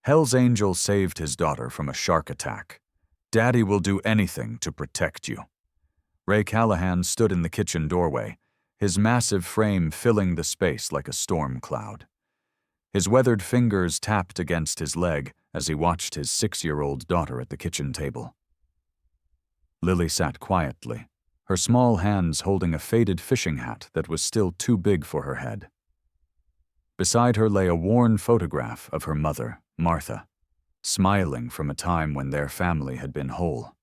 Hell's Angel saved his daughter from a shark attack. Daddy will do anything to protect you. Ray Callahan stood in the kitchen doorway, his massive frame filling the space like a storm cloud. His weathered fingers tapped against his leg as he watched his 6-year-old daughter at the kitchen table. Lily sat quietly, her small hands holding a faded fishing hat that was still too big for her head. Beside her lay a worn photograph of her mother, Martha, smiling from a time when their family had been whole.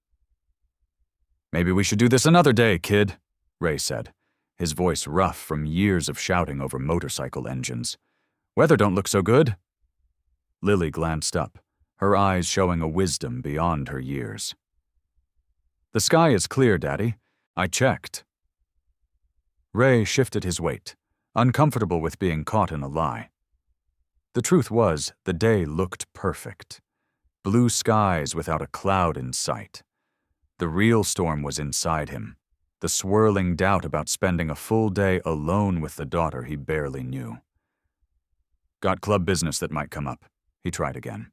"Maybe we should do this another day, kid," Ray said, his voice rough from years of shouting over motorcycle engines. "Weather don't look so good." Lily glanced up, her eyes showing a wisdom beyond her years. "The sky is clear, Daddy. I checked." Ray shifted his weight, uncomfortable with being caught in a lie. The truth was, the day looked perfect. Blue skies without a cloud in sight. The real storm was inside him, the swirling doubt about spending a full day alone with the daughter he barely knew. "Got club business that might come up," he tried again.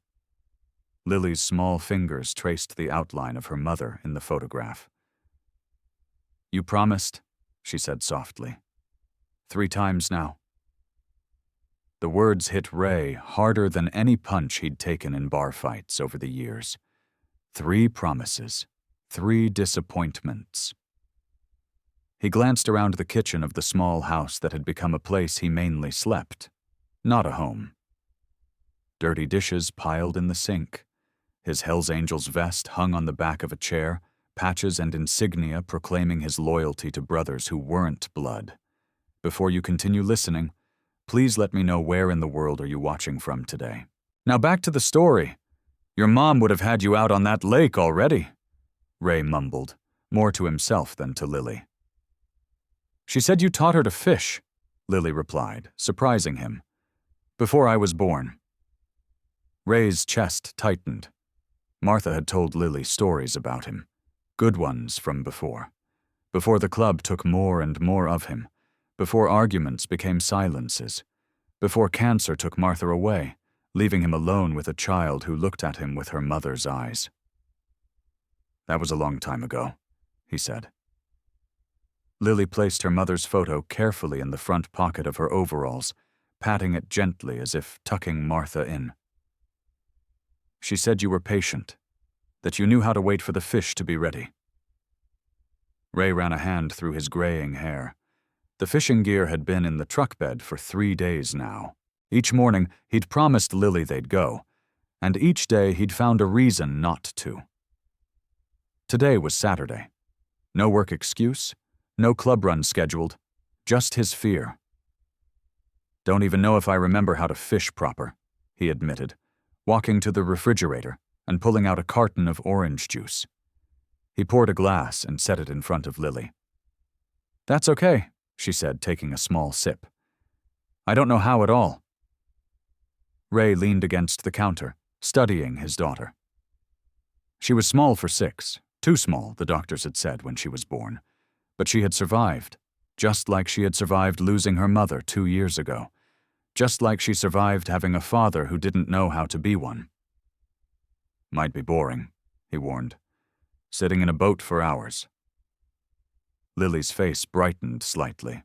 Lily's small fingers traced the outline of her mother in the photograph. "You promised," she said softly. "3 times now." The words hit Ray harder than any punch he'd taken in bar fights over the years. 3 promises, 3 disappointments. He glanced around the kitchen of the small house that had become a place he mainly slept, not a home. Dirty dishes piled in the sink. His Hells Angels vest hung on the back of a chair, patches and insignia proclaiming his loyalty to brothers who weren't blood. Before you continue listening, please let me know where in the world are you watching from today. Now back to the story. Your mom would have had you out on that lake already, Ray mumbled, more to himself than to Lily. She said you taught her to fish, Lily replied, surprising him. Before I was born. Ray's chest tightened. Martha had told Lily stories about him, good ones from before the club took more and more of him, before arguments became silences, before cancer took Martha away, leaving him alone with a child who looked at him with her mother's eyes. That was a long time ago, he said. Lily placed her mother's photo carefully in the front pocket of her overalls, patting it gently as if tucking Martha in. She said you were patient, that you knew how to wait for the fish to be ready. Ray ran a hand through his graying hair. The fishing gear had been in the truck bed for 3 days now. Each morning, he'd promised Lily they'd go, and each day he'd found a reason not to. Today was Saturday. No work excuse, no club run scheduled, just his fear. Don't even know if I remember how to fish proper, he admitted, walking to the refrigerator and pulling out a carton of orange juice. He poured a glass and set it in front of Lily. That's okay, she said, taking a small sip. I don't know how at all. Ray leaned against the counter, studying his daughter. She was small for 6, too small, the doctors had said when she was born. But she had survived, just like she had survived losing her mother 2 years ago, just like she survived having a father who didn't know how to be one. Might be boring, he warned, sitting in a boat for hours. Lily's face brightened slightly.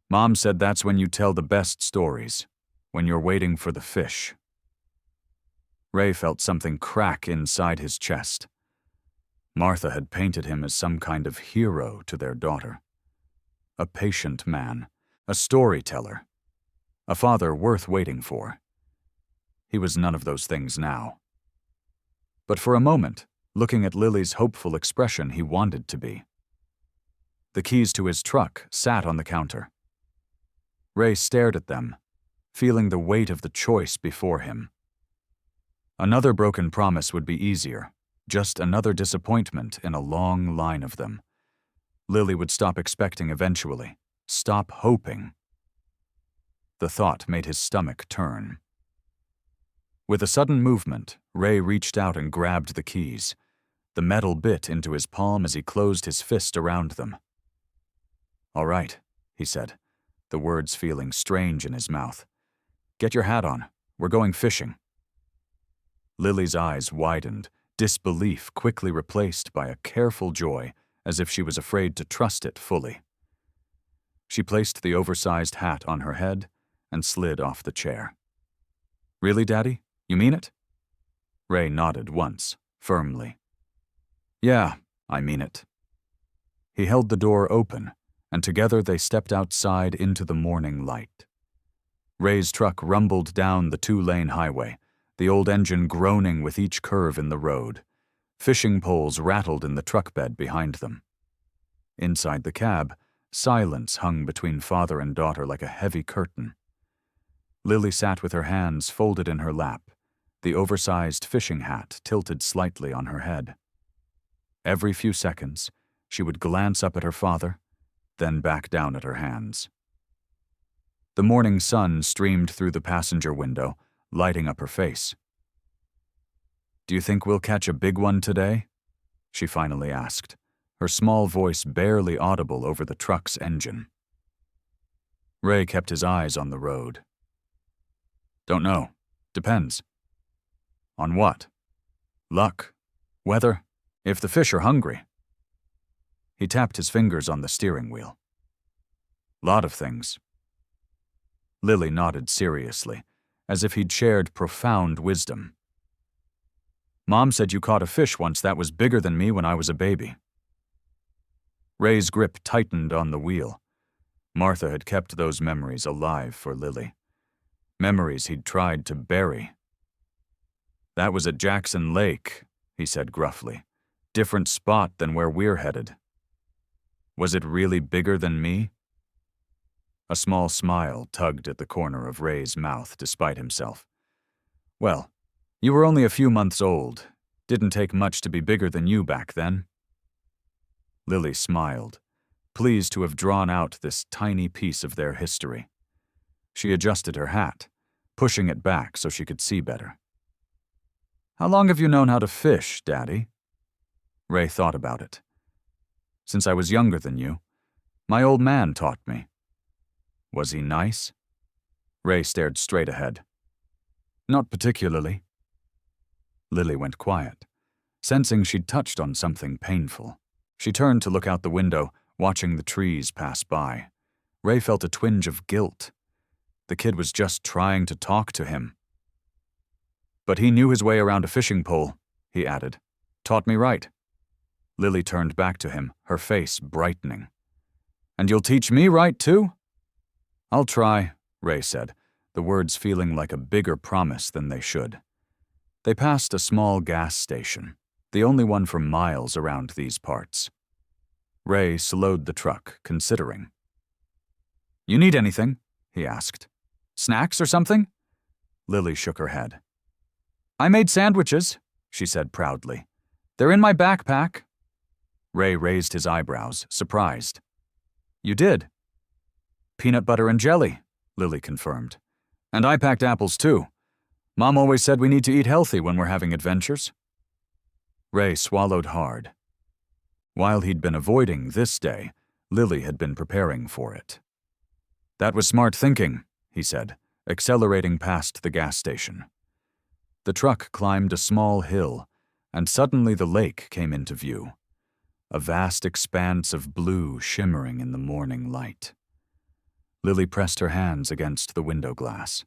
Mom said that's when you tell the best stories, when you're waiting for the fish. Ray felt something crack inside his chest. Martha had painted him as some kind of hero to their daughter. A patient man, a storyteller, a father worth waiting for. He was none of those things now. But for a moment, looking at Lily's hopeful expression, he wanted to be. The keys to his truck sat on the counter. Ray stared at them, feeling the weight of the choice before him. Another broken promise would be easier, just another disappointment in a long line of them. Lily would stop expecting eventually, stop hoping. The thought made his stomach turn. With a sudden movement, Ray reached out and grabbed the keys. The metal bit into his palm as he closed his fist around them. All right, he said, the words feeling strange in his mouth. Get your hat on. We're going fishing. Lily's eyes widened, disbelief quickly replaced by a careful joy, as if she was afraid to trust it fully. She placed the oversized hat on her head and slid off the chair. "Really, Daddy? You mean it?" Ray nodded once, firmly. "Yeah, I mean it." He held the door open, and together they stepped outside into the morning light. Ray's truck rumbled down the 2-lane highway, the old engine groaning with each curve in the road. Fishing poles rattled in the truck bed behind them. Inside the cab, silence hung between father and daughter like a heavy curtain. Lily sat with her hands folded in her lap, the oversized fishing hat tilted slightly on her head. Every few seconds, she would glance up at her father, then back down at her hands. The morning sun streamed through the passenger window, lighting up her face. "Do you think we'll catch a big one today?" she finally asked, her small voice barely audible over the truck's engine. Ray kept his eyes on the road. "Don't know. Depends." "On what?" "Luck. Weather. If the fish are hungry." He tapped his fingers on the steering wheel. "Lot of things." Lily nodded seriously, as if he'd shared profound wisdom. "Mom said you caught a fish once that was bigger than me when I was a baby." Ray's grip tightened on the wheel. Martha had kept those memories alive for Lily. Memories he'd tried to bury. "That was at Jackson Lake," he said gruffly. "Different spot than where we're headed." "Was it really bigger than me?" A small smile tugged at the corner of Ray's mouth despite himself. "Well, you were only a few months old. Didn't take much to be bigger than you back then." Lily smiled, pleased to have drawn out this tiny piece of their history. She adjusted her hat, pushing it back so she could see better. "How long have you known how to fish, Daddy?" Ray thought about it. "Since I was younger than you. My old man taught me." "Was he nice?" Ray stared straight ahead. "Not particularly." Lily went quiet, sensing she'd touched on something painful. She turned to look out the window, watching the trees pass by. Ray felt a twinge of guilt. The kid was just trying to talk to him. "But he knew his way around a fishing pole," he added. "Taught me right." Lily turned back to him, her face brightening. "And you'll teach me right, too?" "I'll try," Ray said, the words feeling like a bigger promise than they should. They passed a small gas station, the only one for miles around these parts. Ray slowed the truck, considering. "You need anything?" he asked. "Snacks or something?" Lily shook her head. "I made sandwiches," she said proudly. "They're in my backpack." Ray raised his eyebrows, surprised. "You did?" "Peanut butter and jelly," Lily confirmed. "And I packed apples too. Mom always said we need to eat healthy when we're having adventures." Ray swallowed hard. While he'd been avoiding this day, Lily had been preparing for it. "That was smart thinking," he said, accelerating past the gas station. The truck climbed a small hill, and suddenly the lake came into view, a vast expanse of blue shimmering in the morning light. Lily pressed her hands against the window glass.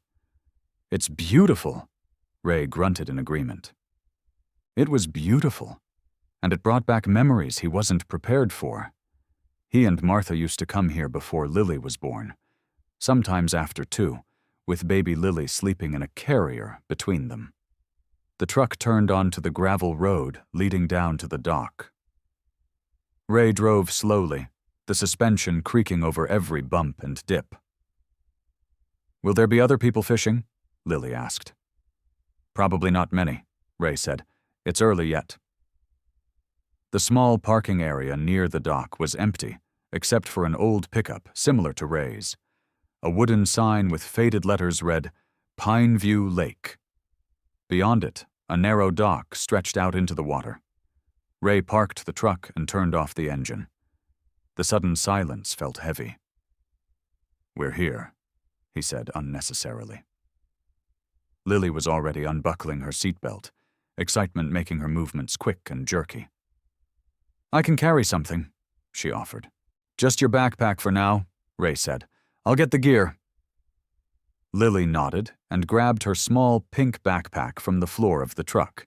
"It's beautiful," Ray grunted in agreement. It was beautiful, and it brought back memories he wasn't prepared for. He and Martha used to come here before Lily was born, sometimes after too, with baby Lily sleeping in a carrier between them. The truck turned onto the gravel road leading down to the dock. Ray drove slowly, the suspension creaking over every bump and dip. "Will there be other people fishing?" Lily asked. "Probably not many," Ray said. "It's early yet." The small parking area near the dock was empty, except for an old pickup similar to Ray's. A wooden sign with faded letters read, "Pine View Lake." Beyond it, a narrow dock stretched out into the water. Ray parked the truck and turned off the engine. The sudden silence felt heavy. "We're here," he said unnecessarily. Lily was already unbuckling her seatbelt, excitement making her movements quick and jerky. "I can carry something," she offered. "Just your backpack for now," Ray said. "I'll get the gear." Lily nodded and grabbed her small pink backpack from the floor of the truck.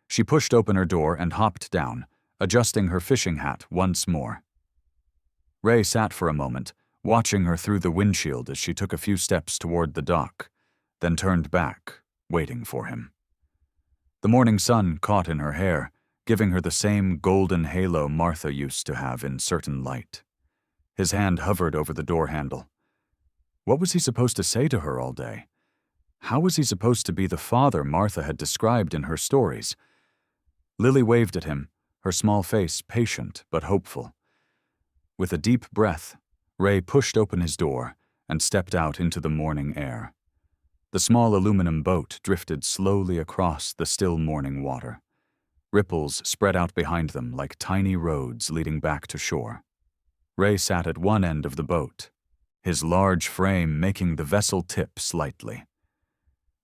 She pushed open her door and hopped down, adjusting her fishing hat once more. Ray sat for a moment, watching her through the windshield as she took a few steps toward the dock, then turned back, waiting for him. The morning sun caught in her hair, giving her the same golden halo Martha used to have in certain light. His hand hovered over the door handle. What was he supposed to say to her all day? How was he supposed to be the father Martha had described in her stories? Lily waved at him, her small face patient but hopeful. With a deep breath, Ray pushed open his door and stepped out into the morning air. The small aluminum boat drifted slowly across the still morning water. Ripples spread out behind them like tiny roads leading back to shore. Ray sat at one end of the boat, his large frame making the vessel tip slightly.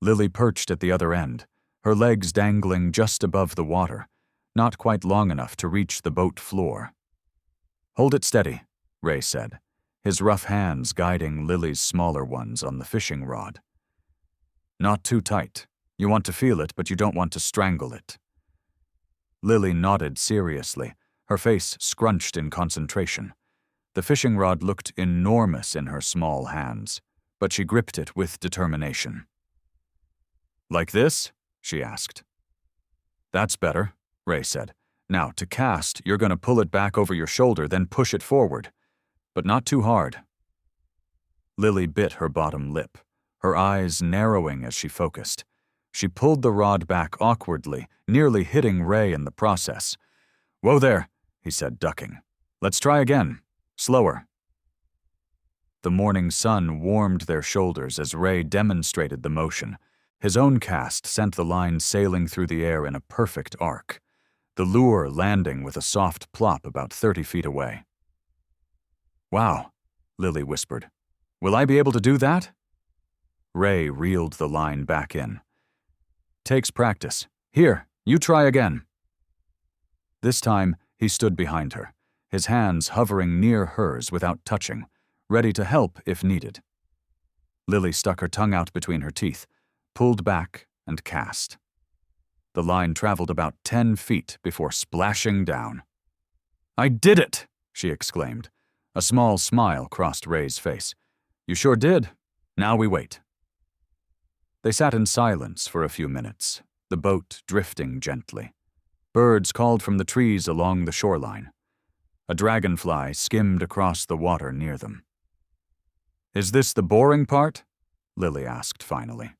Lily perched at the other end, her legs dangling just above the water, not quite long enough to reach the boat floor. "Hold it steady," Ray said, his rough hands guiding Lily's smaller ones on the fishing rod. "Not too tight. You want to feel it, but you don't want to strangle it." Lily nodded seriously, her face scrunched in concentration. The fishing rod looked enormous in her small hands, but she gripped it with determination. "Like this?" she asked. "That's better," Ray said. "Now, to cast, you're going to pull it back over your shoulder, then push it forward. But not too hard." Lily bit her bottom lip, her eyes narrowing as she focused. She pulled the rod back awkwardly, nearly hitting Ray in the process. "Whoa there," he said, ducking. "Let's try again. Slower." The morning sun warmed their shoulders as Ray demonstrated the motion. His own cast sent the line sailing through the air in a perfect arc, the lure landing with a soft plop about 30 feet away. "Wow," Lily whispered. "Will I be able to do that?" Ray reeled the line back in. "Takes practice. Here, you try again." This time, he stood behind her, his hands hovering near hers without touching, ready to help if needed. Lily stuck her tongue out between her teeth, pulled back, and cast. The line traveled about 10 feet before splashing down. "I did it!" she exclaimed. A small smile crossed Ray's face. "You sure did. Now we wait." They sat in silence for a few minutes, the boat drifting gently. Birds called from the trees along the shoreline. A dragonfly skimmed across the water near them. "Is this the boring part?" Lily asked finally.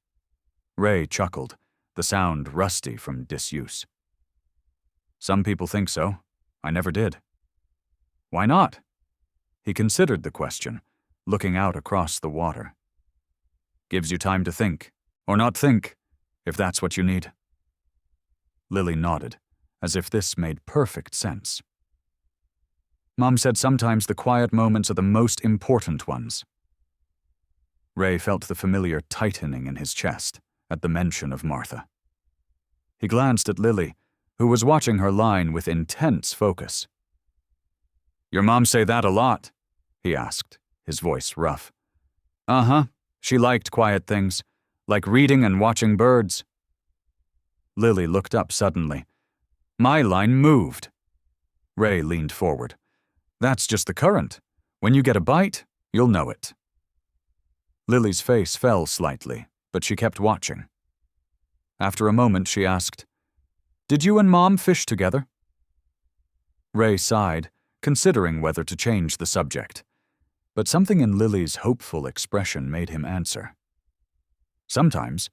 Ray chuckled, the sound rusty from disuse. "Some people think so. I never did." "Why not?" He considered the question, looking out across the water. "Gives you time to think, or not think, if that's what you need." Lily nodded, as if this made perfect sense. "Mom said sometimes the quiet moments are the most important ones." Ray felt the familiar tightening in his chest at the mention of Martha. He glanced at Lily, who was watching her line with intense focus. "Your mom say that a lot?" he asked, his voice rough. "Uh-huh. She liked quiet things, like reading and watching birds." Lily looked up suddenly. "My line moved." Ray leaned forward. "That's just the current. When you get a bite, you'll know it." Lily's face fell slightly, but she kept watching. After a moment, she asked, "Did you and Mom fish together?" Ray sighed, considering whether to change the subject. But something in Lily's hopeful expression made him answer. "Sometimes.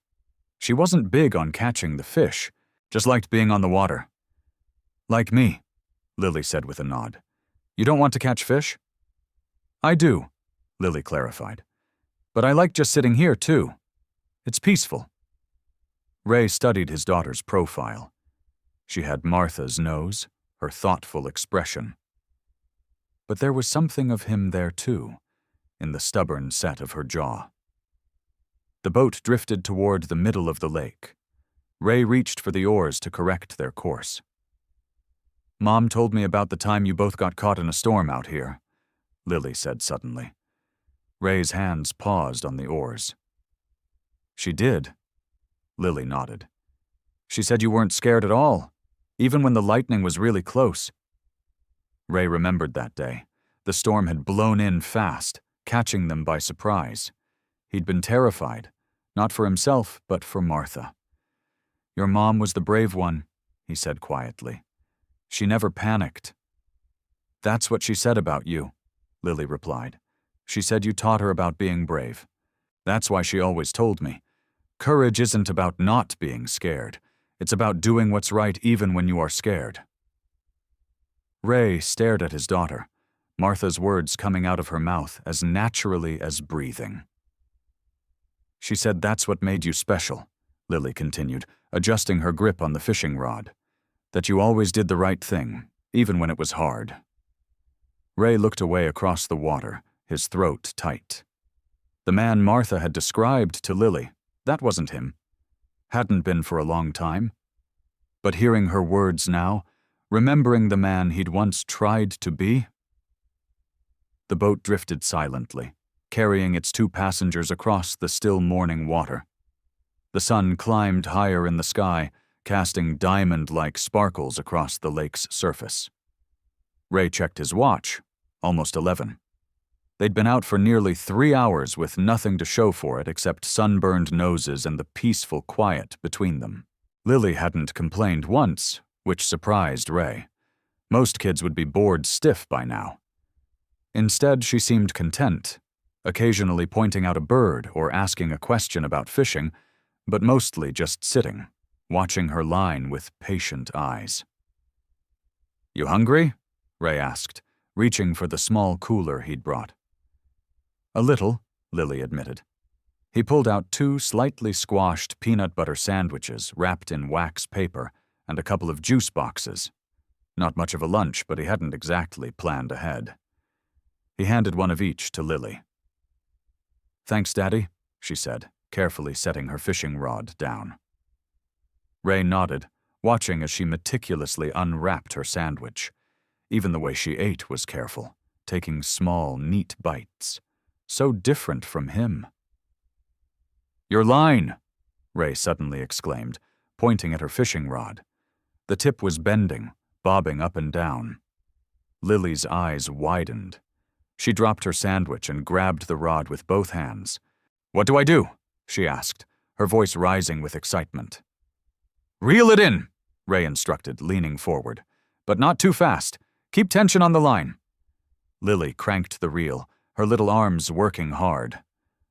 She wasn't big on catching the fish, just liked being on the water." "Like me," Lily said with a nod. "You don't want to catch fish?" "I do," Lily clarified. "But I like just sitting here, too. It's peaceful." Ray studied his daughter's profile. She had Martha's nose, her thoughtful expression. But there was something of him there, too, in the stubborn set of her jaw. The boat drifted toward the middle of the lake. Ray reached for the oars to correct their course. "Mom told me about the time you both got caught in a storm out here," Lily said suddenly. Ray's hands paused on the oars. "She did?" Lily nodded. "She said you weren't scared at all, even when the lightning was really close." Ray remembered that day. The storm had blown in fast, catching them by surprise. He'd been terrified, not for himself, but for Martha. "Your mom was the brave one," he said quietly. "She never panicked." "That's what she said about you," Lily replied. "She said you taught her about being brave. That's why she always told me. Courage isn't about not being scared. It's about doing what's right even when you are scared." Ray stared at his daughter, Martha's words coming out of her mouth as naturally as breathing. "She said that's what made you special," Lily continued, adjusting her grip on the fishing rod. "That you always did the right thing, even when it was hard." Ray looked away across the water, his throat tight. The man Martha had described to Lily, that wasn't him. Hadn't been for a long time. But hearing her words now, remembering the man he'd once tried to be. The boat drifted silently, carrying its 2 passengers across the still morning water. The sun climbed higher in the sky, casting diamond-like sparkles across the lake's surface. Ray checked his watch. Almost 11. They'd been out for nearly 3 hours with nothing to show for it except sunburned noses and the peaceful quiet between them. Lily hadn't complained once, which surprised Ray. Most kids would be bored stiff by now. Instead, she seemed content, occasionally pointing out a bird or asking a question about fishing, but mostly just sitting, watching her line with patient eyes. "You hungry?" Ray asked, reaching for the small cooler he'd brought. "A little," Lily admitted. He pulled out 2 slightly squashed peanut butter sandwiches wrapped in wax paper and a couple of juice boxes. Not much of a lunch, but he hadn't exactly planned ahead. He handed one of each to Lily. "Thanks, Daddy," she said, carefully setting her fishing rod down. Ray nodded, watching as she meticulously unwrapped her sandwich. Even the way she ate was careful, taking small, neat bites. So different from him. "Your line!" Ray suddenly exclaimed, pointing at her fishing rod. The tip was bending, bobbing up and down. Lily's eyes widened. She dropped her sandwich and grabbed the rod with both hands. "What do I do?" she asked, her voice rising with excitement. "Reel it in," Ray instructed, leaning forward. "But not too fast. Keep tension on the line." Lily cranked the reel, her little arms working hard.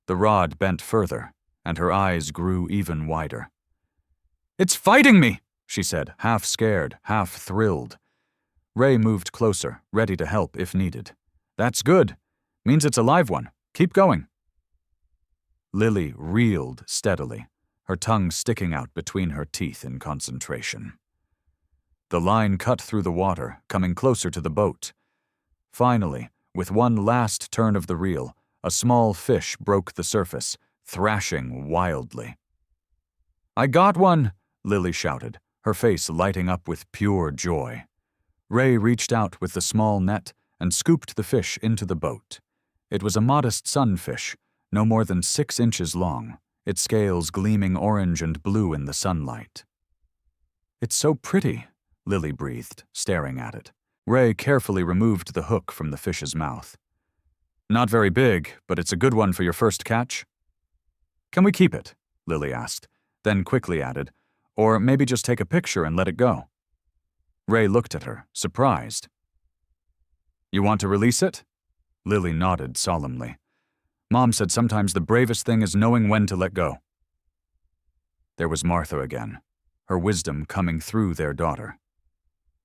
The rod bent further, and her eyes grew even wider. "It's fighting me," she said, half scared, half thrilled. Ray moved closer, ready to help if needed. "That's good. Means it's a live one. Keep going." Lily reeled steadily, her tongue sticking out between her teeth in concentration. The line cut through the water, coming closer to the boat. Finally, with one last turn of the reel, a small fish broke the surface, thrashing wildly. "I got one!" Lily shouted, her face lighting up with pure joy. Ray reached out with the small net and scooped the fish into the boat. It was a modest sunfish, no more than 6 inches long, its scales gleaming orange and blue in the sunlight. "It's so pretty," Lily breathed, staring at it. Ray carefully removed the hook from the fish's mouth. "Not very big, but it's a good one for your first catch." "Can we keep it?" Lily asked, then quickly added, "Or maybe just take a picture and let it go." Ray looked at her, surprised. "You want to release it?" Lily nodded solemnly. "Mom said sometimes the bravest thing is knowing when to let go." There was Martha again, her wisdom coming through their daughter.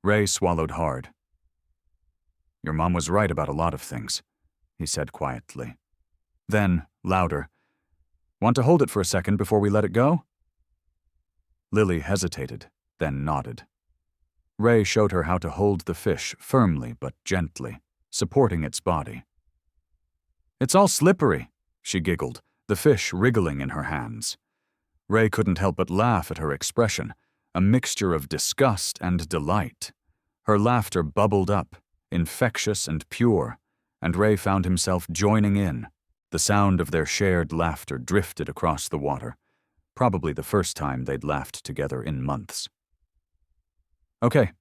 Ray swallowed hard. "Your mom was right about a lot of things," he said quietly. Then, louder, "Want to hold it for a second before we let it go?" Lily hesitated, then nodded. Ray showed her how to hold the fish firmly but gently, supporting its body. "It's all slippery," she giggled, the fish wriggling in her hands. Ray couldn't help but laugh at her expression, a mixture of disgust and delight. Her laughter bubbled up, infectious and pure, and Ray found himself joining in. The sound of their shared laughter drifted across the water, probably the first time they'd laughed together in months. "Okay,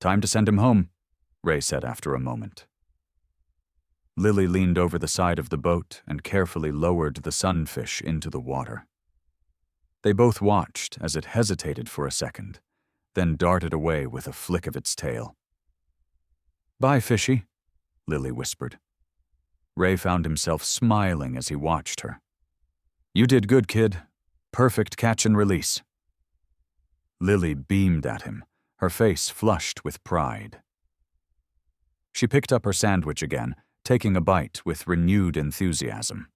time to send him home," Ray said after a moment. Lily leaned over the side of the boat and carefully lowered the sunfish into the water. They both watched as it hesitated for a second, then darted away with a flick of its tail. "Bye, fishy," Lily whispered. Ray found himself smiling as he watched her. "You did good, kid. Perfect catch and release." Lily beamed at him, her face flushed with pride. She picked up her sandwich again, taking a bite with renewed enthusiasm.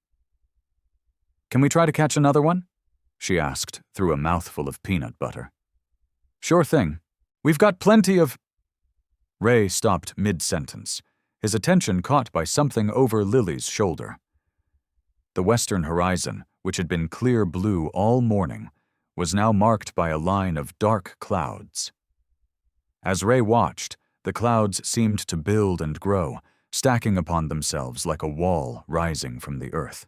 "Can we try to catch another one?" she asked through a mouthful of peanut butter. "Sure thing. We've got plenty of—" Ray stopped mid-sentence, his attention caught by something over Lily's shoulder. The western horizon, which had been clear blue all morning, was now marked by a line of dark clouds. As Ray watched, the clouds seemed to build and grow, stacking upon themselves like a wall rising from the earth.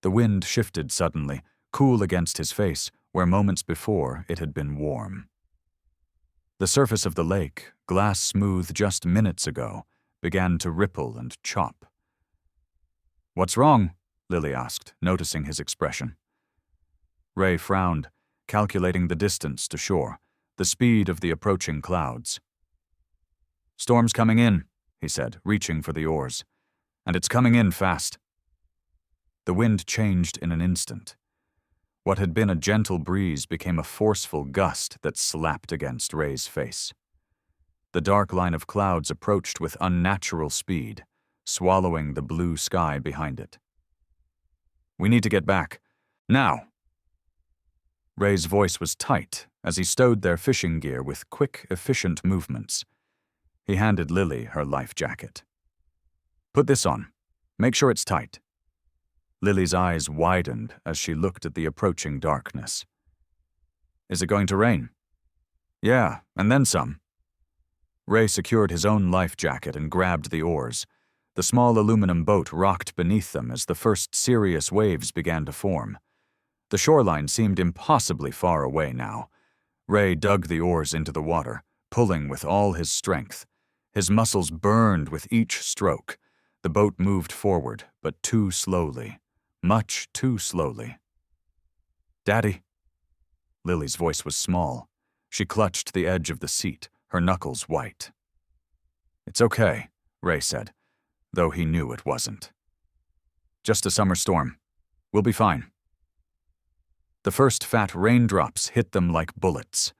The wind shifted suddenly, cool against his face, where moments before it had been warm. The surface of the lake, glass smooth just minutes ago, began to ripple and chop. "What's wrong?" Lily asked, noticing his expression. Ray frowned, calculating the distance to shore, the speed of the approaching clouds. "Storm's coming in," he said, reaching for the oars. "And it's coming in fast." The wind changed in an instant. What had been a gentle breeze became a forceful gust that slapped against Ray's face. The dark line of clouds approached with unnatural speed, swallowing the blue sky behind it. "We need to get back. Now!" Ray's voice was tight as he stowed their fishing gear with quick, efficient movements. He handed Lily her life jacket. "Put this on. Make sure it's tight." Lily's eyes widened as she looked at the approaching darkness. "Is it going to rain?" "Yeah, and then some." Ray secured his own life jacket and grabbed the oars. The small aluminum boat rocked beneath them as the first serious waves began to form. The shoreline seemed impossibly far away now. Ray dug the oars into the water, pulling with all his strength. His muscles burned with each stroke. The boat moved forward, but too slowly. Much too slowly. "Daddy?" Lily's voice was small. She clutched the edge of the seat, her knuckles white. "It's okay," Ray said, though he knew it wasn't. "Just a summer storm. We'll be fine." The first fat raindrops hit them like bullets.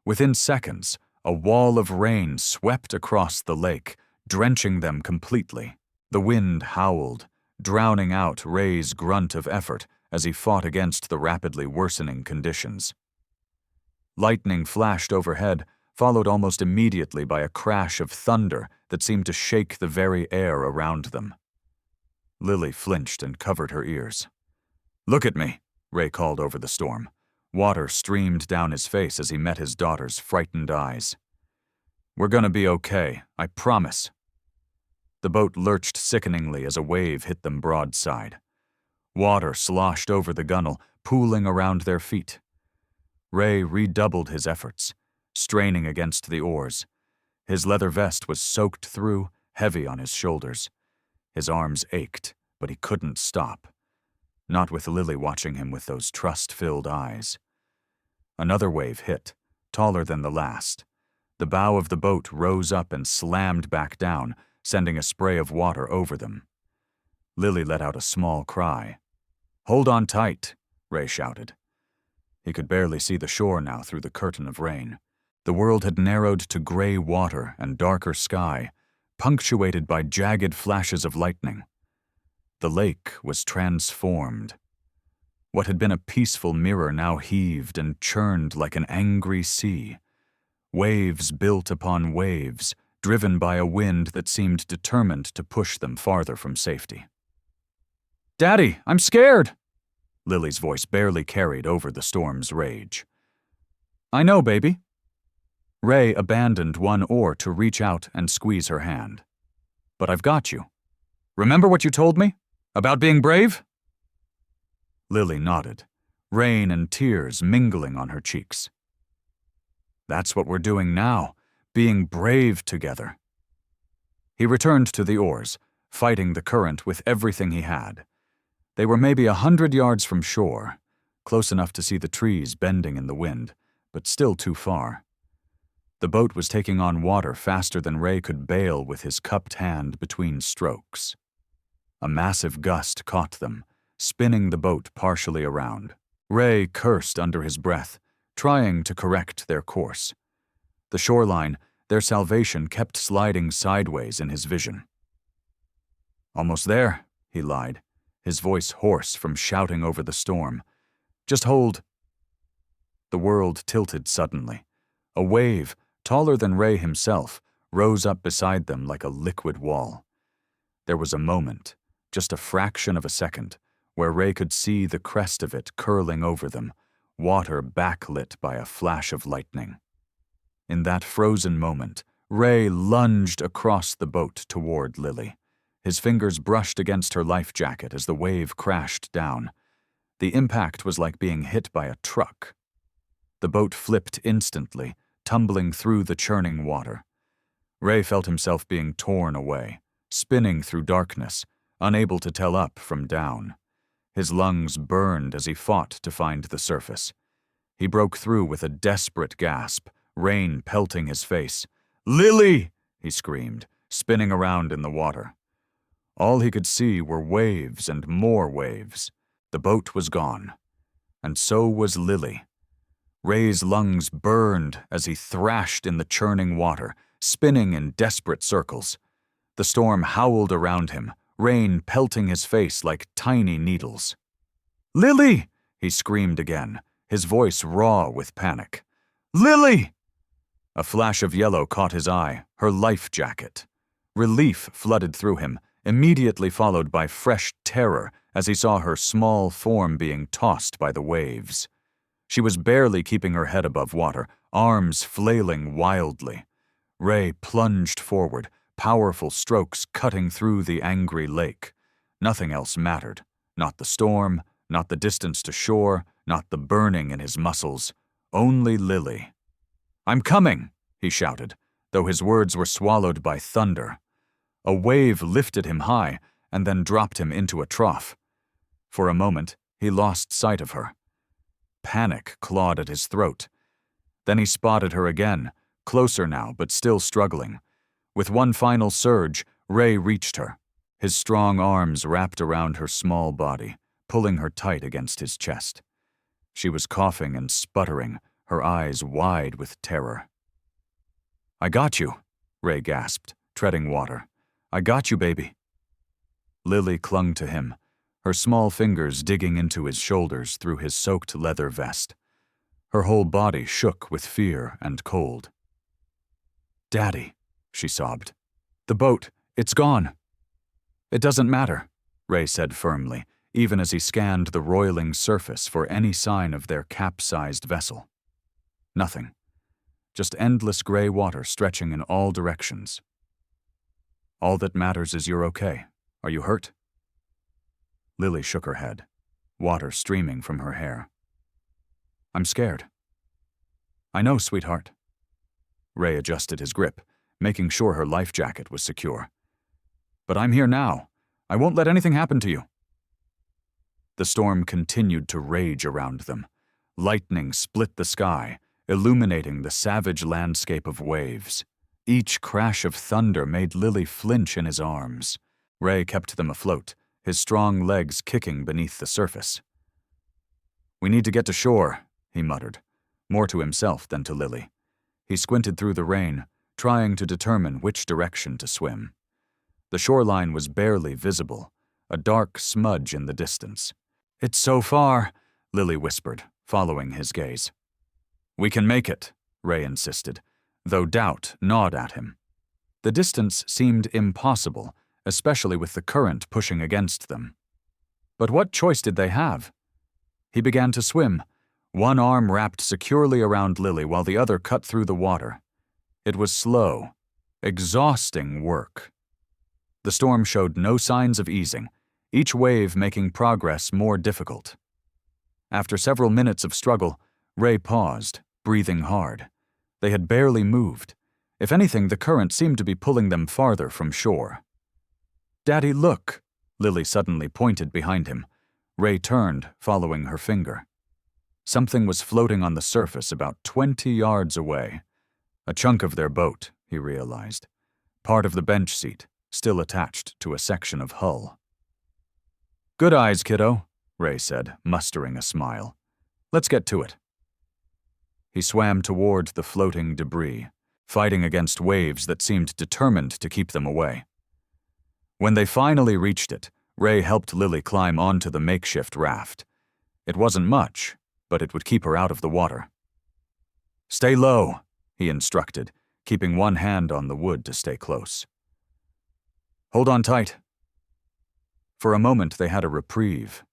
Within seconds, a wall of rain swept across the lake, drenching them completely. The wind howled, drowning out Ray's grunt of effort as he fought against the rapidly worsening conditions. Lightning flashed overhead, followed almost immediately by a crash of thunder that seemed to shake the very air around them. Lily flinched and covered her ears. "Look at me," Ray called over the storm. Water streamed down his face as he met his daughter's frightened eyes. "We're gonna be okay, I promise." The boat lurched sickeningly as a wave hit them broadside. Water sloshed over the gunwale, pooling around their feet. Ray redoubled his efforts, straining against the oars. His leather vest was soaked through, heavy on his shoulders. His arms ached, but he couldn't stop. Not with Lily watching him with those trust-filled eyes. Another wave hit, taller than the last. The bow of the boat rose up and slammed back down, sending a spray of water over them. Lily let out a small cry. "Hold on tight," Ray shouted. He could barely see the shore now through the curtain of rain. The world had narrowed to gray water and darker sky, punctuated by jagged flashes of lightning. The lake was transformed. What had been a peaceful mirror now heaved and churned like an angry sea. Waves built upon waves, driven by a wind that seemed determined to push them farther from safety. "Daddy, I'm scared!" Lily's voice barely carried over the storm's rage. I know, baby. Ray abandoned one oar to reach out and squeeze her hand. But I've got you. Remember what you told me? About being brave? Lily nodded, rain and tears mingling on her cheeks. That's what we're doing now, being brave together. He returned to the oars, fighting the current with everything he had. They were maybe 100 yards from shore, close enough to see the trees bending in the wind, but still too far. The boat was taking on water faster than Ray could bail with his cupped hand between strokes. A massive gust caught them, spinning the boat partially around. Ray cursed under his breath, trying to correct their course. The shoreline, their salvation, kept sliding sideways in his vision. Almost there, he lied, his voice hoarse from shouting over the storm. Just hold. The world tilted suddenly. A wave, taller than Ray himself, rose up beside them like a liquid wall. There was a moment, just a fraction of a second, where Ray could see the crest of it curling over them, water backlit by a flash of lightning. In that frozen moment, Ray lunged across the boat toward Lily. His fingers brushed against her life jacket as the wave crashed down. The impact was like being hit by a truck. The boat flipped instantly, tumbling through the churning water. Ray felt himself being torn away, spinning through darkness, unable to tell up from down. His lungs burned as he fought to find the surface. He broke through with a desperate gasp, rain pelting his face. "Lily!" he screamed, spinning around in the water. All he could see were waves and more waves. The boat was gone, and so was Lily. Ray's lungs burned as he thrashed in the churning water, spinning in desperate circles. The storm howled around him, rain pelting his face like tiny needles. "Lily!" he screamed again, his voice raw with panic. "Lily!" A flash of yellow caught his eye, her life jacket. Relief flooded through him, immediately followed by fresh terror as he saw her small form being tossed by the waves. She was barely keeping her head above water, arms flailing wildly. Ray plunged forward, powerful strokes cutting through the angry lake. Nothing else mattered. Not the storm, not the distance to shore, not the burning in his muscles. Only Lily. "I'm coming!" he shouted, though his words were swallowed by thunder. A wave lifted him high and then dropped him into a trough. For a moment, he lost sight of her. Panic clawed at his throat. Then he spotted her again, closer now but still struggling. With one final surge, Ray reached her. His strong arms wrapped around her small body, pulling her tight against his chest. She was coughing and sputtering, her eyes wide with terror. "I got you," Ray gasped, treading water. "I got you, baby." Lily clung to him, her small fingers digging into his shoulders through his soaked leather vest. Her whole body shook with fear and cold. "Daddy," she sobbed. "The boat, it's gone." "It doesn't matter," Ray said firmly, even as he scanned the roiling surface for any sign of their capsized vessel. Nothing. Just endless gray water stretching in all directions. "All that matters is you're okay. Are you hurt?" Lily shook her head, water streaming from her hair. "I'm scared." "I know, sweetheart." Ray adjusted his grip, making sure her life jacket was secure. "But I'm here now. I won't let anything happen to you." The storm continued to rage around them. Lightning split the sky, illuminating the savage landscape of waves. Each crash of thunder made Lily flinch in his arms. Ray kept them afloat, his strong legs kicking beneath the surface. "We need to get to shore," he muttered, more to himself than to Lily. He squinted through the rain, trying to determine which direction to swim. The shoreline was barely visible, a dark smudge in the distance. "It's so far," Lily whispered, following his gaze. "We can make it," Ray insisted, though doubt gnawed at him. The distance seemed impossible, especially with the current pushing against them. But what choice did they have? He began to swim, one arm wrapped securely around Lily while the other cut through the water. It was slow, exhausting work. The storm showed no signs of easing, each wave making progress more difficult. After several minutes of struggle, Ray paused, breathing hard. They had barely moved. If anything, the current seemed to be pulling them farther from shore. "Daddy, look!" Lily suddenly pointed behind him. Ray turned, following her finger. Something was floating on the surface about 20 yards away. A chunk of their boat, he realized. Part of the bench seat, still attached to a section of hull. "Good eyes, kiddo," Ray said, mustering a smile. "Let's get to it." He swam toward the floating debris, fighting against waves that seemed determined to keep them away. When they finally reached it, Ray helped Lily climb onto the makeshift raft. It wasn't much, but it would keep her out of the water. "Stay low," he instructed, keeping one hand on the wood to stay close. "Hold on tight." For a moment they had a reprieve.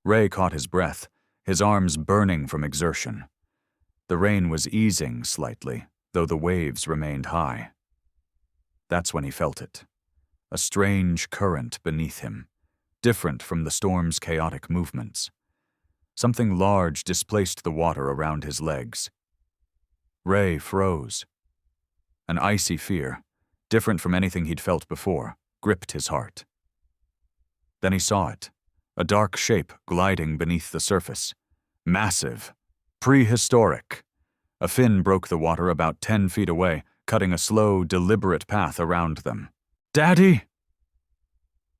Ray caught his breath, his arms burning from exertion. The rain was easing slightly, though the waves remained high. That's when he felt it. A strange current beneath him, different from the storm's chaotic movements. Something large displaced the water around his legs. Ray froze. An icy fear, different from anything he'd felt before, gripped his heart. Then he saw it, a dark shape gliding beneath the surface. Massive, prehistoric. A fin broke the water about 10 feet away, cutting a slow, deliberate path around them. "Daddy!"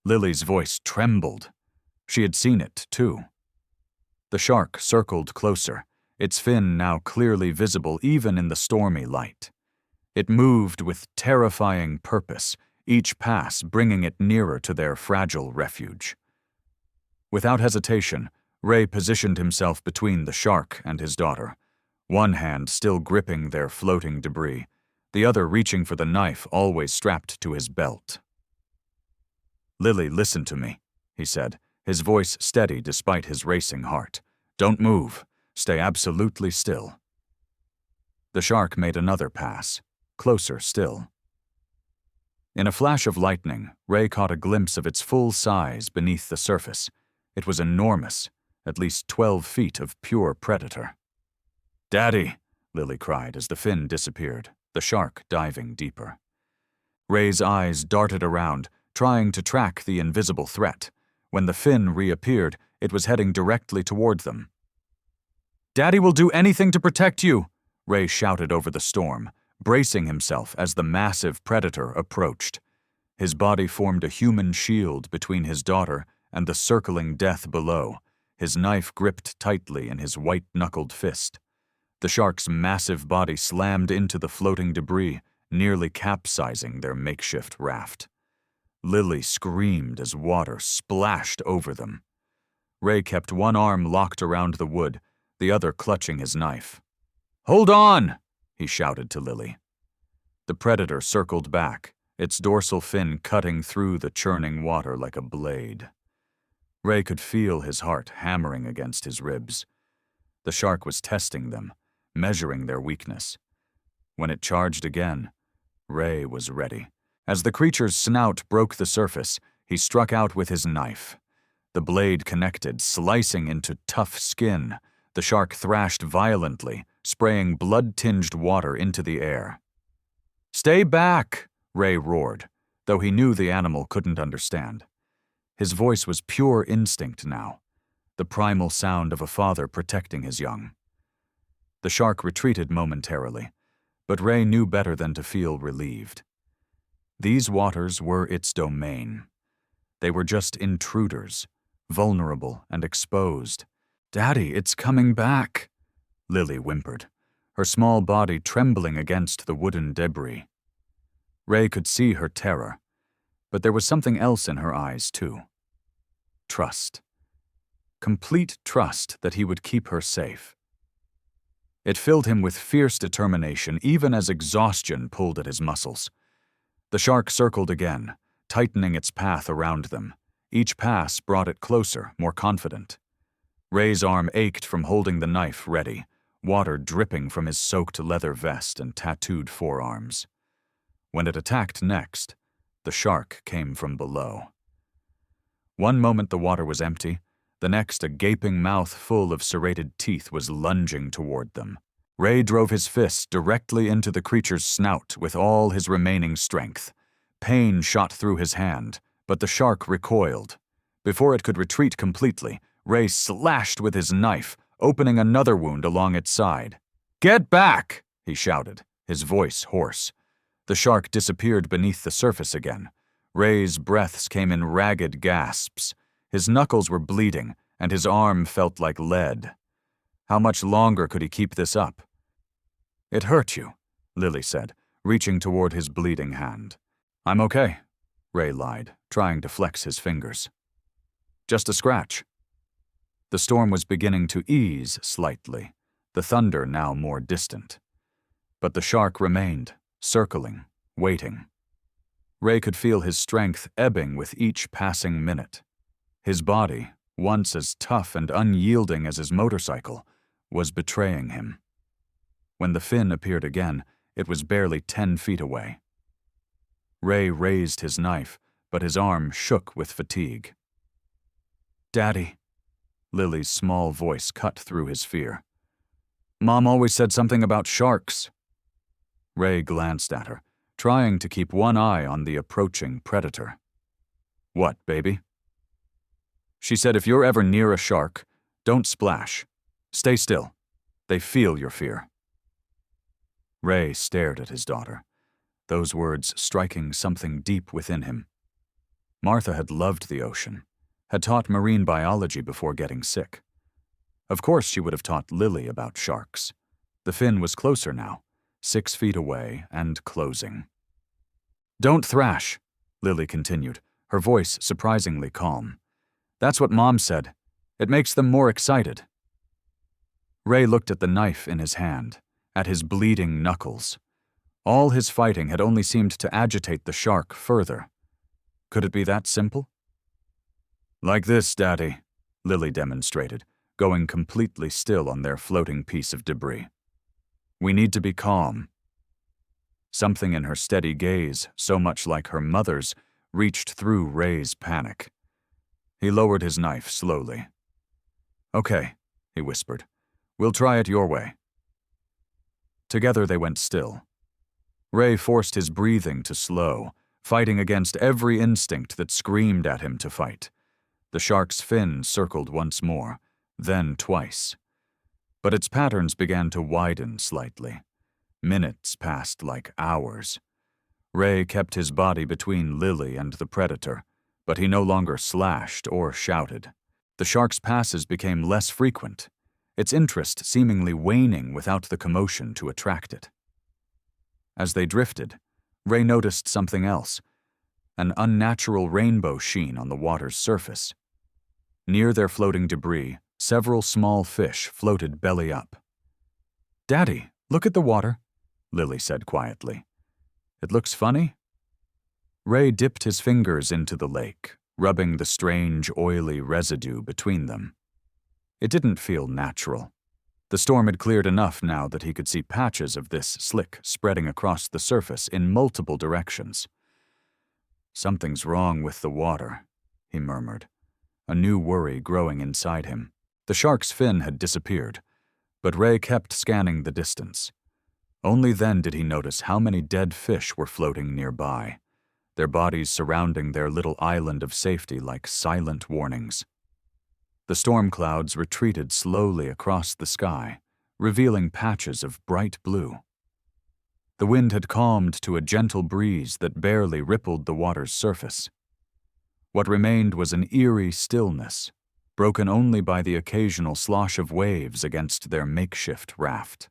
Lily's voice trembled. She had seen it, too. The shark circled closer, its fin now clearly visible even in the stormy light. It moved with terrifying purpose, each pass bringing it nearer to their fragile refuge. Without hesitation, Ray positioned himself between the shark and his daughter, one hand still gripping their floating debris, the other reaching for the knife always strapped to his belt. "Lily, listen to me," he said, his voice steady despite his racing heart. "Don't move. Stay absolutely still." The shark made another pass, closer still. In a flash of lightning, Ray caught a glimpse of its full size beneath the surface. It was enormous, at least 12 feet of pure predator. "Daddy!" Lily cried as the fin disappeared, the shark diving deeper. Ray's eyes darted around, trying to track the invisible threat. When the fin reappeared, it was heading directly toward them. "Daddy will do anything to protect you!" Ray shouted over the storm, bracing himself as the massive predator approached. His body formed a human shield between his daughter and the circling death below, his knife gripped tightly in his white-knuckled fist. The shark's massive body slammed into the floating debris, nearly capsizing their makeshift raft. Lily screamed as water splashed over them. Ray kept one arm locked around the wood, the other clutching his knife. "Hold on!" he shouted to Lily. The predator circled back, its dorsal fin cutting through the churning water like a blade. Ray could feel his heart hammering against his ribs. The shark was testing them, measuring their weakness. When it charged again, Ray was ready. As the creature's snout broke the surface, he struck out with his knife. The blade connected, slicing into tough skin. The shark thrashed violently, spraying blood-tinged water into the air. "Stay back!" Ray roared, though he knew the animal couldn't understand. His voice was pure instinct now, the primal sound of a father protecting his young. The shark retreated momentarily, but Ray knew better than to feel relieved. These waters were its domain. They were just intruders, vulnerable and exposed. "Daddy, it's coming back," Lily whimpered, her small body trembling against the wooden debris. Ray could see her terror, but there was something else in her eyes, too. Trust. Complete trust that he would keep her safe. It filled him with fierce determination, even as exhaustion pulled at his muscles. The shark circled again, tightening its path around them. Each pass brought it closer, more confident. Ray's arm ached from holding the knife ready, water dripping from his soaked leather vest and tattooed forearms. When it attacked next, the shark came from below. One moment the water was empty, the next a gaping mouth full of serrated teeth was lunging toward them. Ray drove his fist directly into the creature's snout with all his remaining strength. Pain shot through his hand, but the shark recoiled. Before it could retreat completely, Ray slashed with his knife, opening another wound along its side. "Get back!" he shouted, his voice hoarse. The shark disappeared beneath the surface again. Ray's breaths came in ragged gasps. His knuckles were bleeding, and his arm felt like lead. How much longer could he keep this up? "It hurt you," Lily said, reaching toward his bleeding hand. "I'm okay," Ray lied, trying to flex his fingers. "Just a scratch." The storm was beginning to ease slightly, the thunder now more distant. But the shark remained, circling, waiting. Ray could feel his strength ebbing with each passing minute. His body, once as tough and unyielding as his motorcycle, was betraying him. When the fin appeared again, it was barely 10 feet away. Ray raised his knife, but his arm shook with fatigue. "Daddy," Lily's small voice cut through his fear. "Mom always said something about sharks." Ray glanced at her, trying to keep one eye on the approaching predator. "What, baby?" "She said if you're ever near a shark, don't splash. Stay still. They feel your fear." Ray stared at his daughter, those words striking something deep within him. Martha had loved the ocean, had taught marine biology before getting sick. Of course she would have taught Lily about sharks. The fin was closer now, 6 feet away and closing. "Don't thrash," Lily continued, her voice surprisingly calm. "That's what Mom said. It makes them more excited." Ray looked at the knife in his hand, at his bleeding knuckles. All his fighting had only seemed to agitate the shark further. Could it be that simple? "Like this, Daddy," Lily demonstrated, going completely still on their floating piece of debris. "We need to be calm." Something in her steady gaze, so much like her mother's, reached through Ray's panic. He lowered his knife slowly. "Okay," he whispered. "We'll try it your way." Together they went still. Ray forced his breathing to slow, fighting against every instinct that screamed at him to fight. The shark's fin circled once more, then twice. But its patterns began to widen slightly. Minutes passed like hours. Ray kept his body between Lily and the predator, but he no longer slashed or shouted. The shark's passes became less frequent, its interest seemingly waning without the commotion to attract it. As they drifted, Ray noticed something else, an unnatural rainbow sheen on the water's surface. Near their floating debris, several small fish floated belly up. "Daddy, look at the water," Lily said quietly. "It looks funny." Ray dipped his fingers into the lake, rubbing the strange, oily residue between them. It didn't feel natural. The storm had cleared enough now that he could see patches of this slick spreading across the surface in multiple directions. "Something's wrong with the water," he murmured, a new worry growing inside him. The shark's fin had disappeared, but Ray kept scanning the distance. Only then did he notice how many dead fish were floating nearby, their bodies surrounding their little island of safety like silent warnings. The storm clouds retreated slowly across the sky, revealing patches of bright blue. The wind had calmed to a gentle breeze that barely rippled the water's surface. What remained was an eerie stillness, broken only by the occasional slosh of waves against their makeshift raft.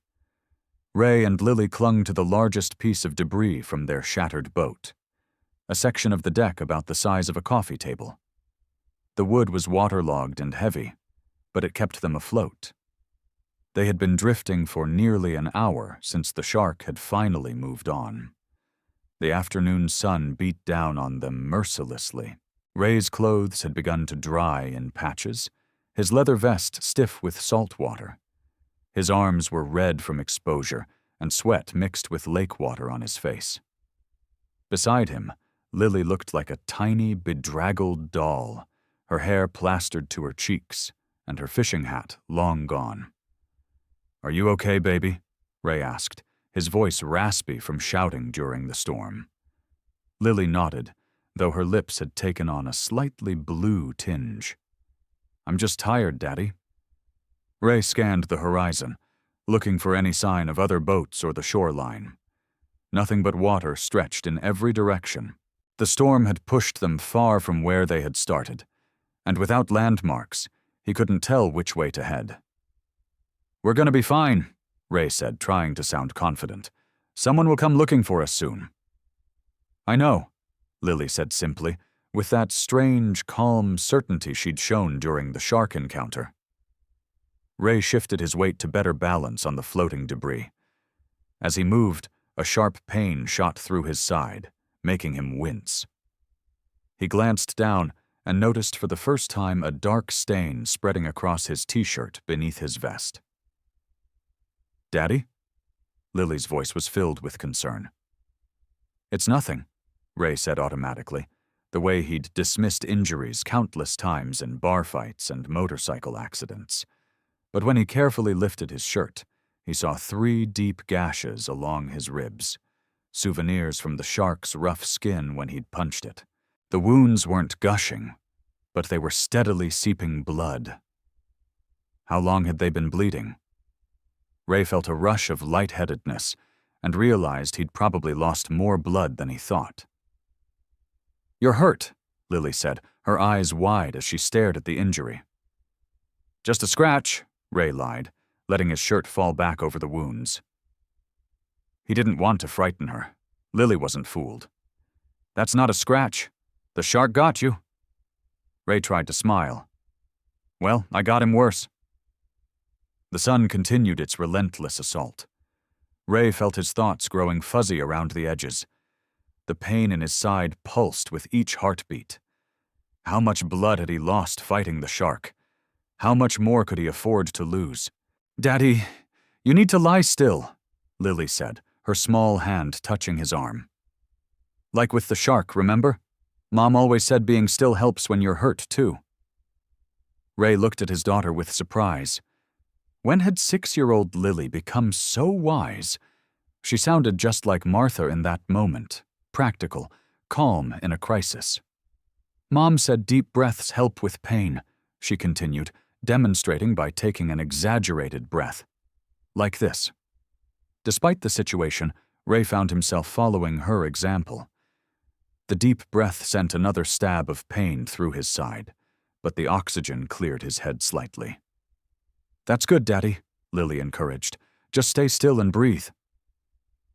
Ray and Lily clung to the largest piece of debris from their shattered boat, a section of the deck about the size of a coffee table. The wood was waterlogged and heavy, but it kept them afloat. They had been drifting for nearly an hour since the shark had finally moved on. The afternoon sun beat down on them mercilessly. Ray's clothes had begun to dry in patches, his leather vest stiff with salt water. His arms were red from exposure, and sweat mixed with lake water on his face. Beside him, Lily looked like a tiny, bedraggled doll, her hair plastered to her cheeks, and her fishing hat long gone. "Are you okay, baby?" Ray asked, his voice raspy from shouting during the storm. Lily nodded, though her lips had taken on a slightly blue tinge. "I'm just tired, Daddy." Ray scanned the horizon, looking for any sign of other boats or the shoreline. Nothing but water stretched in every direction. The storm had pushed them far from where they had started, and without landmarks, he couldn't tell which way to head. "We're gonna be fine," Ray said, trying to sound confident. "Someone will come looking for us soon." "I know," Lily said simply, with that strange, calm certainty she'd shown during the shark encounter. Ray shifted his weight to better balance on the floating debris. As he moved, a sharp pain shot through his side, making him wince. He glanced down and noticed for the first time a dark stain spreading across his t-shirt beneath his vest. "Daddy?" Lily's voice was filled with concern. "It's nothing," Ray said automatically, the way he'd dismissed injuries countless times in bar fights and motorcycle accidents. But when he carefully lifted his shirt, he saw 3 deep gashes along his ribs, souvenirs from the shark's rough skin when he'd punched it. The wounds weren't gushing, but they were steadily seeping blood. How long had they been bleeding? Ray felt a rush of lightheadedness and realized he'd probably lost more blood than he thought. "You're hurt," Lily said, her eyes wide as she stared at the injury. "Just a scratch," Ray lied, letting his shirt fall back over the wounds. He didn't want to frighten her. Lily wasn't fooled. "That's not a scratch. The shark got you." Ray tried to smile. "Well, I got him worse." The sun continued its relentless assault. Ray felt his thoughts growing fuzzy around the edges. The pain in his side pulsed with each heartbeat. How much blood had he lost fighting the shark? How much more could he afford to lose? "Daddy, you need to lie still," Lily said, her small hand touching his arm. "Like with the shark, remember? Mom always said being still helps when you're hurt, too." Ray looked at his daughter with surprise. When had 6-year-old Lily become so wise? She sounded just like Martha in that moment, practical, calm in a crisis. "Mom said deep breaths help with pain," she continued, demonstrating by taking an exaggerated breath. Like this. Despite the situation, Ray found himself following her example. The deep breath sent another stab of pain through his side, but the oxygen cleared his head slightly. "That's good, Daddy," Lily encouraged. "Just stay still and breathe."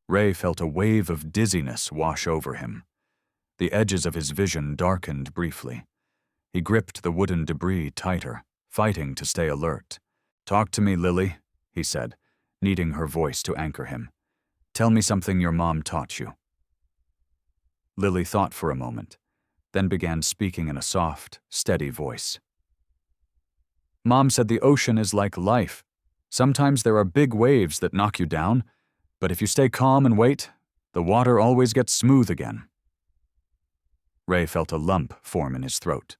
Ray felt a wave of dizziness wash over him. The edges of his vision darkened briefly. He gripped the wooden debris tighter, fighting to stay alert. "Talk to me, Lily," he said, needing her voice to anchor him. "Tell me something your mom taught you." Lily thought for a moment, then began speaking in a soft, steady voice. "Mom said the ocean is like life. Sometimes there are big waves that knock you down, but if you stay calm and wait, the water always gets smooth again." Ray felt a lump form in his throat.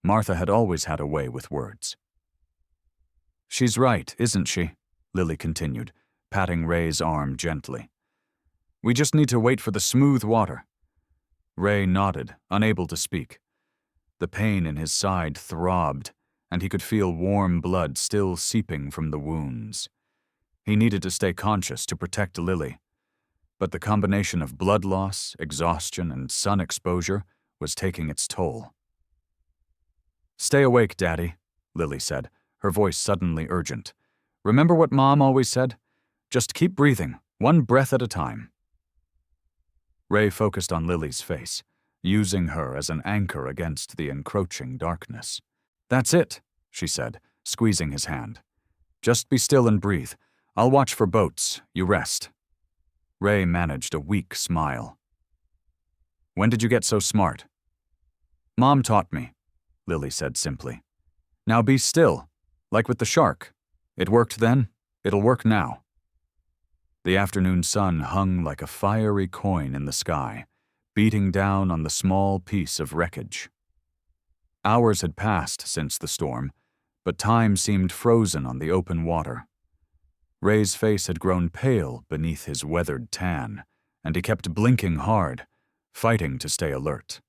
Martha had always had a way with words. "She's right, isn't she?" Lily continued, patting Ray's arm gently. "We just need to wait for the smooth water." Ray nodded, unable to speak. The pain in his side throbbed, and he could feel warm blood still seeping from the wounds. He needed to stay conscious to protect Lily, but the combination of blood loss, exhaustion, and sun exposure was taking its toll. "Stay awake, Daddy," Lily said, her voice suddenly urgent. "Remember what Mom always said? Just keep breathing, one breath at a time." Ray focused on Lily's face, using her as an anchor against the encroaching darkness. "That's it," she said, squeezing his hand. "Just be still and breathe. I'll watch for boats. You rest." Ray managed a weak smile. "When did you get so smart?" "Mom taught me," Lily said simply. Now be still, like with the shark. It worked then, it'll work now. The afternoon sun hung like a fiery coin in the sky, beating down on the small piece of wreckage. Hours had passed since the storm, but time seemed frozen on the open water. Ray's face had grown pale beneath his weathered tan, and he kept blinking hard, fighting to stay alert.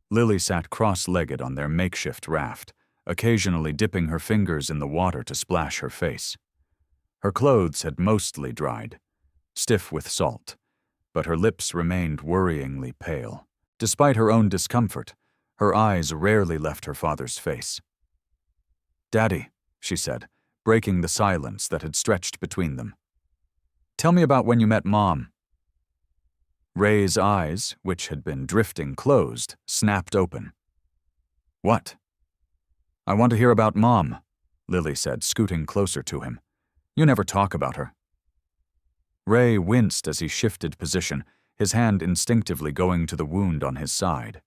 Lily sat cross-legged on their makeshift raft, occasionally dipping her fingers in the water to splash her face. Her clothes had mostly dried, stiff with salt, but her lips remained worryingly pale. Despite her own discomfort, her eyes rarely left her father's face. "Daddy," she said, breaking the silence that had stretched between them. "Tell me about when you met Mom." Ray's eyes, which had been drifting closed, snapped open. "What?" "I want to hear about Mom," Lily said, scooting closer to him. "You never talk about her." Ray winced as he shifted position, his hand instinctively going to the wound on his side.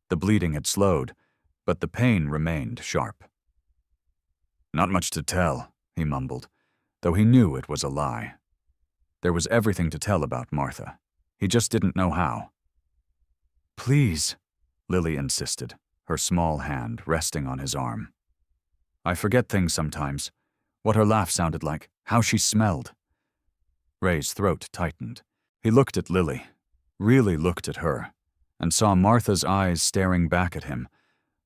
The bleeding had slowed, but the pain remained sharp. "Not much to tell," he mumbled, though he knew it was a lie. There was everything to tell about Martha. He just didn't know how. "Please," Lily insisted, her small hand resting on his arm. "I forget things sometimes. What her laugh sounded like, how she smelled." Ray's throat tightened. He looked at Lily, really looked at her, and saw Martha's eyes staring back at him,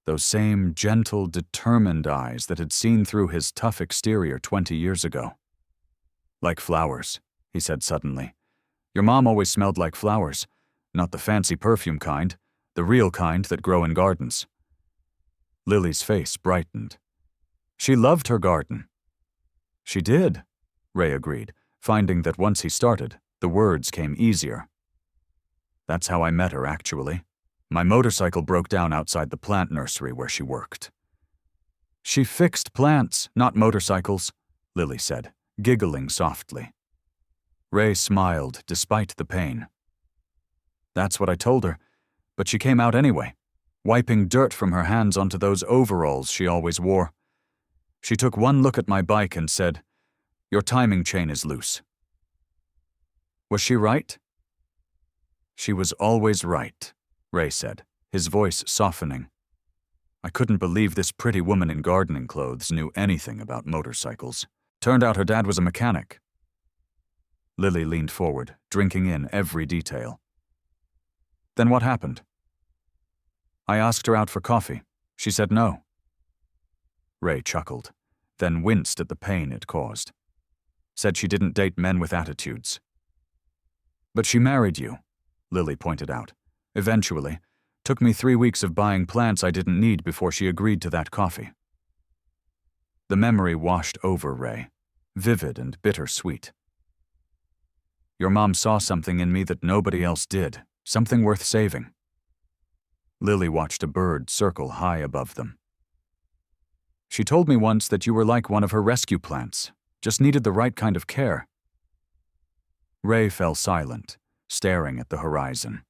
those same gentle, determined eyes that had seen through his tough exterior 20 years ago. "Like flowers," he said suddenly. "Your mom always smelled like flowers, not the fancy perfume kind, the real kind that grow in gardens." Lily's face brightened. She loved her garden. "She did," Ray agreed, finding that once he started, the words came easier. "That's how I met her, actually. My motorcycle broke down outside the plant nursery where she worked." "She fixed plants, not motorcycles," Lily said, giggling softly. Ray smiled despite the pain. "That's what I told her, but she came out anyway, wiping dirt from her hands onto those overalls she always wore. She took one look at my bike and said, 'Your timing chain is loose.'" "Was she right?" "She was always right," Ray said, his voice softening. "I couldn't believe this pretty woman in gardening clothes knew anything about motorcycles. Turned out her dad was a mechanic." Lily leaned forward, drinking in every detail. "Then what happened?" "I asked her out for coffee. She said no." Ray chuckled, then winced at the pain it caused. "Said she didn't date men with attitudes." "But she married you," Lily pointed out. "Eventually. Took me 3 weeks of buying plants I didn't need before she agreed to that coffee." The memory washed over Ray, vivid and bittersweet. "Your mom saw something in me that nobody else did, something worth saving." Lily watched a bird circle high above them. "She told me once that you were like one of her rescue plants, just needed the right kind of care." Ray fell silent, staring at the horizon.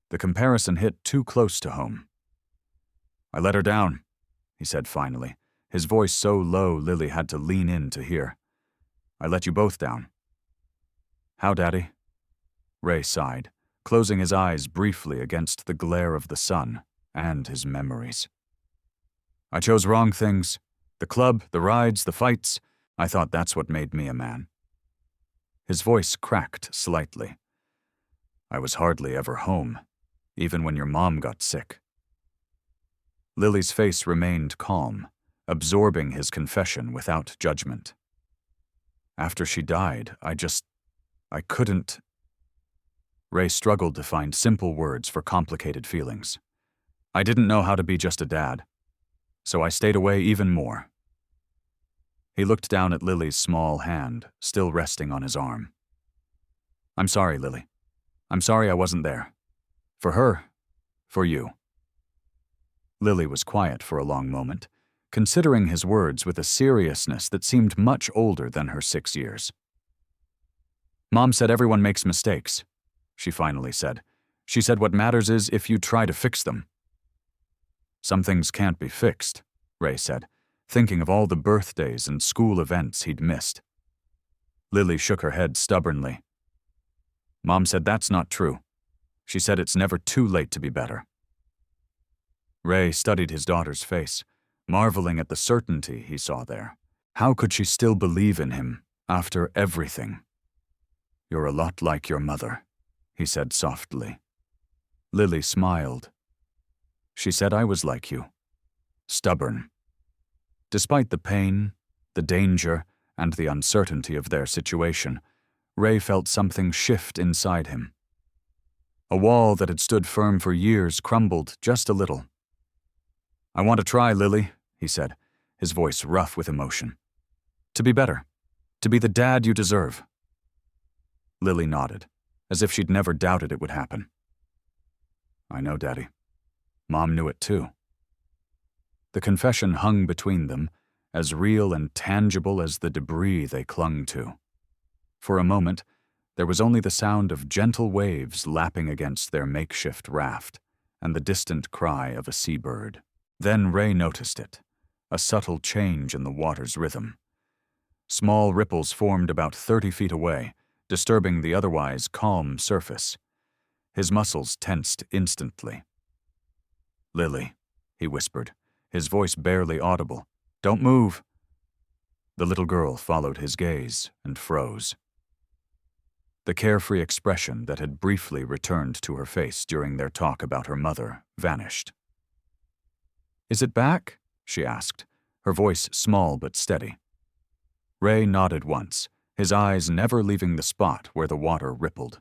The comparison hit too close to home. "I let her down," he said finally, his voice so low Lily had to lean in to hear. "I let you both down." "How, Daddy?" Ray sighed, closing his eyes briefly against the glare of the sun and his memories. "I chose wrong things. The club, the rides, the fights. I thought that's what made me a man." His voice cracked slightly. "I was hardly ever home, even when your mom got sick." Lily's face remained calm, absorbing his confession without judgment. "After she died, I couldn't..." Ray struggled to find simple words for complicated feelings. "I didn't know how to be just a dad, so I stayed away even more." He looked down at Lily's small hand, still resting on his arm. "I'm sorry, Lily. I'm sorry I wasn't there. For her, for you." Lily was quiet for a long moment, considering his words with a seriousness that seemed much older than her 6 years. "Mom said everyone makes mistakes," she finally said. "She said what matters is if you try to fix them." "Some things can't be fixed," Ray said, thinking of all the birthdays and school events he'd missed. Lily shook her head stubbornly. Mom said that's not true. She said it's never too late to be better. Ray studied his daughter's face, marveling at the certainty he saw there. How could she still believe in him after everything? You're a lot like your mother, he said softly. Lily smiled. She said I was like you, stubborn. Despite the pain, the danger, and the uncertainty of their situation, Ray felt something shift inside him. A wall that had stood firm for years crumbled just a little. I want to try, Lily, he said, his voice rough with emotion. To be better. To be the dad you deserve. Lily nodded, as if she'd never doubted it would happen. I know, Daddy. Mom knew it too. The confession hung between them, as real and tangible as the debris they clung to. For a moment, there was only the sound of gentle waves lapping against their makeshift raft, and the distant cry of a seabird. Then Ray noticed it, a subtle change in the water's rhythm. Small ripples formed about 30 feet away, disturbing the otherwise calm surface. His muscles tensed instantly. Lily, he whispered, his voice barely audible. Don't move. The little girl followed his gaze and froze. The carefree expression that had briefly returned to her face during their talk about her mother vanished. Is it back? She asked, her voice small but steady. Ray nodded once, his eyes never leaving the spot where the water rippled.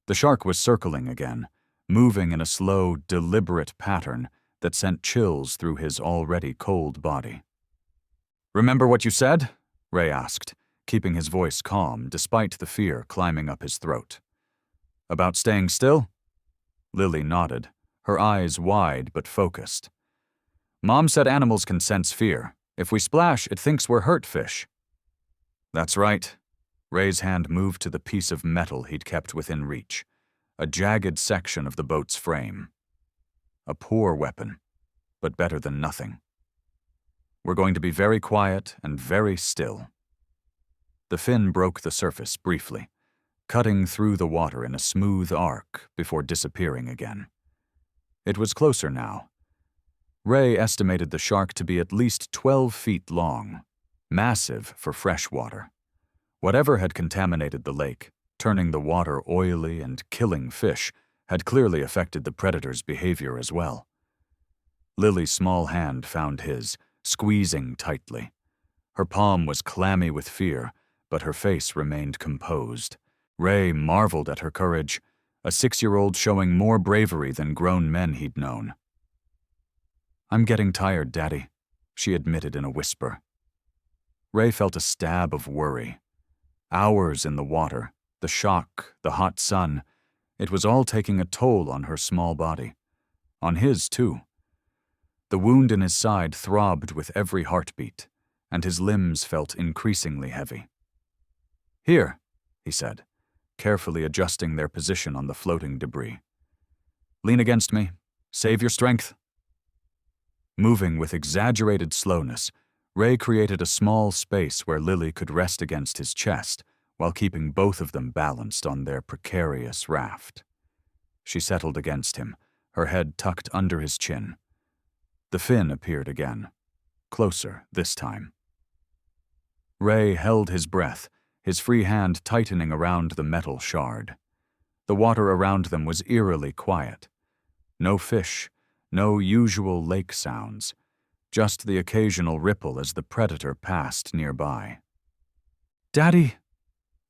The shark was circling again, moving in a slow, deliberate pattern that sent chills through his already cold body. Remember what you said? Ray asked, keeping his voice calm despite the fear climbing up his throat. About staying still? Lily nodded, her eyes wide but focused. Mom said animals can sense fear. If we splash, it thinks we're hurt fish. That's right. Ray's hand moved to the piece of metal he'd kept within reach, a jagged section of the boat's frame. A poor weapon, but better than nothing. We're going to be very quiet and very still. The fin broke the surface briefly, cutting through the water in a smooth arc before disappearing again. It was closer now. Ray estimated the shark to be at least 12 feet long, massive for fresh water. Whatever had contaminated the lake, turning the water oily and killing fish, had clearly affected the predator's behavior as well. Lily's small hand found his, squeezing tightly. Her palm was clammy with fear, but her face remained composed. Ray marveled at her courage, a 6-year-old showing more bravery than grown men he'd known. I'm getting tired, Daddy, she admitted in a whisper. Ray felt a stab of worry. Hours in the water, the shock, the hot sun, it was all taking a toll on her small body. On his, too. The wound in his side throbbed with every heartbeat, and his limbs felt increasingly heavy. Here, he said, carefully adjusting their position on the floating debris. Lean against me. Save your strength. Moving with exaggerated slowness, Ray created a small space where Lily could rest against his chest while keeping both of them balanced on their precarious raft. She settled against him, her head tucked under his chin. The fin appeared again, closer this time. Ray held his breath, his free hand tightening around the metal shard. The water around them was eerily quiet. No fish, no usual lake sounds, just the occasional ripple as the predator passed nearby. Daddy,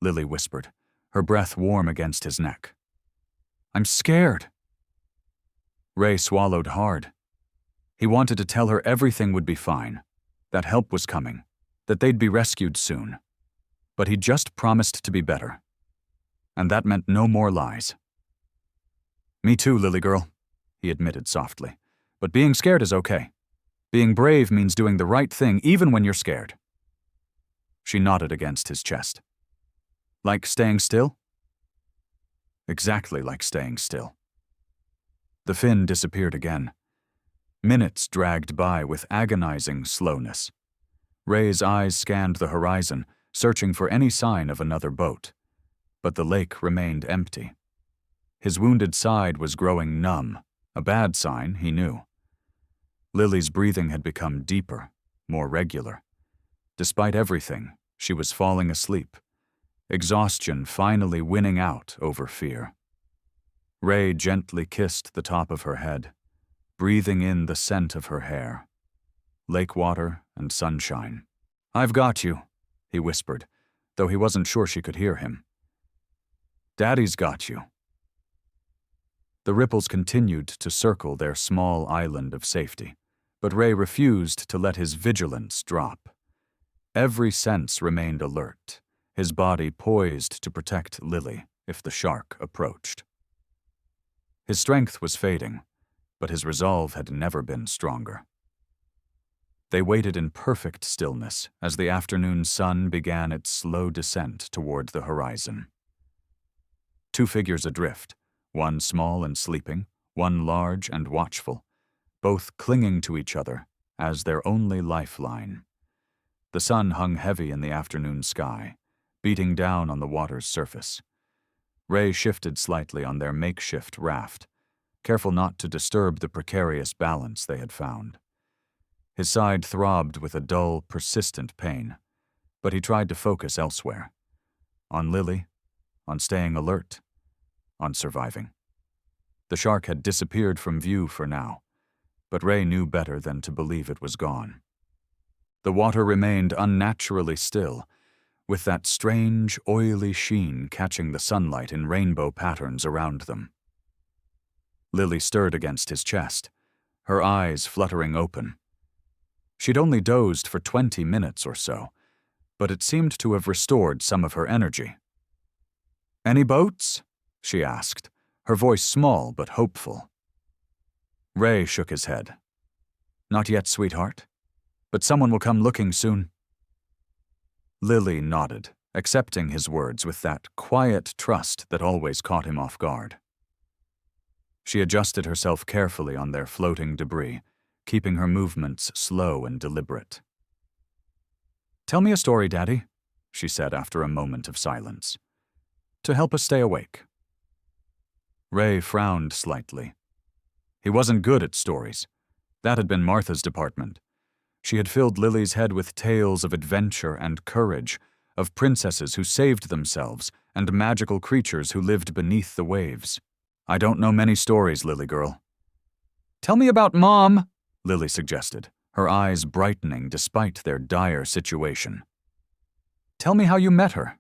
Lily whispered, her breath warm against his neck. I'm scared. Ray swallowed hard. He wanted to tell her everything would be fine, that help was coming, that they'd be rescued soon. But he just promised to be better. And that meant no more lies. Me too, Lily girl, he admitted softly. But being scared is okay. Being brave means doing the right thing even when you're scared. She nodded against his chest. Like staying still? Exactly like staying still. The fin disappeared again. Minutes dragged by with agonizing slowness. Ray's eyes scanned the horizon, searching for any sign of another boat. But the lake remained empty. His wounded side was growing numb, a bad sign, he knew. Lily's breathing had become deeper, more regular. Despite everything, she was falling asleep, exhaustion finally winning out over fear. Ray gently kissed the top of her head, breathing in the scent of her hair. Lake water and sunshine. "I've got you," he whispered, though he wasn't sure she could hear him. "Daddy's got you." The ripples continued to circle their small island of safety, but Ray refused to let his vigilance drop. Every sense remained alert, his body poised to protect Lily if the shark approached. His strength was fading, but his resolve had never been stronger. They waited in perfect stillness as the afternoon sun began its slow descent toward the horizon. Two figures adrift, one small and sleeping, one large and watchful, both clinging to each other as their only lifeline. The sun hung heavy in the afternoon sky, beating down on the water's surface. Ray shifted slightly on their makeshift raft, careful not to disturb the precarious balance they had found. His side throbbed with a dull, persistent pain, but he tried to focus elsewhere. On Lily, on staying alert, on surviving. The shark had disappeared from view for now, but Ray knew better than to believe it was gone. The water remained unnaturally still, with that strange, oily sheen catching the sunlight in rainbow patterns around them. Lily stirred against his chest, her eyes fluttering open. She'd only dozed for 20 minutes or so, but it seemed to have restored some of her energy. "Any boats?" she asked, her voice small but hopeful. Ray shook his head. "Not yet, sweetheart, but someone will come looking soon." Lily nodded, accepting his words with that quiet trust that always caught him off guard. She adjusted herself carefully on their floating debris, keeping her movements slow and deliberate. "Tell me a story, Daddy," she said after a moment of silence, "to help us stay awake." Ray frowned slightly. He wasn't good at stories. That had been Martha's department. She had filled Lily's head with tales of adventure and courage, of princesses who saved themselves and magical creatures who lived beneath the waves. "I don't know many stories, Lily girl." "Tell me about Mom," Lily suggested, her eyes brightening despite their dire situation. "Tell me how you met her."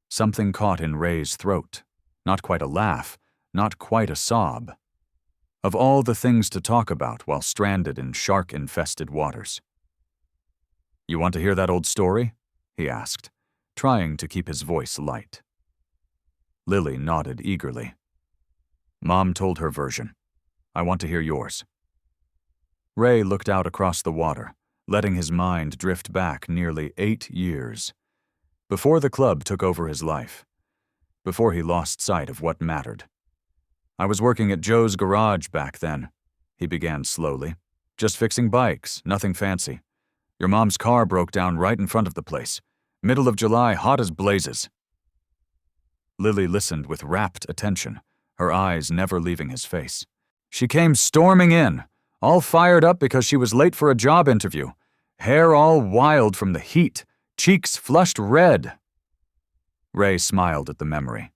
Something caught in Ray's throat. Not quite a laugh, not quite a sob. Of all the things to talk about while stranded in shark-infested waters. "You want to hear that old story?" he asked, trying to keep his voice light. Lily nodded eagerly. "Mom told her version. I want to hear yours." Ray looked out across the water, letting his mind drift back nearly 8 years. Before the club took over his life. Before he lost sight of what mattered. "I was working at Joe's garage back then," he began slowly. "Just fixing bikes, nothing fancy. Your mom's car broke down right in front of the place. Middle of July, hot as blazes." Lily listened with rapt attention, her eyes never leaving his face. "She came storming in, all fired up because she was late for a job interview. Hair all wild from the heat, cheeks flushed red." Ray smiled at the memory.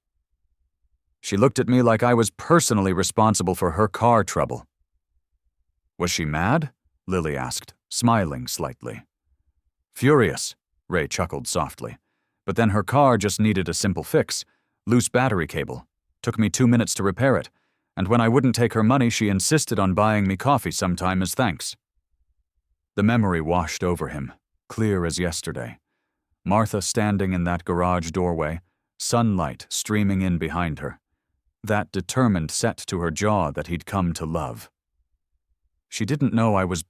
"She looked at me like I was personally responsible for her car trouble." "Was she mad?" Lily asked, smiling slightly. "Furious," Ray chuckled softly. "But then her car just needed a simple fix. Loose battery cable. Took me 2 minutes to repair it. And when I wouldn't take her money, she insisted on buying me coffee sometime as thanks." The memory washed over him, clear as yesterday. Martha standing in that garage doorway, sunlight streaming in behind her. That determined set to her jaw that he'd come to love. "She didn't know I was—"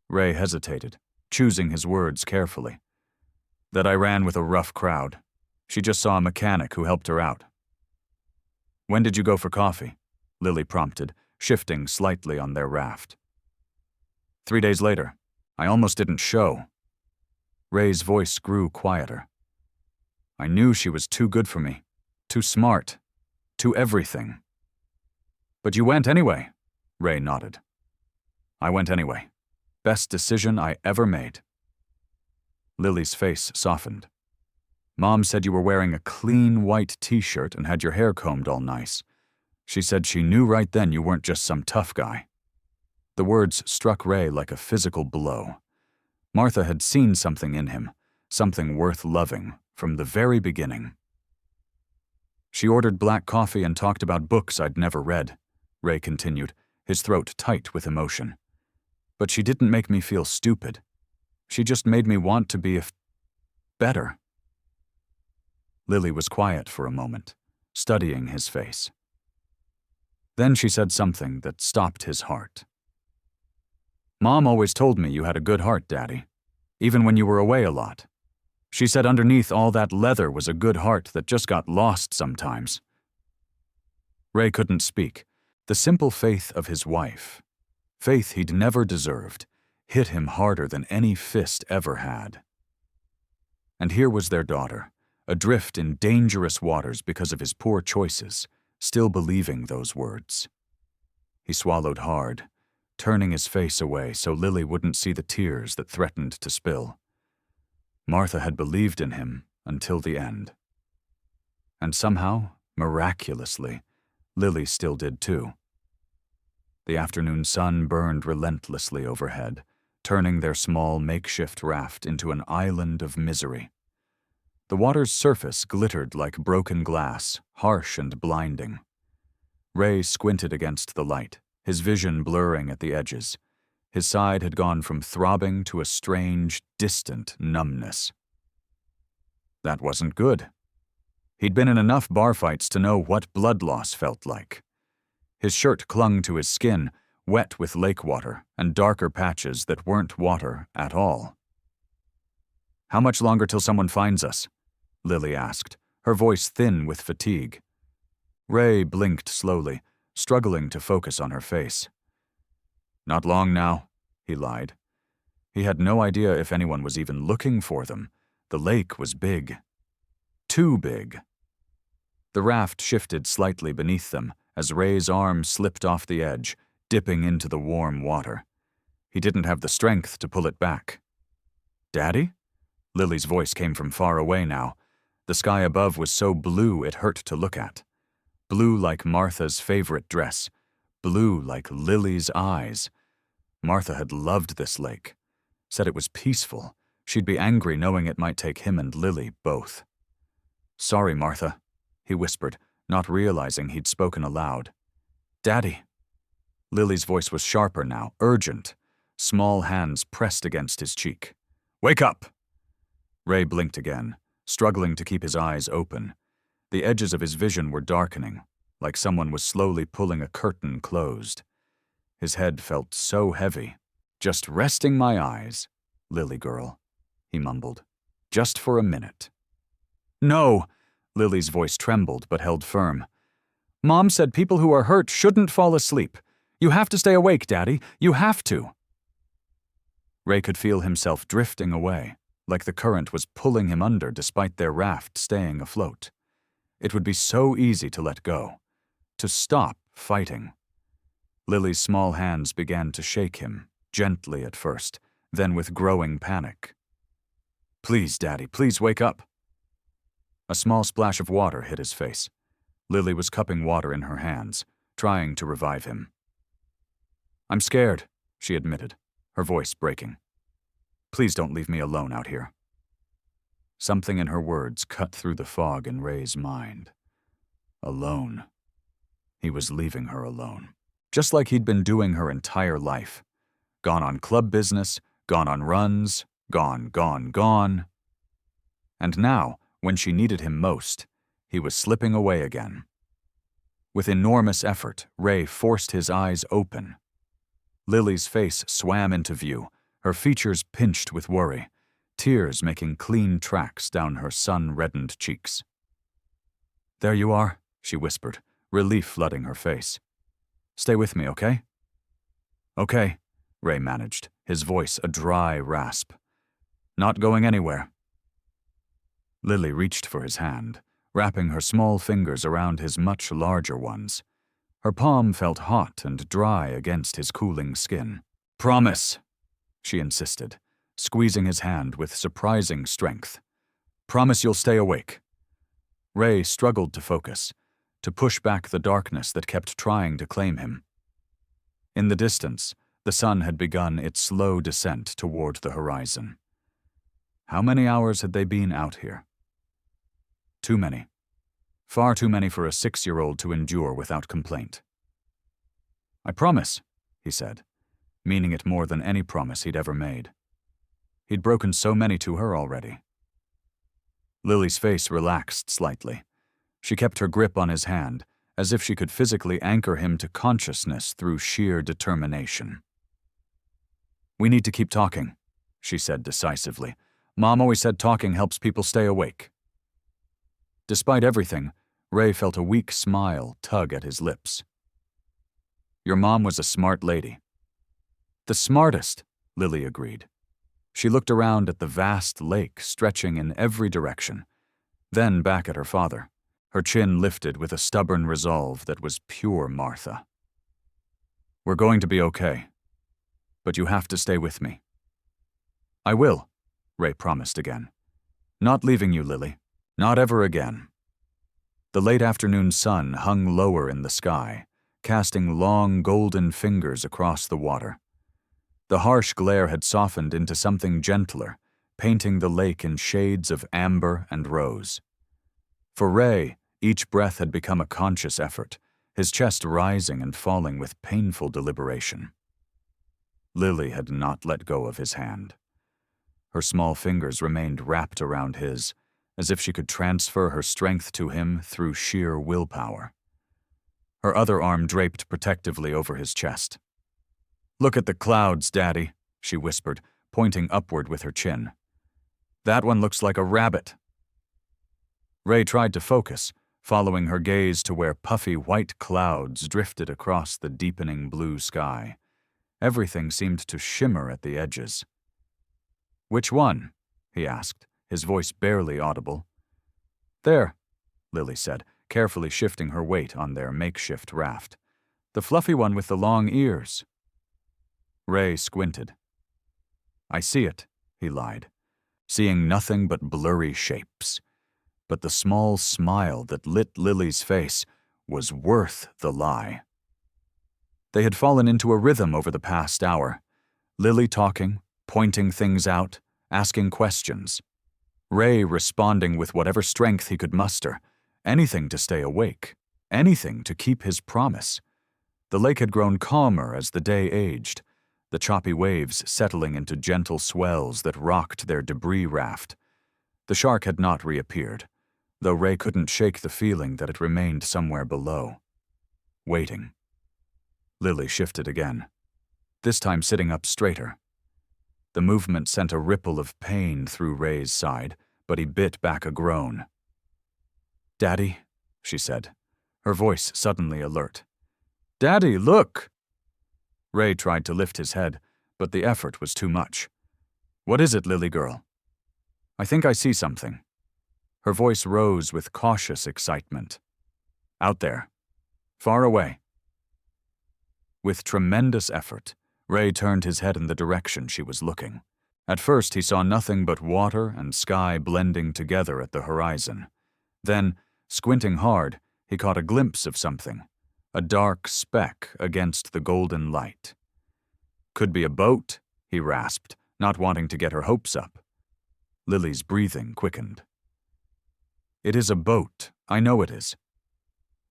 Ray hesitated, choosing his words carefully. "That I ran with a rough crowd. She just saw a mechanic who helped her out." "When did you go for coffee?" Lily prompted, shifting slightly on their raft. 3 days later, I almost didn't show. Ray's voice grew quieter. I knew she was too good for me, too smart, too everything. But you went anyway, Ray nodded. I went anyway. Best decision I ever made. Lily's face softened. Mom said you were wearing a clean white t-shirt and had your hair combed all nice. She said she knew right then you weren't just some tough guy. The words struck Ray like a physical blow. Martha had seen something in him, something worth loving, from the very beginning. She ordered black coffee and talked about books I'd never read, Ray continued, his throat tight with emotion. But she didn't make me feel stupid. She just made me want to be better. Lily was quiet for a moment, studying his face. Then she said something that stopped his heart. Mom always told me you had a good heart, Daddy, even when you were away a lot. She said underneath all that leather was a good heart that just got lost sometimes. Ray couldn't speak. The simple faith of his wife, faith he'd never deserved, hit him harder than any fist ever had. And here was their daughter, adrift in dangerous waters because of his poor choices, still believing those words. He swallowed hard, turning his face away so Lily wouldn't see the tears that threatened to spill. Martha had believed in him until the end. And somehow, miraculously, Lily still did too. The afternoon sun burned relentlessly overhead, turning their small makeshift raft into an island of misery. The water's surface glittered like broken glass, harsh and blinding. Ray squinted against the light, his vision blurring at the edges. His side had gone from throbbing to a strange, distant numbness. That wasn't good. He'd been in enough bar fights to know what blood loss felt like. His shirt clung to his skin, wet with lake water and darker patches that weren't water at all. How much longer till someone finds us? Lily asked, her voice thin with fatigue. Ray blinked slowly, struggling to focus on her face. Not long now, he lied. He had no idea if anyone was even looking for them. The lake was big. Too big. The raft shifted slightly beneath them as Ray's arm slipped off the edge, dipping into the warm water. He didn't have the strength to pull it back. Daddy? Lily's voice came from far away now. The sky above was so blue it hurt to look at. Blue like Martha's favorite dress. Blue like Lily's eyes. Martha had loved this lake. Said it was peaceful. She'd be angry knowing it might take him and Lily both. Sorry, Martha, he whispered, not realizing he'd spoken aloud. Daddy. Lily's voice was sharper now, urgent. Small hands pressed against his cheek. Wake up! Ray blinked again, struggling to keep his eyes open. The edges of his vision were darkening, like someone was slowly pulling a curtain closed. His head felt so heavy. Just resting my eyes, Lily girl, he mumbled. Just for a minute. No! Lily's voice trembled but held firm. Mom said people who are hurt shouldn't fall asleep. You have to stay awake, Daddy. You have to. Ray could feel himself drifting away, like the current was pulling him under despite their raft staying afloat. It would be so easy to let go, to stop fighting. Lily's small hands began to shake him, gently at first, then with growing panic. Please, Daddy, please wake up. A small splash of water hit his face. Lily was cupping water in her hands, trying to revive him. I'm scared, she admitted, her voice breaking. Please don't leave me alone out here. Something in her words cut through the fog in Ray's mind. Alone. He was leaving her alone, just like he'd been doing her entire life. Gone on club business, gone on runs, gone. And now, when she needed him most, he was slipping away again. With enormous effort, Ray forced his eyes open. Lily's face swam into view, her features pinched with worry, tears making clean tracks down her sun-reddened cheeks. There you are, she whispered, relief flooding her face. Stay with me, okay? Okay, Ray managed, his voice a dry rasp. Not going anywhere. Lily reached for his hand, wrapping her small fingers around his much larger ones. Her palm felt hot and dry against his cooling skin. Promise, she insisted, squeezing his hand with surprising strength. Promise you'll stay awake. Ray struggled to focus, to push back the darkness that kept trying to claim him. In the distance, the sun had begun its slow descent toward the horizon. How many hours had they been out here? Too many. Far too many for a 6-year-old to endure without complaint. I promise, he said, meaning it more than any promise he'd ever made. He'd broken so many to her already. Lily's face relaxed slightly. She kept her grip on his hand, as if she could physically anchor him to consciousness through sheer determination. We need to keep talking, she said decisively. Mom always said talking helps people stay awake. Despite everything, Ray felt a weak smile tug at his lips. Your mom was a smart lady. The smartest, Lily agreed. She looked around at the vast lake stretching in every direction, then back at her father, her chin lifted with a stubborn resolve that was pure Martha. We're going to be okay, but you have to stay with me. I will, Ray promised again. Not leaving you, Lily. Not ever again. The late afternoon sun hung lower in the sky, casting long golden fingers across the water. The harsh glare had softened into something gentler, painting the lake in shades of amber and rose. For Ray, each breath had become a conscious effort, his chest rising and falling with painful deliberation. Lily had not let go of his hand. Her small fingers remained wrapped around his, as if she could transfer her strength to him through sheer willpower. Her other arm draped protectively over his chest. Look at the clouds, Daddy, she whispered, pointing upward with her chin. That one looks like a rabbit. Ray tried to focus, following her gaze to where puffy white clouds drifted across the deepening blue sky. Everything seemed to shimmer at the edges. Which one? He asked, his voice barely audible. There, Lily said, carefully shifting her weight on their makeshift raft. The fluffy one with the long ears. Ray squinted. I see it, he lied, seeing nothing but blurry shapes. But the small smile that lit Lily's face was worth the lie. They had fallen into a rhythm over the past hour, Lily talking, pointing things out, asking questions. Ray responding with whatever strength he could muster, anything to stay awake, anything to keep his promise. The lake had grown calmer as the day aged, the choppy waves settling into gentle swells that rocked their debris raft. The shark had not reappeared, though Ray couldn't shake the feeling that it remained somewhere below. Waiting. Lily shifted again, this time sitting up straighter. The movement sent a ripple of pain through Ray's side, but he bit back a groan. Daddy, she said, her voice suddenly alert. Daddy, look! Ray tried to lift his head, but the effort was too much. What is it, Lily girl? I think I see something. Her voice rose with cautious excitement. Out there. Far away. With tremendous effort, Ray turned his head in the direction she was looking. At first, he saw nothing but water and sky blending together at the horizon. Then, squinting hard, he caught a glimpse of something, a dark speck against the golden light. Could be a boat, he rasped, not wanting to get her hopes up. Lily's breathing quickened. It is a boat, I know it is.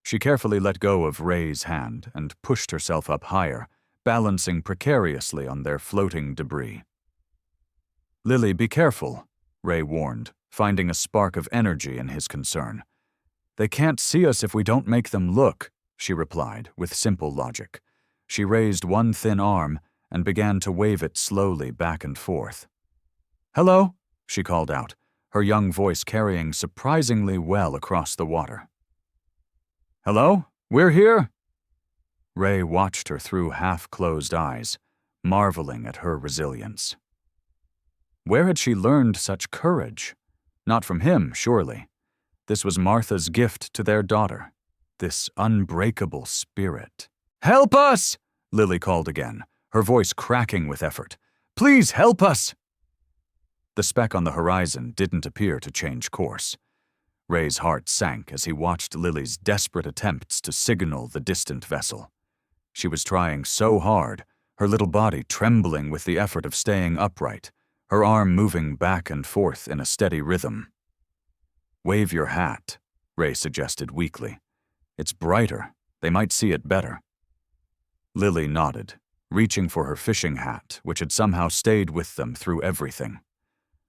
She carefully let go of Ray's hand and pushed herself up higher, balancing precariously on their floating debris. Lily, be careful, Ray warned, finding a spark of energy in his concern. They can't see us if we don't make them look, she replied, with simple logic. She raised one thin arm and began to wave it slowly back and forth. Hello, she called out, her young voice carrying surprisingly well across the water. Hello, we're here? Ray watched her through half-closed eyes, marveling at her resilience. Where had she learned such courage? Not from him, surely. This was Martha's gift to their daughter, this unbreakable spirit. "Help us!" Lily called again, her voice cracking with effort. "Please help us!" The speck on the horizon didn't appear to change course. Ray's heart sank as he watched Lily's desperate attempts to signal the distant vessel. She was trying so hard, her little body trembling with the effort of staying upright, her arm moving back and forth in a steady rhythm. "Wave your hat," Ray suggested weakly. "It's brighter. They might see it better." Lily nodded, reaching for her fishing hat, which had somehow stayed with them through everything.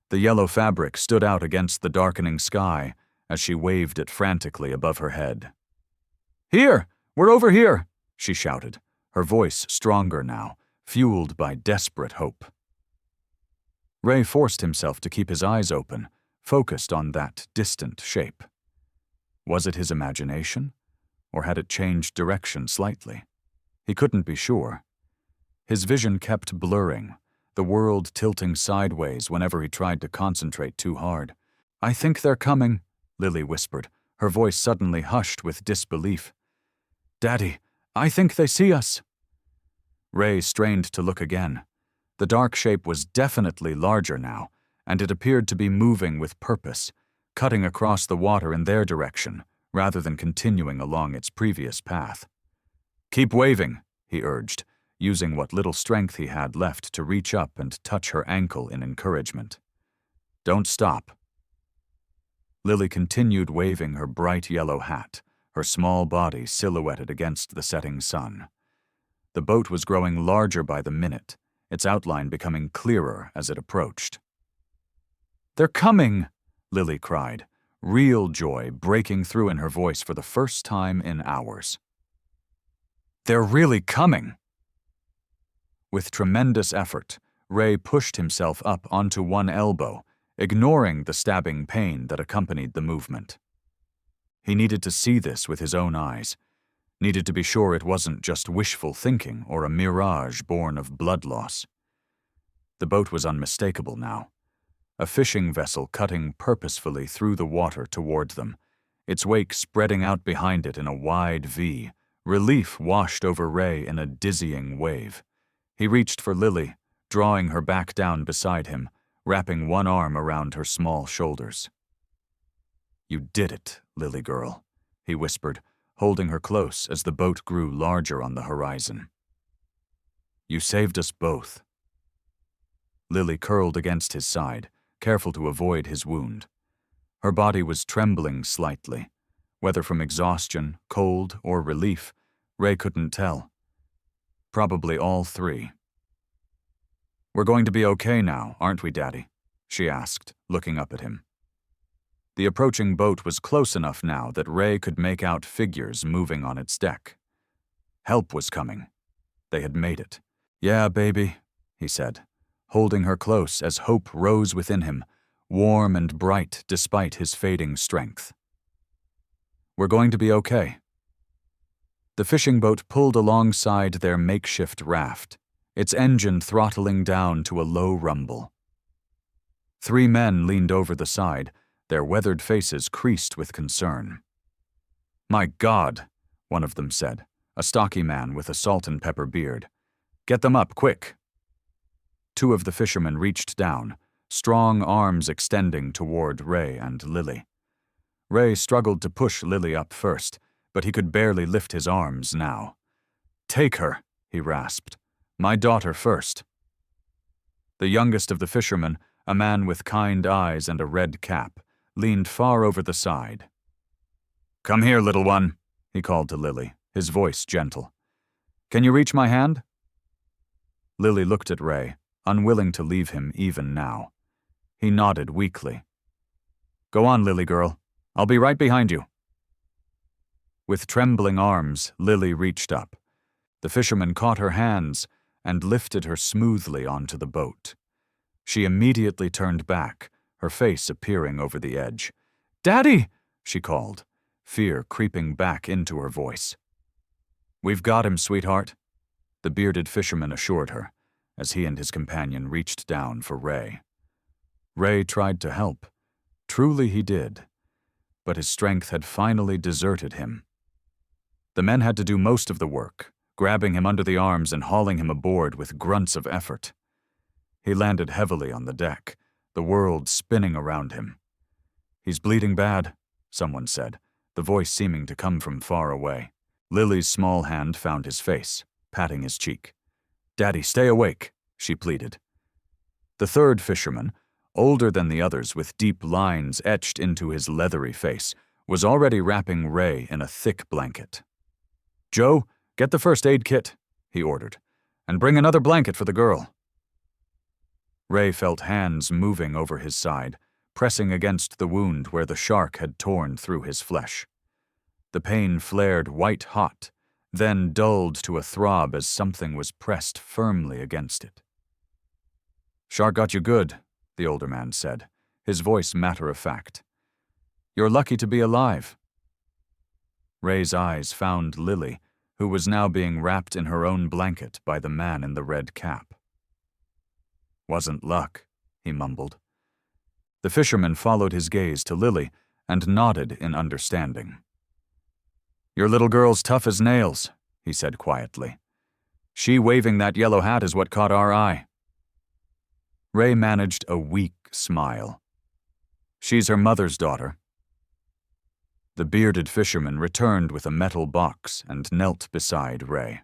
The yellow fabric stood out against the darkening sky as she waved it frantically above her head. "Here! We're over here!" she shouted, her voice stronger now, fueled by desperate hope. Ray forced himself to keep his eyes open, focused on that distant shape. Was it his imagination, or had it changed direction slightly? He couldn't be sure. His vision kept blurring, the world tilting sideways whenever he tried to concentrate too hard. "I think they're coming," Lily whispered, her voice suddenly hushed with disbelief. "Daddy, I think they see us." Ray strained to look again. The dark shape was definitely larger now, and it appeared to be moving with purpose, cutting across the water in their direction, rather than continuing along its previous path. "Keep waving," he urged, using what little strength he had left to reach up and touch her ankle in encouragement. "Don't stop." Lily continued waving her bright yellow hat, her small body silhouetted against the setting sun. The boat was growing larger by the minute, its outline becoming clearer as it approached. "They're coming!" Lily cried, real joy breaking through in her voice for the first time in hours. "They're really coming!" With tremendous effort, Ray pushed himself up onto one elbow, ignoring the stabbing pain that accompanied the movement. He needed to see this with his own eyes, needed to be sure it wasn't just wishful thinking or a mirage born of blood loss. The boat was unmistakable now, a fishing vessel cutting purposefully through the water toward them, its wake spreading out behind it in a wide V. Relief washed over Ray in a dizzying wave. He reached for Lily, drawing her back down beside him, wrapping one arm around her small shoulders. "You did it, Lily girl," he whispered, holding her close as the boat grew larger on the horizon. "You saved us both." Lily curled against his side, careful to avoid his wound. Her body was trembling slightly, whether from exhaustion, cold, or relief, Ray couldn't tell. Probably all three. "We're going to be okay now, aren't we, Daddy?" she asked, looking up at him. The approaching boat was close enough now that Ray could make out figures moving on its deck. Help was coming. They had made it. "Yeah, baby," he said, holding her close as hope rose within him, warm and bright despite his fading strength. "We're going to be okay." The fishing boat pulled alongside their makeshift raft, its engine throttling down to a low rumble. 3 men leaned over the side, their weathered faces creased with concern. "My God," one of them said, a stocky man with a salt and pepper beard. "Get them up, quick." 2 of the fishermen reached down, strong arms extending toward Ray and Lily. Ray struggled to push Lily up first, but he could barely lift his arms now. "Take her," he rasped. "My daughter first." The youngest of the fishermen, a man with kind eyes and a red cap, leaned far over the side. "Come here, little one," he called to Lily, his voice gentle. "Can you reach my hand?" Lily looked at Ray, unwilling to leave him even now. He nodded weakly. "Go on, Lily girl. I'll be right behind you." With trembling arms, Lily reached up. The fisherman caught her hands and lifted her smoothly onto the boat. She immediately turned back, her face appearing over the edge. "Daddy!" she called, fear creeping back into her voice. "We've got him, sweetheart," the bearded fisherman assured her, as he and his companion reached down for Ray. Ray tried to help. Truly he did. But his strength had finally deserted him. The men had to do most of the work, grabbing him under the arms and hauling him aboard with grunts of effort. He landed heavily on the deck, the world spinning around him. "He's bleeding bad," someone said, the voice seeming to come from far away. Lily's small hand found his face, patting his cheek. "Daddy, stay awake," she pleaded. The third fisherman, older than the others with deep lines etched into his leathery face, was already wrapping Ray in a thick blanket. "Joe, get the first aid kit," he ordered, "and bring another blanket for the girl." Ray felt hands moving over his side, pressing against the wound where the shark had torn through his flesh. The pain flared white-hot, then dulled to a throb as something was pressed firmly against it. "Shark got you good," the older man said, his voice matter-of-fact. "You're lucky to be alive." Ray's eyes found Lily, who was now being wrapped in her own blanket by the man in the red cap. "Wasn't luck," he mumbled. The fisherman followed his gaze to Lily and nodded in understanding. "Your little girl's tough as nails," he said quietly. "She waving that yellow hat is what caught our eye." Ray managed a weak smile. "She's her mother's daughter." The bearded fisherman returned with a metal box and knelt beside Ray.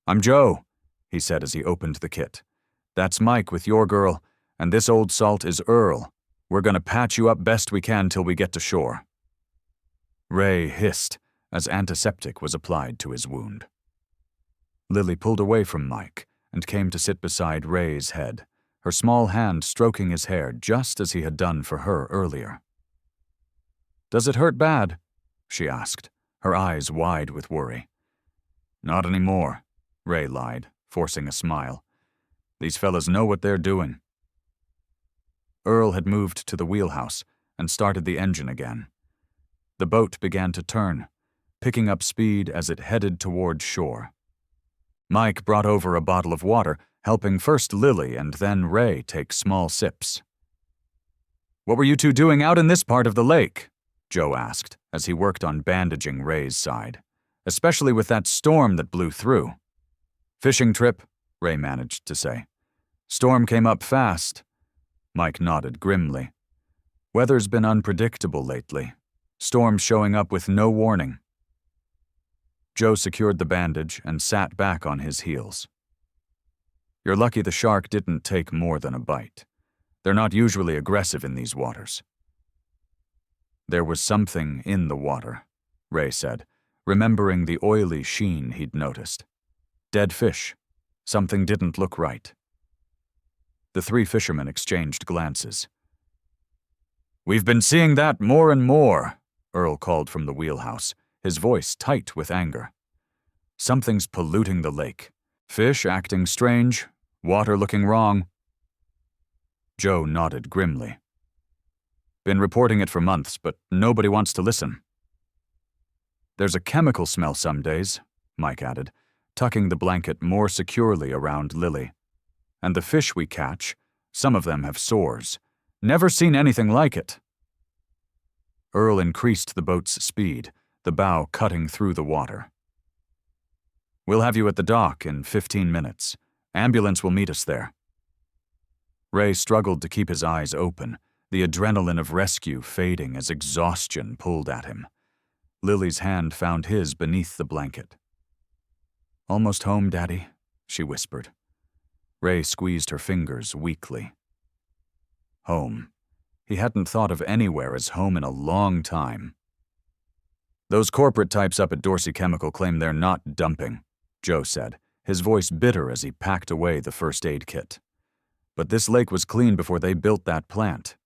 "I'm Joe," he said as he opened the kit. "That's Mike with your girl, and this old salt is Earl. We're gonna patch you up best we can till we get to shore." Ray hissed as antiseptic was applied to his wound. Lily pulled away from Mike and came to sit beside Ray's head, her small hand stroking his hair just as he had done for her earlier. "Does it hurt bad?" she asked, her eyes wide with worry. "Not anymore," Ray lied, forcing a smile. "These fellas know what they're doing." Earl had moved to the wheelhouse and started the engine again. The boat began to turn, picking up speed as it headed toward shore. Mike brought over a bottle of water, helping first Lily and then Ray take small sips. "What were you two doing out in this part of the lake?" Joe asked as he worked on bandaging Ray's side, especially with that storm that blew through. "Fishing trip," Ray managed to say. "Storm came up fast." Mike nodded grimly. "Weather's been unpredictable lately. Storms showing up with no warning." Joe secured the bandage and sat back on his heels. "You're lucky the shark didn't take more than a bite. They're not usually aggressive in these waters." "There was something in the water," Ray said, remembering the oily sheen he'd noticed. "Dead fish. Something didn't look right." The three fishermen exchanged glances. "We've been seeing that more and more," Earl called from the wheelhouse, his voice tight with anger. "Something's polluting the lake. Fish acting strange, water looking wrong." Joe nodded grimly. "Been reporting it for months, but nobody wants to listen." "There's a chemical smell some days," Mike added, tucking the blanket more securely around Lily. "And the fish we catch, some of them have sores. Never seen anything like it." Earl increased the boat's speed, the bow cutting through the water. "We'll have you at the dock in 15 minutes. Ambulance will meet us there." Ray struggled to keep his eyes open, the adrenaline of rescue fading as exhaustion pulled at him. Lily's hand found his beneath the blanket. "Almost home, Daddy," she whispered. Ray squeezed her fingers weakly. Home. He hadn't thought of anywhere as home in a long time. "Those corporate types up at Dorsey Chemical claim they're not dumping," Joe said, his voice bitter as he packed away the first aid kit. "But this lake was clean before they built that plant."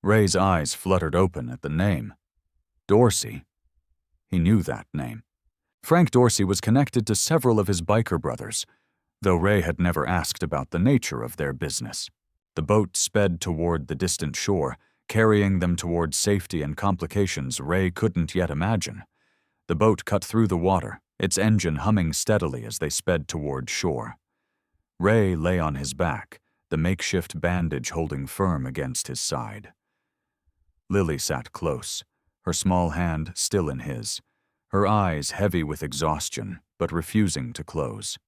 Ray's eyes fluttered open at the name. Dorsey. He knew that name. Frank Dorsey was connected to several of his biker brothers, though Ray had never asked about the nature of their business. The boat sped toward the distant shore, carrying them toward safety and complications Ray couldn't yet imagine. The boat cut through the water, its engine humming steadily as they sped toward shore. Ray lay on his back, the makeshift bandage holding firm against his side. Lily sat close, her small hand still in his, her eyes heavy with exhaustion, but refusing to close.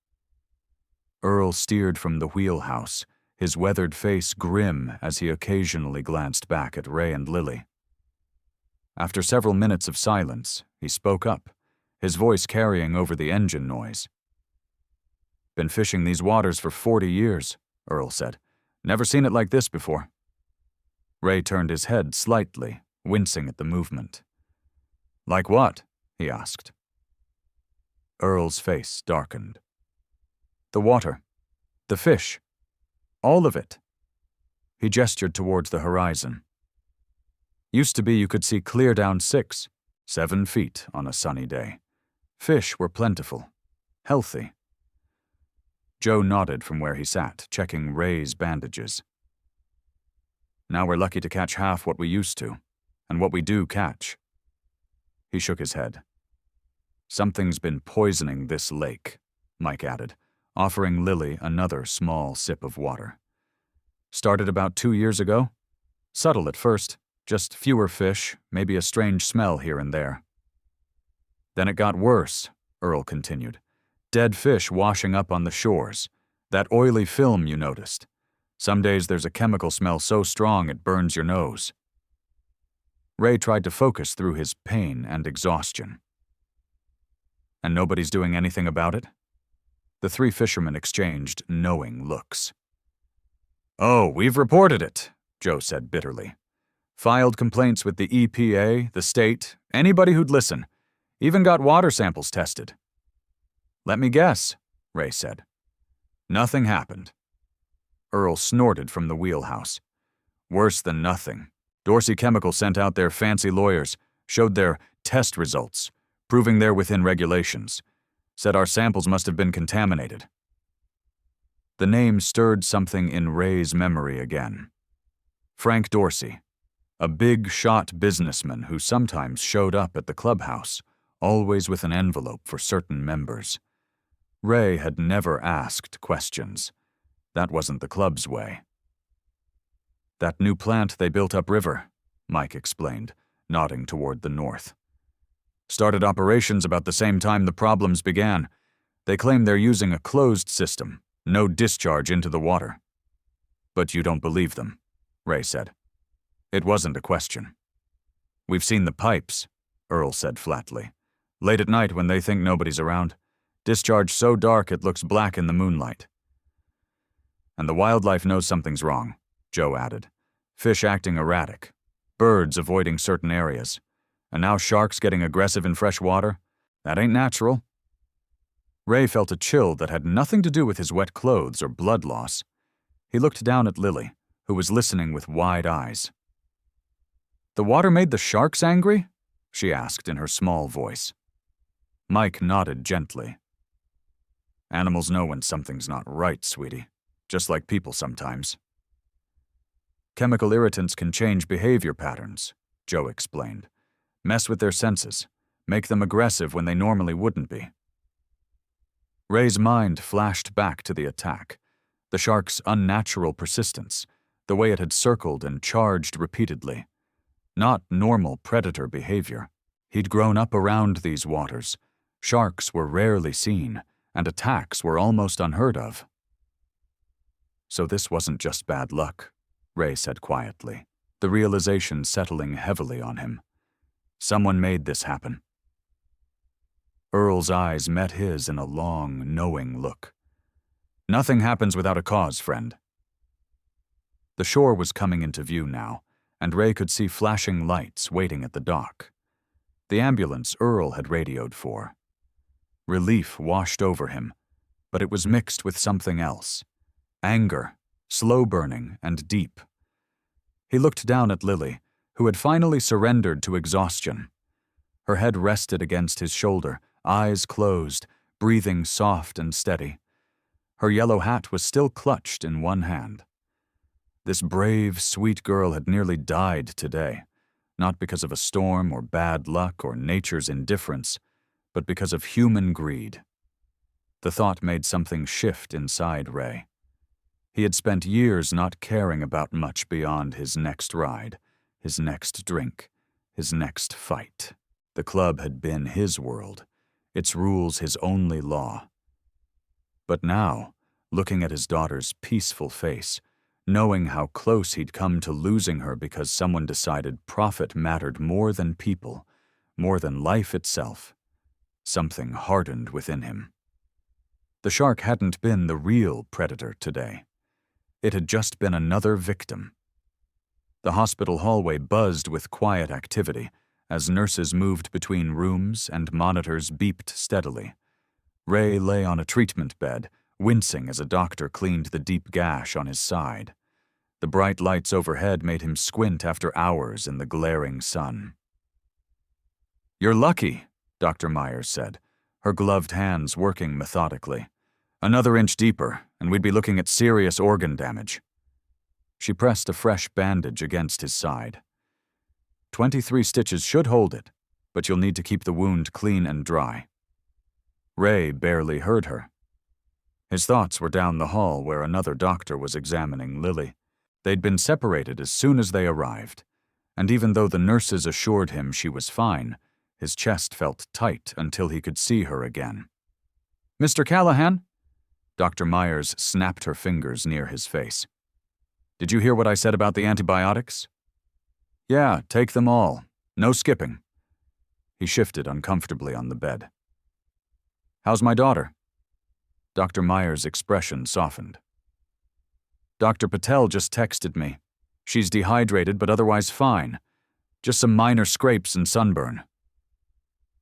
Earl steered from the wheelhouse, his weathered face grim as he occasionally glanced back at Ray and Lily. After several minutes of silence, he spoke up, his voice carrying over the engine noise. "Been fishing these waters for 40 years, Earl said. "Never seen it like this before." Ray turned his head slightly, wincing at the movement. "Like what?" he asked. Earl's face darkened. "The water. The fish. All of it." He gestured towards the horizon. "Used to be you could see clear down 6, 7 feet on a sunny day. Fish were plentiful, healthy." Joe nodded from where he sat, checking Ray's bandages. "Now we're lucky to catch half what we used to, and what we do catch." He shook his head. "Something's been poisoning this lake," Mike added, offering Lily another small sip of water. "Started about 2 years ago. Subtle at first, just fewer fish, maybe a strange smell here and there. Then it got worse," Earl continued. "Dead fish washing up on the shores. That oily film you noticed. Some days there's a chemical smell so strong it burns your nose." Ray tried to focus through his pain and exhaustion. "And nobody's doing anything about it?" The 3 fishermen exchanged knowing looks. "Oh, we've reported it," Joe said bitterly. "Filed complaints with the EPA, the state, anybody who'd listen. Even got water samples tested." "Let me guess," Ray said. "Nothing happened." Earl snorted from the wheelhouse. "Worse than nothing. Dorsey Chemical sent out their fancy lawyers, showed their test results, proving they're within regulations. Said our samples must have been contaminated." The name stirred something in Ray's memory again. Frank Dorsey, a big-shot businessman who sometimes showed up at the clubhouse, always with an envelope for certain members. Ray had never asked questions. That wasn't the club's way. "That new plant they built upriver," Mike explained, nodding toward the north. "Started operations about the same time the problems began. They claim they're using a closed system, no discharge into the water." "But you don't believe them," Ray said. It wasn't a question. "We've seen the pipes," Earl said flatly. "Late at night when they think nobody's around. Discharge so dark it looks black in the moonlight." "And the wildlife knows something's wrong," Joe added. "Fish acting erratic, birds avoiding certain areas, and now sharks getting aggressive in fresh water. That ain't natural." Ray felt a chill that had nothing to do with his wet clothes or blood loss. He looked down at Lily, who was listening with wide eyes. "The water made the sharks angry?" she asked in her small voice. Mike nodded gently. "Animals know when something's not right, sweetie, just like people sometimes." "Chemical irritants can change behavior patterns," Joe explained. "Mess with their senses, make them aggressive when they normally wouldn't be." Ray's mind flashed back to the attack, the shark's unnatural persistence, the way it had circled and charged repeatedly. Not normal predator behavior. He'd grown up around these waters. Sharks were rarely seen, and attacks were almost unheard of. "So this wasn't just bad luck," Ray said quietly, the realization settling heavily on him. "Someone made this happen." Earl's eyes met his in a long, knowing look. "Nothing happens without a cause, friend." The shore was coming into view now, and Ray could see flashing lights waiting at the dock. The ambulance Earl had radioed for. Relief washed over him, but it was mixed with something else. Anger, slow-burning and deep. He looked down at Lily, who had finally surrendered to exhaustion. Her head rested against his shoulder, eyes closed, breathing soft and steady. Her yellow hat was still clutched in one hand. This brave, sweet girl had nearly died today, not because of a storm or bad luck or nature's indifference, but because of human greed. The thought made something shift inside Ray. He had spent years not caring about much beyond his next ride, his next drink, his next fight. The club had been his world, its rules his only law. But now, looking at his daughter's peaceful face, knowing how close he'd come to losing her because someone decided profit mattered more than people, more than life itself, something hardened within him. The shark hadn't been the real predator today. It had just been another victim. The hospital hallway buzzed with quiet activity as nurses moved between rooms and monitors beeped steadily. Ray lay on a treatment bed, wincing as a doctor cleaned the deep gash on his side. The bright lights overhead made him squint after hours in the glaring sun. "You're lucky," Dr. Myers said, her gloved hands working methodically. "Another inch deeper, and we'd be looking at serious organ damage." She pressed a fresh bandage against his side. 23 stitches should hold it, but you'll need to keep the wound clean and dry." Ray barely heard her. His thoughts were down the hall where another doctor was examining Lily. They'd been separated as soon as they arrived, and even though the nurses assured him she was fine, his chest felt tight until he could see her again. "Mr. Callahan?" Dr. Myers snapped her fingers near his face. "Did you hear what I said about the antibiotics?" "Yeah, take them all. No skipping." He shifted uncomfortably on the bed. "How's my daughter?" Dr. Myers' expression softened. "Dr. Patel just texted me. She's dehydrated but otherwise fine. Just some minor scrapes and sunburn."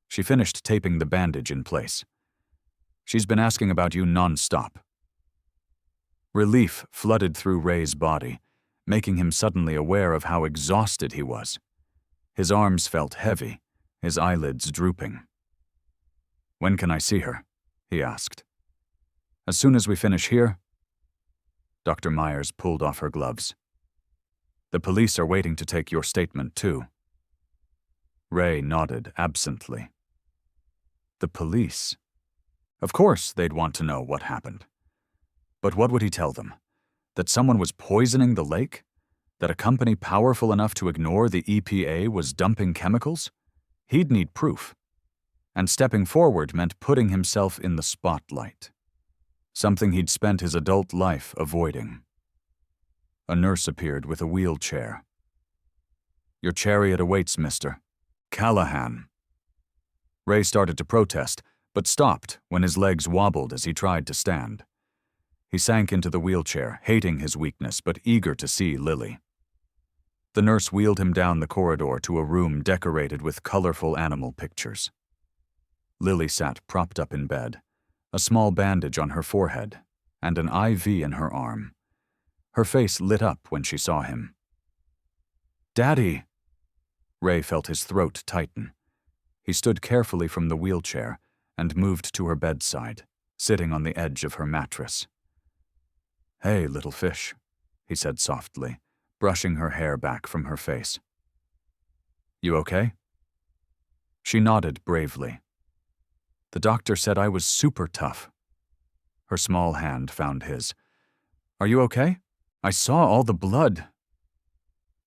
She finished taping the bandage in place. "She's been asking about you non-stop." Relief flooded through Ray's body, making him suddenly aware of how exhausted he was. His arms felt heavy, his eyelids drooping. "When can I see her?" he asked. "As soon as we finish here." Dr. Myers pulled off her gloves. "The police are waiting to take your statement, too." Ray nodded absently. The police? Of course they'd want to know what happened. But what would he tell them? That someone was poisoning the lake? That a company powerful enough to ignore the EPA was dumping chemicals? He'd need proof. And stepping forward meant putting himself in the spotlight. Something he'd spent his adult life avoiding. A nurse appeared with a wheelchair. "Your chariot awaits, mister. Callahan." Ray started to protest, but stopped when his legs wobbled as he tried to stand. He sank into the wheelchair, hating his weakness but eager to see Lily. The nurse wheeled him down the corridor to a room decorated with colorful animal pictures. Lily sat propped up in bed, a small bandage on her forehead, and an IV in her arm. Her face lit up when she saw him. "Daddy!" Ray felt his throat tighten. He stood carefully from the wheelchair and moved to her bedside, sitting on the edge of her mattress. "Hey, little fish," he said softly, brushing her hair back from her face. "You okay?" She nodded bravely. "The doctor said I was super tough." Her small hand found his. "Are you okay? I saw all the blood."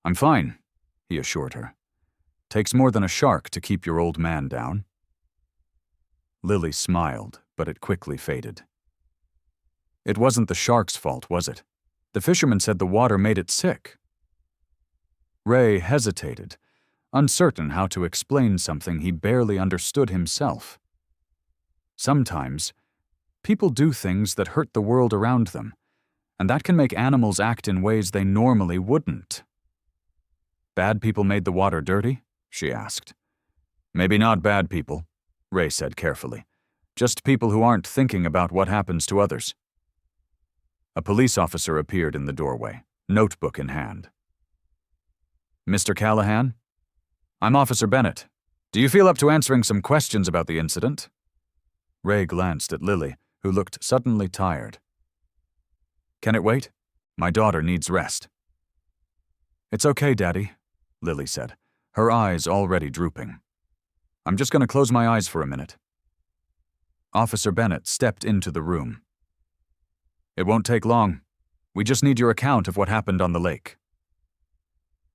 "I'm fine," he assured her. "Takes more than a shark to keep your old man down." Lily smiled, but it quickly faded. "It wasn't the shark's fault, was it? The fisherman said the water made it sick." Ray hesitated, uncertain how to explain something he barely understood himself. Sometimes, people do things that hurt the world around them, and that can make animals act in ways they normally wouldn't. "Bad people made the water dirty?" she asked. "Maybe not bad people," Ray said carefully. "Just people who aren't thinking about what happens to others." A police officer appeared in the doorway, notebook in hand. "Mr. Callahan? I'm Officer Bennett. Do you feel up to answering some questions about the incident?" Ray glanced at Lily, who looked suddenly tired. "Can it wait? My daughter needs rest." "It's okay, Daddy," Lily said, her eyes already drooping. "I'm just going to close my eyes for a minute. Officer Bennett stepped into the room. "It won't take long. We just need your account of what happened on the lake."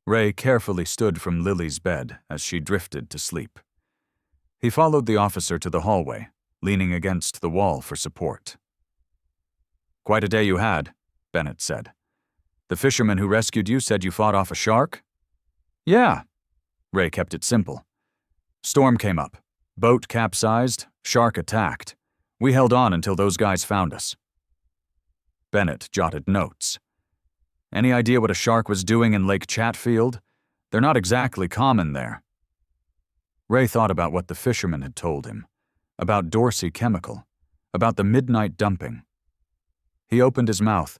Ray carefully stood from Lily's bed as she drifted to sleep. He followed the officer to the hallway, leaning against the wall for support. "Quite a day you had," Bennett said. "The fisherman who rescued you said you fought off a shark?" "Yeah." Ray kept it simple. "Storm came up. Boat capsized, shark attacked. We held on until those guys found us." Bennett jotted notes. "Any idea what a shark was doing in Lake Chatfield? They're not exactly common there." Ray thought about what the fisherman had told him, about Dorsey Chemical, about the midnight dumping. He opened his mouth,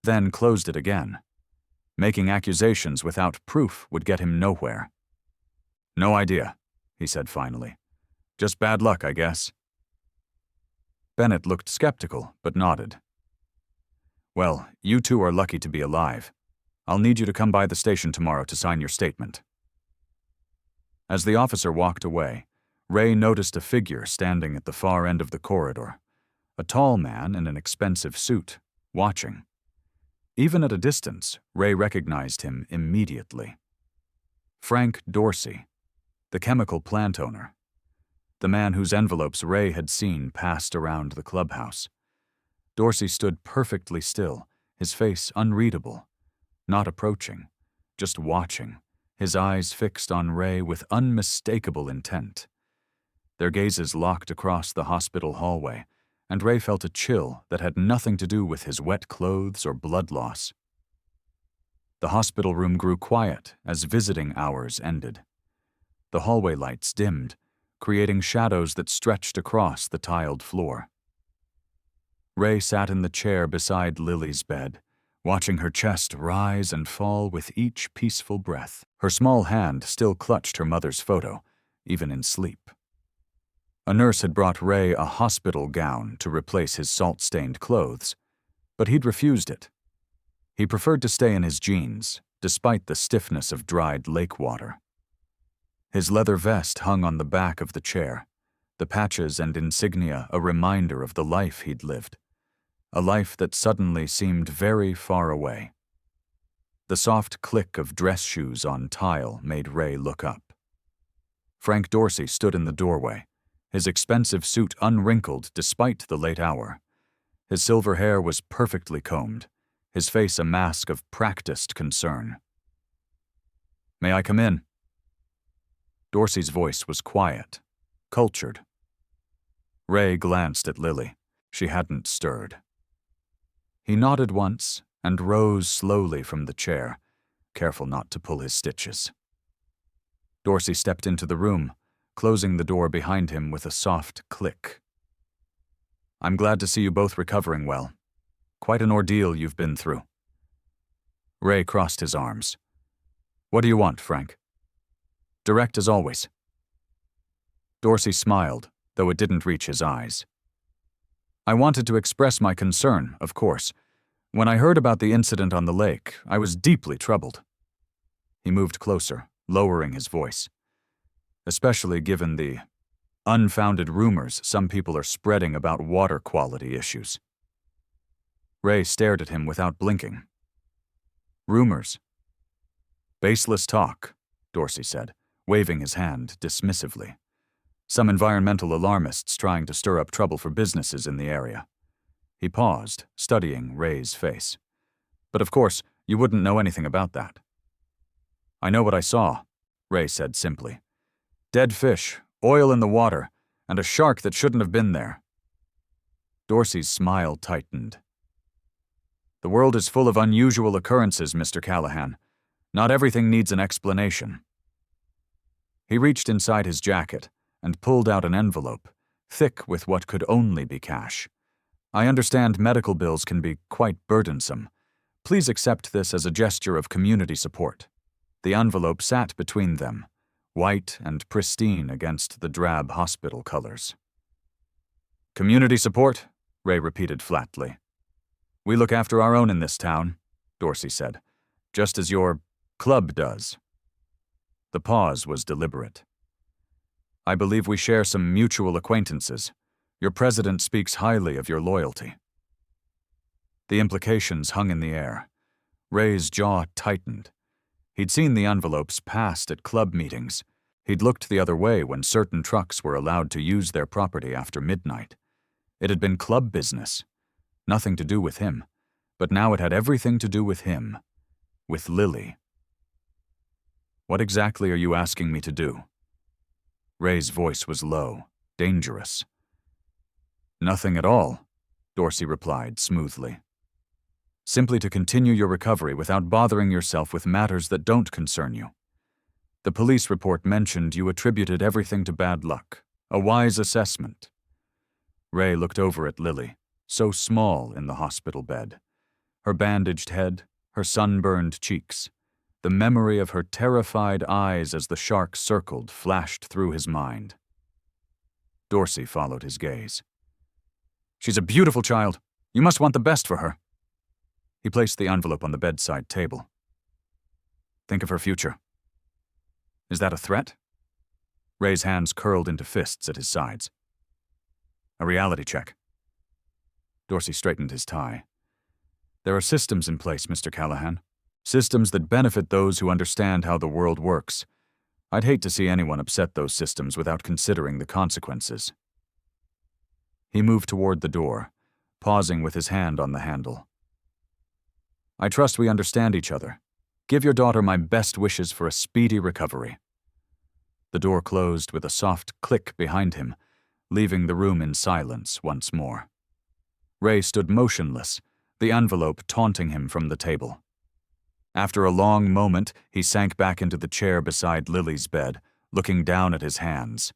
then closed it again. Making accusations without proof would get him nowhere. "No idea," he said finally. "Just bad luck, I guess." Bennett looked skeptical, but nodded. "Well, you two are lucky to be alive. I'll need you to come by the station tomorrow to sign your statement." As the officer walked away, Ray noticed a figure standing at the far end of the corridor, a tall man in an expensive suit, watching. Even at a distance, Ray recognized him immediately. Frank Dorsey, the chemical plant owner, the man whose envelopes Ray had seen passed around the clubhouse. Dorsey stood perfectly still, his face unreadable, not approaching, just watching, his eyes fixed on Ray with unmistakable intent. Their gazes locked across the hospital hallway, and Ray felt a chill that had nothing to do with his wet clothes or blood loss. The hospital room grew quiet as visiting hours ended. The hallway lights dimmed, creating shadows that stretched across the tiled floor. Ray sat in the chair beside Lily's bed, watching her chest rise and fall with each peaceful breath. Her small hand still clutched her mother's photo, even in sleep. A nurse had brought Ray a hospital gown to replace his salt-stained clothes, but he'd refused it. He preferred to stay in his jeans, despite the stiffness of dried lake water. His leather vest hung on the back of the chair, the patches and insignia a reminder of the life he'd lived, a life that suddenly seemed very far away. The soft click of dress shoes on tile made Ray look up. Frank Dorsey stood in the doorway, his expensive suit unwrinkled despite the late hour. His silver hair was perfectly combed, his face a mask of practiced concern. "May I come in?" Dorsey's voice was quiet, cultured. Ray glanced at Lily. She hadn't stirred. He nodded once and rose slowly from the chair, careful not to pull his stitches. Dorsey stepped into the room, closing the door behind him with a soft click. "I'm glad to see you both recovering well. Quite an ordeal you've been through." Ray crossed his arms. "What do you want, Frank?" "Direct as always." Dorsey smiled, though it didn't reach his eyes. "I wanted to express my concern, of course. When I heard about the incident on the lake, I was deeply troubled." He moved closer, lowering his voice. "Especially given the unfounded rumors some people are spreading about water quality issues." Ray stared at him without blinking. "Rumors?" "Baseless talk," Dorsey said, waving his hand dismissively. "Some environmental alarmists trying to stir up trouble for businesses in the area." He paused, studying Ray's face. "But of course, you wouldn't know anything about that." "I know what I saw," Ray said simply. "Dead fish, oil in the water, and a shark that shouldn't have been there." Dorsey's smile tightened. "The world is full of unusual occurrences, Mr. Callahan. Not everything needs an explanation." He reached inside his jacket and pulled out an envelope, thick with what could only be cash. "I understand medical bills can be quite burdensome. Please accept this as a gesture of community support." The envelope sat between them, white and pristine against the drab hospital colors. "Community support?" Ray repeated flatly. "We look after our own in this town," Dorsey said, "just as your club does." The pause was deliberate. "I believe we share some mutual acquaintances. Your president speaks highly of your loyalty." The implications hung in the air. Ray's jaw tightened. He'd seen the envelopes passed at club meetings. He'd looked the other way when certain trucks were allowed to use their property after midnight. It had been club business. Nothing to do with him. But now it had everything to do with him. With Lily. "What exactly are you asking me to do?" Ray's voice was low, dangerous. "Nothing at all," Dorsey replied smoothly. "Simply to continue your recovery without bothering yourself with matters that don't concern you. The police report mentioned you attributed everything to bad luck. A wise assessment." Ray looked over at Lily, so small in the hospital bed. Her bandaged head, her sunburned cheeks. The memory of her terrified eyes as the shark circled flashed through his mind. Dorsey followed his gaze. "She's a beautiful child. You must want the best for her." He placed the envelope on the bedside table. "Think of her future." "Is that a threat?" Ray's hands curled into fists at his sides. "A reality check." Dorsey straightened his tie. "There are systems in place, Mr. Callahan. Systems that benefit those who understand how the world works. I'd hate to see anyone upset those systems without considering the consequences." He moved toward the door, pausing with his hand on the handle. "I trust we understand each other. Give your daughter my best wishes for a speedy recovery." The door closed with a soft click behind him, leaving the room in silence once more. Ray stood motionless, the envelope taunting him from the table. After a long moment, he sank back into the chair beside Lily's bed, looking down at his hands.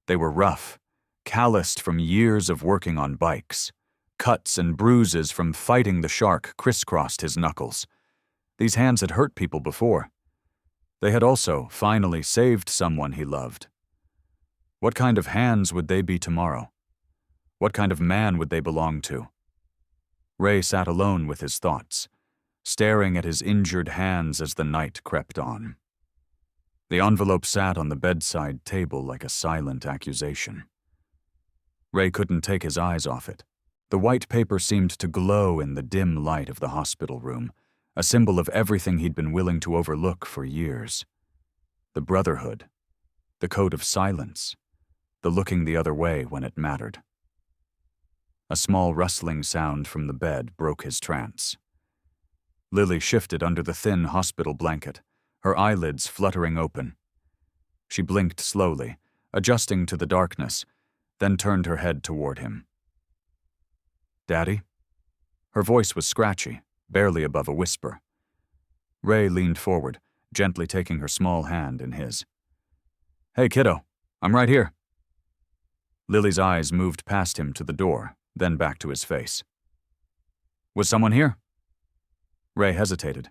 They were rough, calloused from years of working on bikes. Cuts and bruises from fighting the shark crisscrossed his knuckles. These hands had hurt people before. They had also finally saved someone he loved. What kind of hands would they be tomorrow? What kind of man would they belong to? Ray sat alone with his thoughts, staring at his injured hands as the night crept on. The envelope sat on the bedside table like a silent accusation. Ray couldn't take his eyes off it. The white paper seemed to glow in the dim light of the hospital room, a symbol of everything he'd been willing to overlook for years. The brotherhood, the code of silence, the looking the other way when it mattered. A small rustling sound from the bed broke his trance. Lily shifted under the thin hospital blanket, her eyelids fluttering open. She blinked slowly, adjusting to the darkness, then turned her head toward him. "Daddy?" Her voice was scratchy, barely above a whisper. Ray leaned forward, gently taking her small hand in his. "Hey, kiddo, I'm right here." Lily's eyes moved past him to the door, then back to his face. "Was someone here?" Ray hesitated.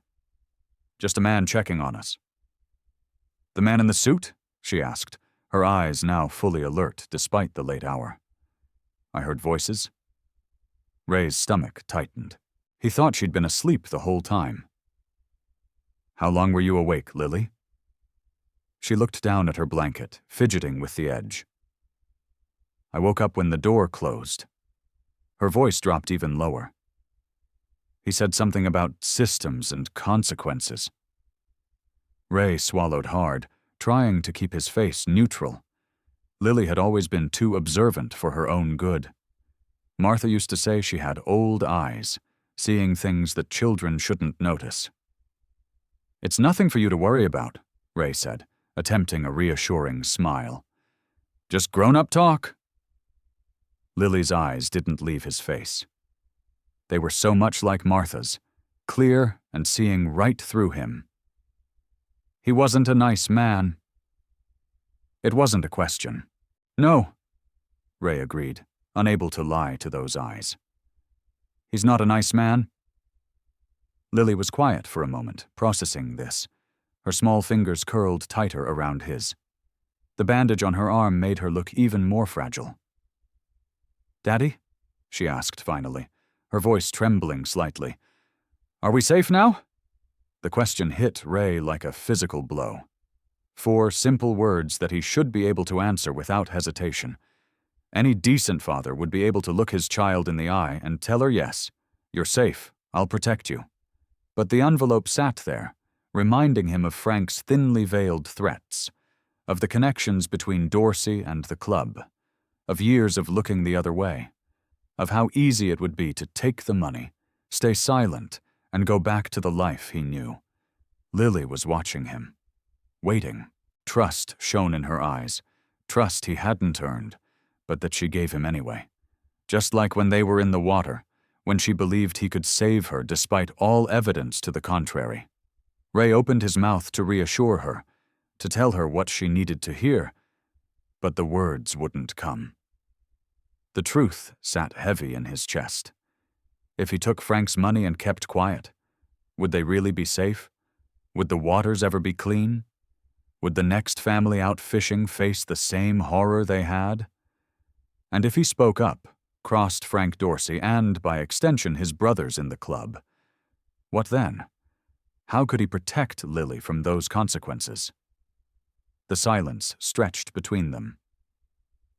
"Just a man checking on us." "The man in the suit?" she asked, her eyes now fully alert despite the late hour. "I heard voices." Ray's stomach tightened. He thought she'd been asleep the whole time. "How long were you awake, Lily?" She looked down at her blanket, fidgeting with the edge. "I woke up when the door closed." Her voice dropped even lower. "He said something about systems and consequences." Ray swallowed hard, trying to keep his face neutral. Lily had always been too observant for her own good. Martha used to say she had old eyes, seeing things that children shouldn't notice. "It's nothing for you to worry about," Ray said, attempting a reassuring smile. "Just grown-up talk." Lily's eyes didn't leave his face. They were so much like Martha's, clear and seeing right through him. "He wasn't a nice man." It wasn't a question. "No," Ray agreed, unable to lie to those eyes. "He's not a nice man." Lily was quiet for a moment, processing this. Her small fingers curled tighter around his. The bandage on her arm made her look even more fragile. "Daddy?" she asked finally, her voice trembling slightly. "Are we safe now?" The question hit Ray like a physical blow. 4 simple words that he should be able to answer without hesitation. Any decent father would be able to look his child in the eye and tell her, yes, you're safe, I'll protect you. But the envelope sat there, reminding him of Frank's thinly veiled threats, of the connections between Dorsey and the club, of years of looking the other way, of how easy it would be to take the money, stay silent, and go back to the life he knew. Lily was watching him, waiting. Trust shone in her eyes, trust he hadn't earned, but that she gave him anyway. Just like when they were in the water, when she believed he could save her despite all evidence to the contrary. Ray opened his mouth to reassure her, to tell her what she needed to hear, but the words wouldn't come. The truth sat heavy in his chest. If he took Frank's money and kept quiet, would they really be safe? Would the waters ever be clean? Would the next family out fishing face the same horror they had? And if he spoke up, crossed Frank Dorsey and, by extension, his brothers in the club, what then? How could he protect Lily from those consequences? The silence stretched between them.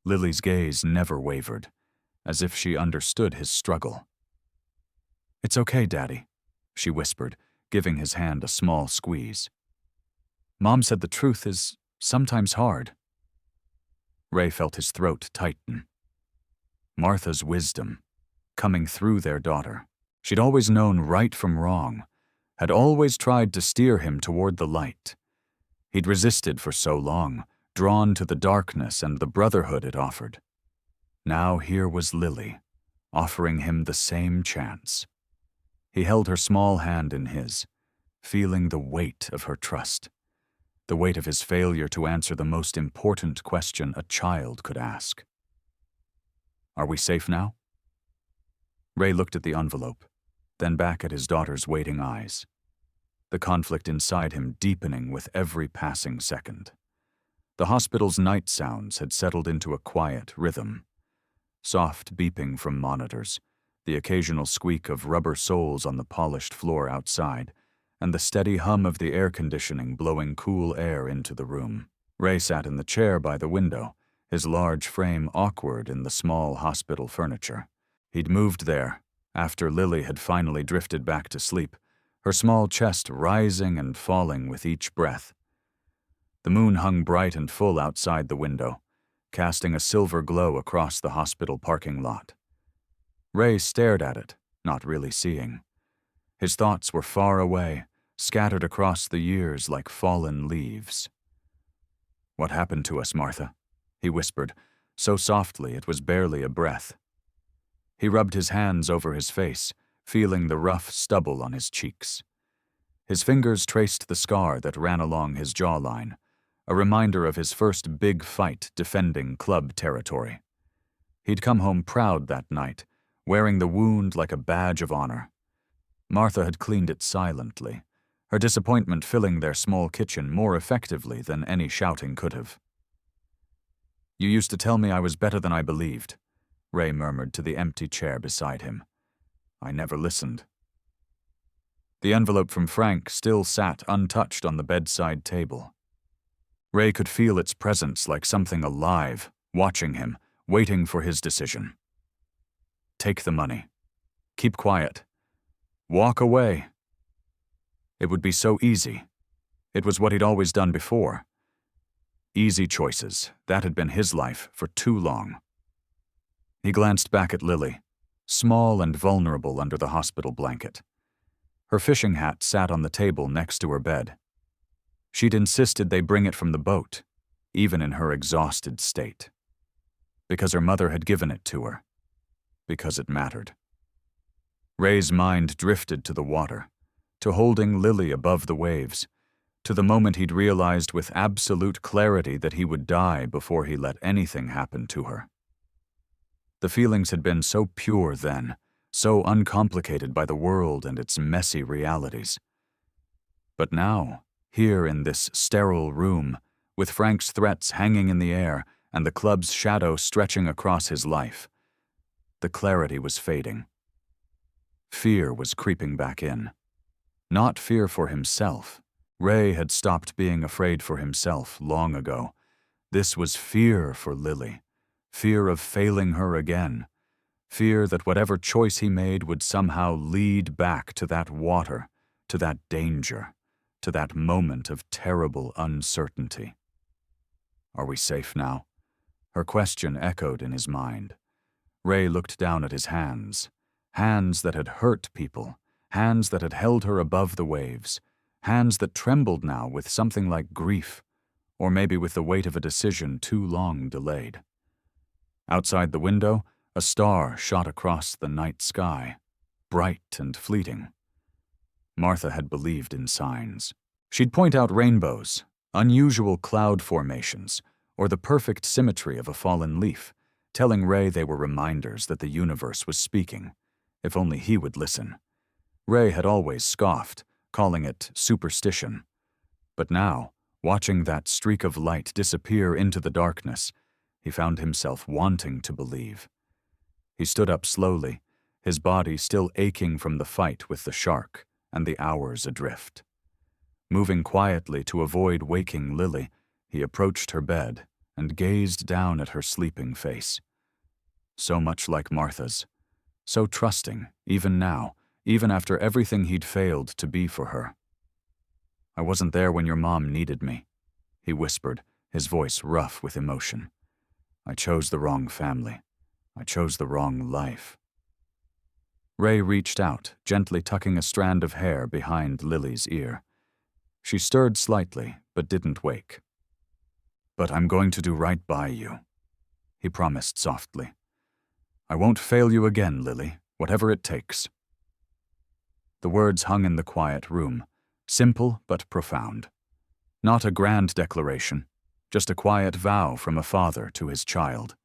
Lily's gaze never wavered, as if she understood his struggle. "It's okay, Daddy," she whispered, giving his hand a small squeeze. "Mom said the truth is sometimes hard." Ray felt his throat tighten. Martha's wisdom, coming through their daughter. She'd always known right from wrong, had always tried to steer him toward the light. He'd resisted for so long, drawn to the darkness and the brotherhood it offered. Now here was Lily, offering him the same chance. He held her small hand in his, feeling the weight of her trust, the weight of his failure to answer the most important question a child could ask. "Are we safe now?" Ray looked at the envelope, then back at his daughter's waiting eyes, the conflict inside him deepening with every passing second. The hospital's night sounds had settled into a quiet rhythm. Soft beeping from monitors, the occasional squeak of rubber soles on the polished floor outside, and the steady hum of the air conditioning blowing cool air into the room. Ray sat in the chair by the window, his large frame awkward in the small hospital furniture. He'd moved there, after Lily had finally drifted back to sleep, her small chest rising and falling with each breath. The moon hung bright and full outside the window, casting a silver glow across the hospital parking lot. Ray stared at it, not really seeing. His thoughts were far away, scattered across the years like fallen leaves. "What happened to us, Martha?" he whispered, so softly it was barely a breath. He rubbed his hands over his face, feeling the rough stubble on his cheeks. His fingers traced the scar that ran along his jawline, a reminder of his first big fight defending club territory. He'd come home proud that night, wearing the wound like a badge of honor. Martha had cleaned it silently, her disappointment filling their small kitchen more effectively than any shouting could have. "You used to tell me I was better than I believed," Ray murmured to the empty chair beside him. "I never listened." The envelope from Frank still sat untouched on the bedside table. Ray could feel its presence like something alive, watching him, waiting for his decision. Take the money. Keep quiet. Walk away. It would be so easy. It was what he'd always done before. Easy choices. That had been his life for too long. He glanced back at Lily, small and vulnerable under the hospital blanket. Her fishing hat sat on the table next to her bed. She'd insisted they bring it from the boat, even in her exhausted state. Because her mother had given it to her. Because it mattered. Ray's mind drifted to the water, to holding Lily above the waves, to the moment he'd realized with absolute clarity that he would die before he let anything happen to her. The feelings had been so pure then, so uncomplicated by the world and its messy realities. But now, here in this sterile room, with Frank's threats hanging in the air and the club's shadow stretching across his life, the clarity was fading. Fear was creeping back in. Not fear for himself. Ray had stopped being afraid for himself long ago. This was fear for Lily. Fear of failing her again. Fear that whatever choice he made would somehow lead back to that water, to that danger, to that moment of terrible uncertainty. Are we safe now? Her question echoed in his mind. Ray looked down at his hands. Hands that had hurt people. Hands that had held her above the waves. Hands that trembled now with something like grief, or maybe with the weight of a decision too long delayed. Outside the window, a star shot across the night sky, bright and fleeting. Martha had believed in signs. She'd point out rainbows, unusual cloud formations, or the perfect symmetry of a fallen leaf, telling Ray they were reminders that the universe was speaking, if only he would listen. Ray had always scoffed, calling it superstition. But now, watching that streak of light disappear into the darkness, he found himself wanting to believe. He stood up slowly, his body still aching from the fight with the shark and the hours adrift. Moving quietly to avoid waking Lily, he approached her bed and gazed down at her sleeping face. So much like Martha's, so trusting, even now, even after everything he'd failed to be for her. "I wasn't there when your mom needed me," he whispered, his voice rough with emotion. "I chose the wrong family. I chose the wrong life." Ray reached out, gently tucking a strand of hair behind Lily's ear. She stirred slightly, but didn't wake. "But I'm going to do right by you," he promised softly. "I won't fail you again, Lily, whatever it takes." The words hung in the quiet room, simple but profound. Not a grand declaration, just a quiet vow from a father to his child.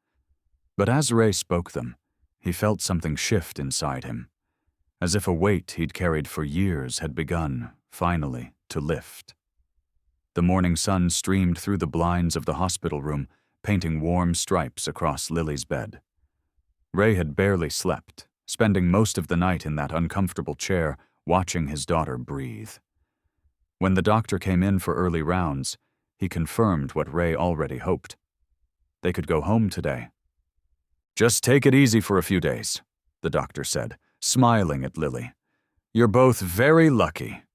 But as Ray spoke them, he felt something shift inside him, as if a weight he'd carried for years had begun, finally, to lift. The morning sun streamed through the blinds of the hospital room, painting warm stripes across Lily's bed. Ray had barely slept, spending most of the night in that uncomfortable chair, watching his daughter breathe. When the doctor came in for early rounds, he confirmed what Ray already hoped. They could go home today. "Just take it easy for a few days," the doctor said, smiling at Lily. "You're both very lucky."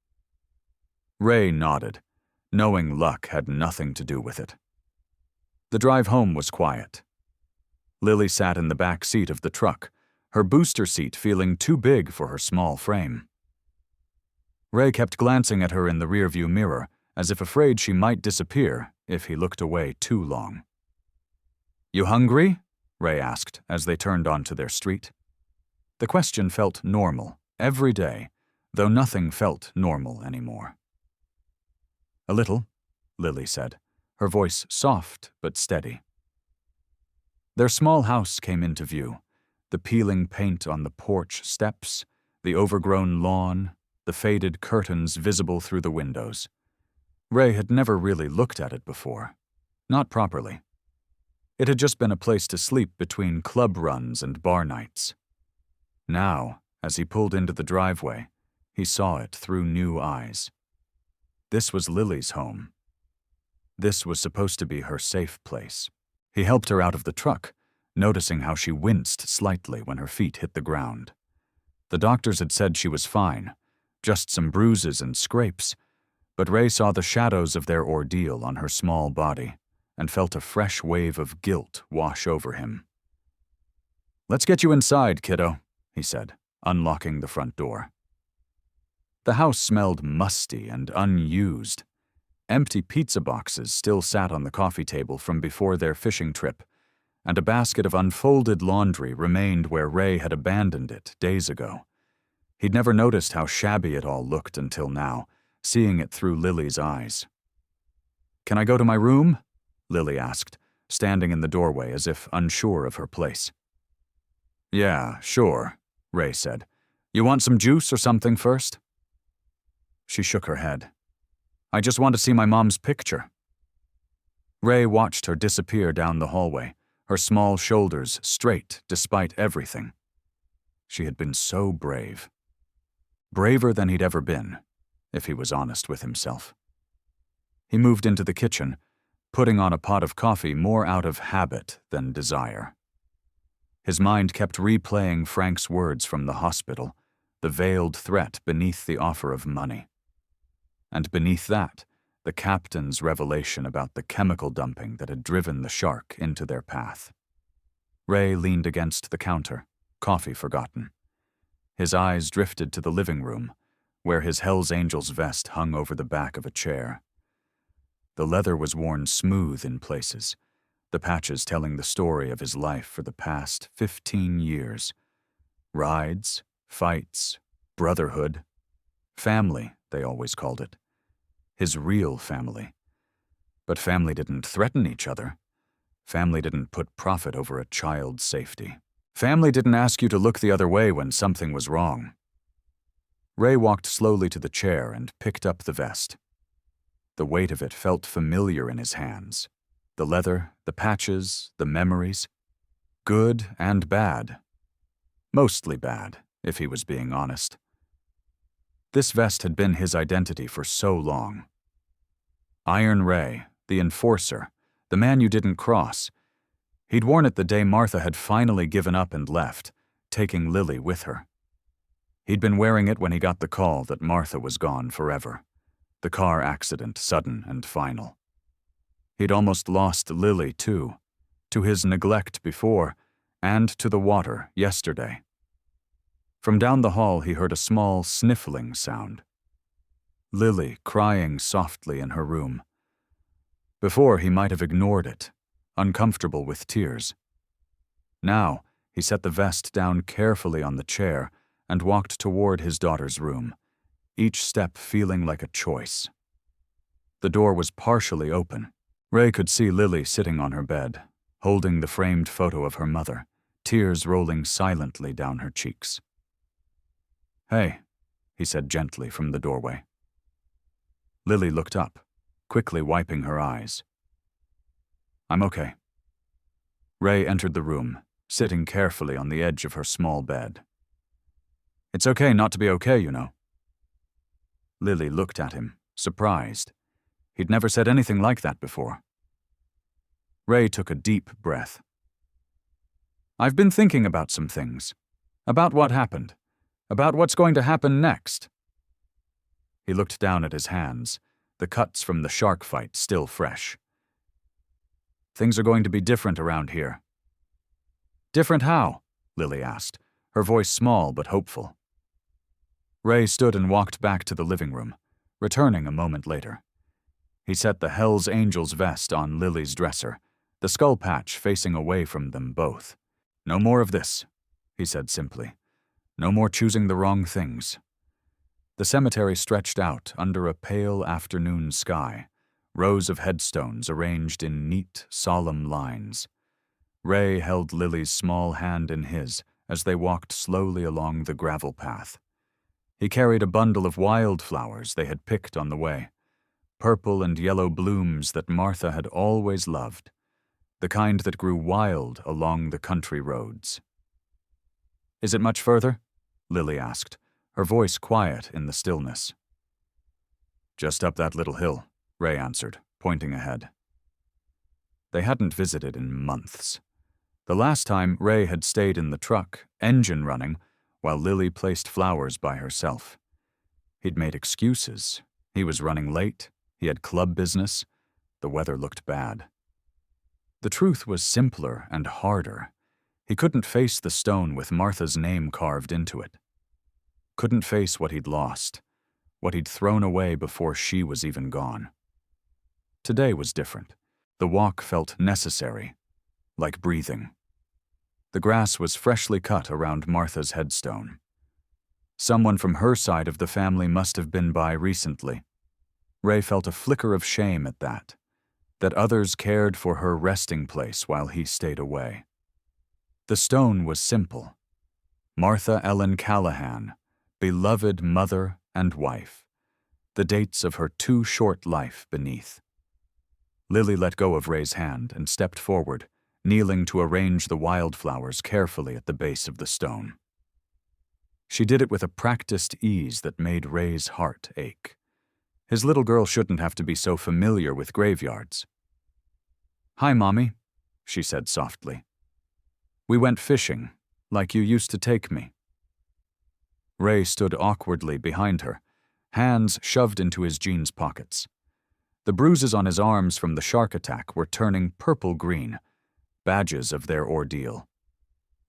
Ray nodded, knowing luck had nothing to do with it. The drive home was quiet. Lily sat in the back seat of the truck, her booster seat feeling too big for her small frame. Ray kept glancing at her in the rearview mirror, as if afraid she might disappear if he looked away too long. "You hungry?" Ray asked as they turned onto their street. The question felt normal, every day, though nothing felt normal anymore. "A little," Lily said, her voice soft but steady. Their small house came into view, the peeling paint on the porch steps, the overgrown lawn, the faded curtains visible through the windows. Ray had never really looked at it before, not properly. It had just been a place to sleep between club runs and bar nights. Now, as he pulled into the driveway, he saw it through new eyes. This was Lily's home. This was supposed to be her safe place. He helped her out of the truck, noticing how she winced slightly when her feet hit the ground. The doctors had said she was fine, just some bruises and scrapes, but Ray saw the shadows of their ordeal on her small body and felt a fresh wave of guilt wash over him. "Let's get you inside, kiddo," he said, unlocking the front door. The house smelled musty and unused. Empty pizza boxes still sat on the coffee table from before their fishing trip, and a basket of unfolded laundry remained where Ray had abandoned it days ago. He'd never noticed how shabby it all looked until now, seeing it through Lily's eyes. "Can I go to my room?" Lily asked, standing in the doorway as if unsure of her place. "Yeah, sure," Ray said. "You want some juice or something first?" She shook her head. "I just want to see my mom's picture." Ray watched her disappear down the hallway, her small shoulders straight despite everything. She had been so brave. Braver than he'd ever been, if he was honest with himself. He moved into the kitchen, putting on a pot of coffee more out of habit than desire. His mind kept replaying Frank's words from the hospital, the veiled threat beneath the offer of money. And beneath that, the captain's revelation about the chemical dumping that had driven the shark into their path. Ray leaned against the counter, coffee forgotten. His eyes drifted to the living room, where his Hells Angels vest hung over the back of a chair. The leather was worn smooth in places, the patches telling the story of his life for the past 15 years. Rides, fights, brotherhood, family, they always called it. His real family. But family didn't threaten each other. Family didn't put profit over a child's safety. Family didn't ask you to look the other way when something was wrong. Ray walked slowly to the chair and picked up the vest. The weight of it felt familiar in his hands. The leather, the patches, the memories. Good and bad. Mostly bad, if he was being honest. This vest had been his identity for so long. Iron Ray, the enforcer, the man you didn't cross. He'd worn it the day Martha had finally given up and left, taking Lily with her. He'd been wearing it when he got the call that Martha was gone forever. The car accident, sudden and final. He'd almost lost Lily, too, to his neglect before, and to the water yesterday. From down the hall he heard a small sniffling sound. Lily crying softly in her room. Before he might have ignored it, uncomfortable with tears. Now he set the vest down carefully on the chair and walked toward his daughter's room, each step feeling like a choice. The door was partially open. Ray could see Lily sitting on her bed, holding the framed photo of her mother, tears rolling silently down her cheeks. "Hey," he said gently from the doorway. Lily looked up, quickly wiping her eyes. "I'm okay." Ray entered the room, sitting carefully on the edge of her small bed. "It's okay not to be okay, you know." Lily looked at him, surprised. He'd never said anything like that before. Ray took a deep breath. "I've been thinking about some things. About what happened. About what's going to happen next." He looked down at his hands, the cuts from the shark fight still fresh. "Things are going to be different around here." "Different how?" Lily asked, her voice small but hopeful. Ray stood and walked back to the living room, returning a moment later. He set the Hells Angels vest on Lily's dresser, the skull patch facing away from them both. "No more of this," he said simply. "No more choosing the wrong things." The cemetery stretched out under a pale afternoon sky, rows of headstones arranged in neat, solemn lines. Ray held Lily's small hand in his as they walked slowly along the gravel path. He carried a bundle of wildflowers they had picked on the way, purple and yellow blooms that Martha had always loved, the kind that grew wild along the country roads. "Is it much further?" Lily asked, her voice quiet in the stillness. "Just up that little hill," Ray answered, pointing ahead. They hadn't visited in months. The last time Ray had stayed in the truck, engine running, while Lily placed flowers by herself. He'd made excuses. He was running late. He had club business. The weather looked bad. The truth was simpler and harder. He couldn't face the stone with Martha's name carved into it. Couldn't face what he'd lost, what he'd thrown away before she was even gone. Today was different. The walk felt necessary, like breathing. The grass was freshly cut around Martha's headstone. Someone from her side of the family must have been by recently. Ray felt a flicker of shame at that others cared for her resting place while he stayed away. The stone was simple. Martha Ellen Callahan, beloved mother and wife. The dates of her too short life beneath. Lily let go of Ray's hand and stepped forward, kneeling to arrange the wildflowers carefully at the base of the stone. She did it with a practiced ease that made Ray's heart ache. His little girl shouldn't have to be so familiar with graveyards. "Hi, Mommy," she said softly. "We went fishing, like you used to take me." Ray stood awkwardly behind her, hands shoved into his jeans pockets. The bruises on his arms from the shark attack were turning purple-green, badges of their ordeal.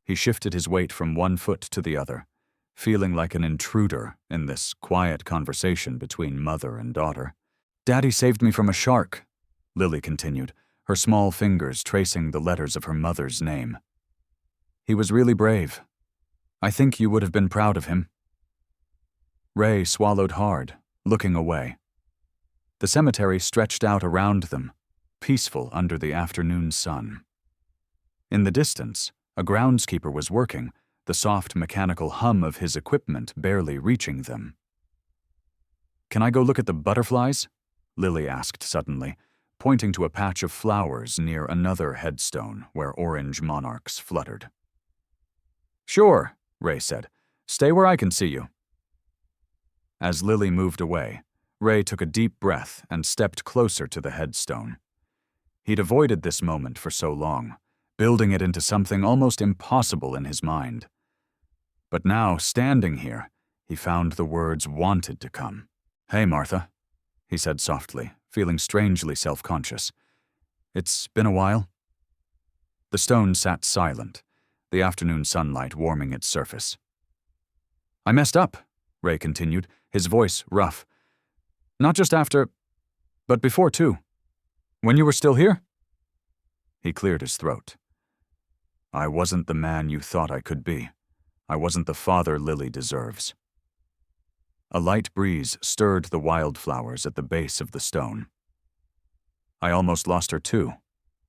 He shifted his weight from one foot to the other, feeling like an intruder in this quiet conversation between mother and daughter. "Daddy saved me from a shark," Lily continued, her small fingers tracing the letters of her mother's name. "He was really brave. I think you would have been proud of him." Ray swallowed hard, looking away. The cemetery stretched out around them, peaceful under the afternoon sun. In the distance, a groundskeeper was working, the soft mechanical hum of his equipment barely reaching them. "Can I go look at the butterflies?" Lily asked suddenly, pointing to a patch of flowers near another headstone where orange monarchs fluttered. "Sure," Ray said. "Stay where I can see you." As Lily moved away, Ray took a deep breath and stepped closer to the headstone. He'd avoided this moment for so long, building it into something almost impossible in his mind. But now, standing here, he found the words wanted to come. "Hey, Martha," he said softly, feeling strangely self-conscious. "It's been a while." The stone sat silent, the afternoon sunlight warming its surface. "I messed up," Ray continued, his voice rough. "Not just after, but before too. When you were still here?" He cleared his throat. "I wasn't the man you thought I could be. I wasn't the father Lily deserves." A light breeze stirred the wildflowers at the base of the stone. "I almost lost her too,"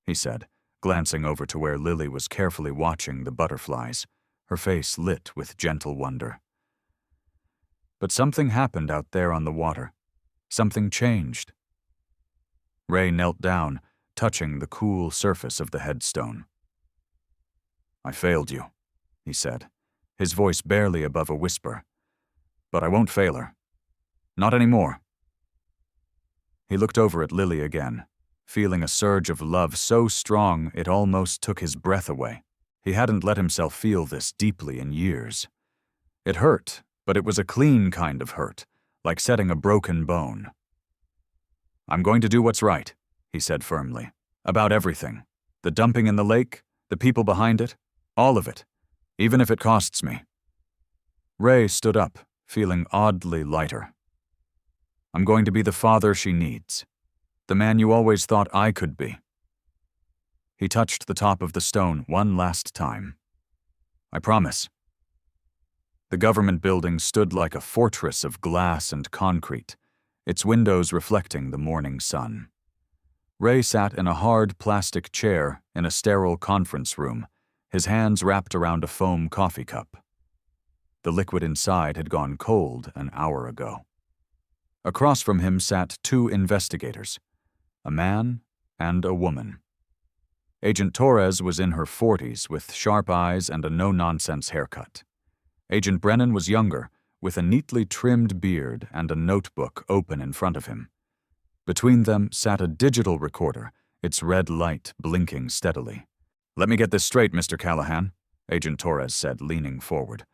he said, glancing over to where Lily was carefully watching the butterflies, her face lit with gentle wonder. But something happened out there on the water. Something changed. Ray knelt down, touching the cool surface of the headstone. "I failed you," he said, his voice barely above a whisper. "But I won't fail her. Not anymore." He looked over at Lily again, feeling a surge of love so strong it almost took his breath away. He hadn't let himself feel this deeply in years. It hurt, but it was a clean kind of hurt, like setting a broken bone. "I'm going to do what's right," he said firmly. "About everything. The dumping in the lake, the people behind it, all of it, even if it costs me." Ray stood up, feeling oddly lighter. "I'm going to be the father she needs. The man you always thought I could be." He touched the top of the stone one last time. "I promise." The government building stood like a fortress of glass and concrete, its windows reflecting the morning sun. Ray sat in a hard plastic chair in a sterile conference room, his hands wrapped around a foam coffee cup. The liquid inside had gone cold an hour ago. Across from him sat two investigators, a man and a woman. Agent Torres was in her 40s with sharp eyes and a no-nonsense haircut. Agent Brennan was younger, with a neatly trimmed beard and a notebook open in front of him. Between them sat a digital recorder, its red light blinking steadily. "Let me get this straight, Mr. Callahan," Agent Torres said, leaning forward.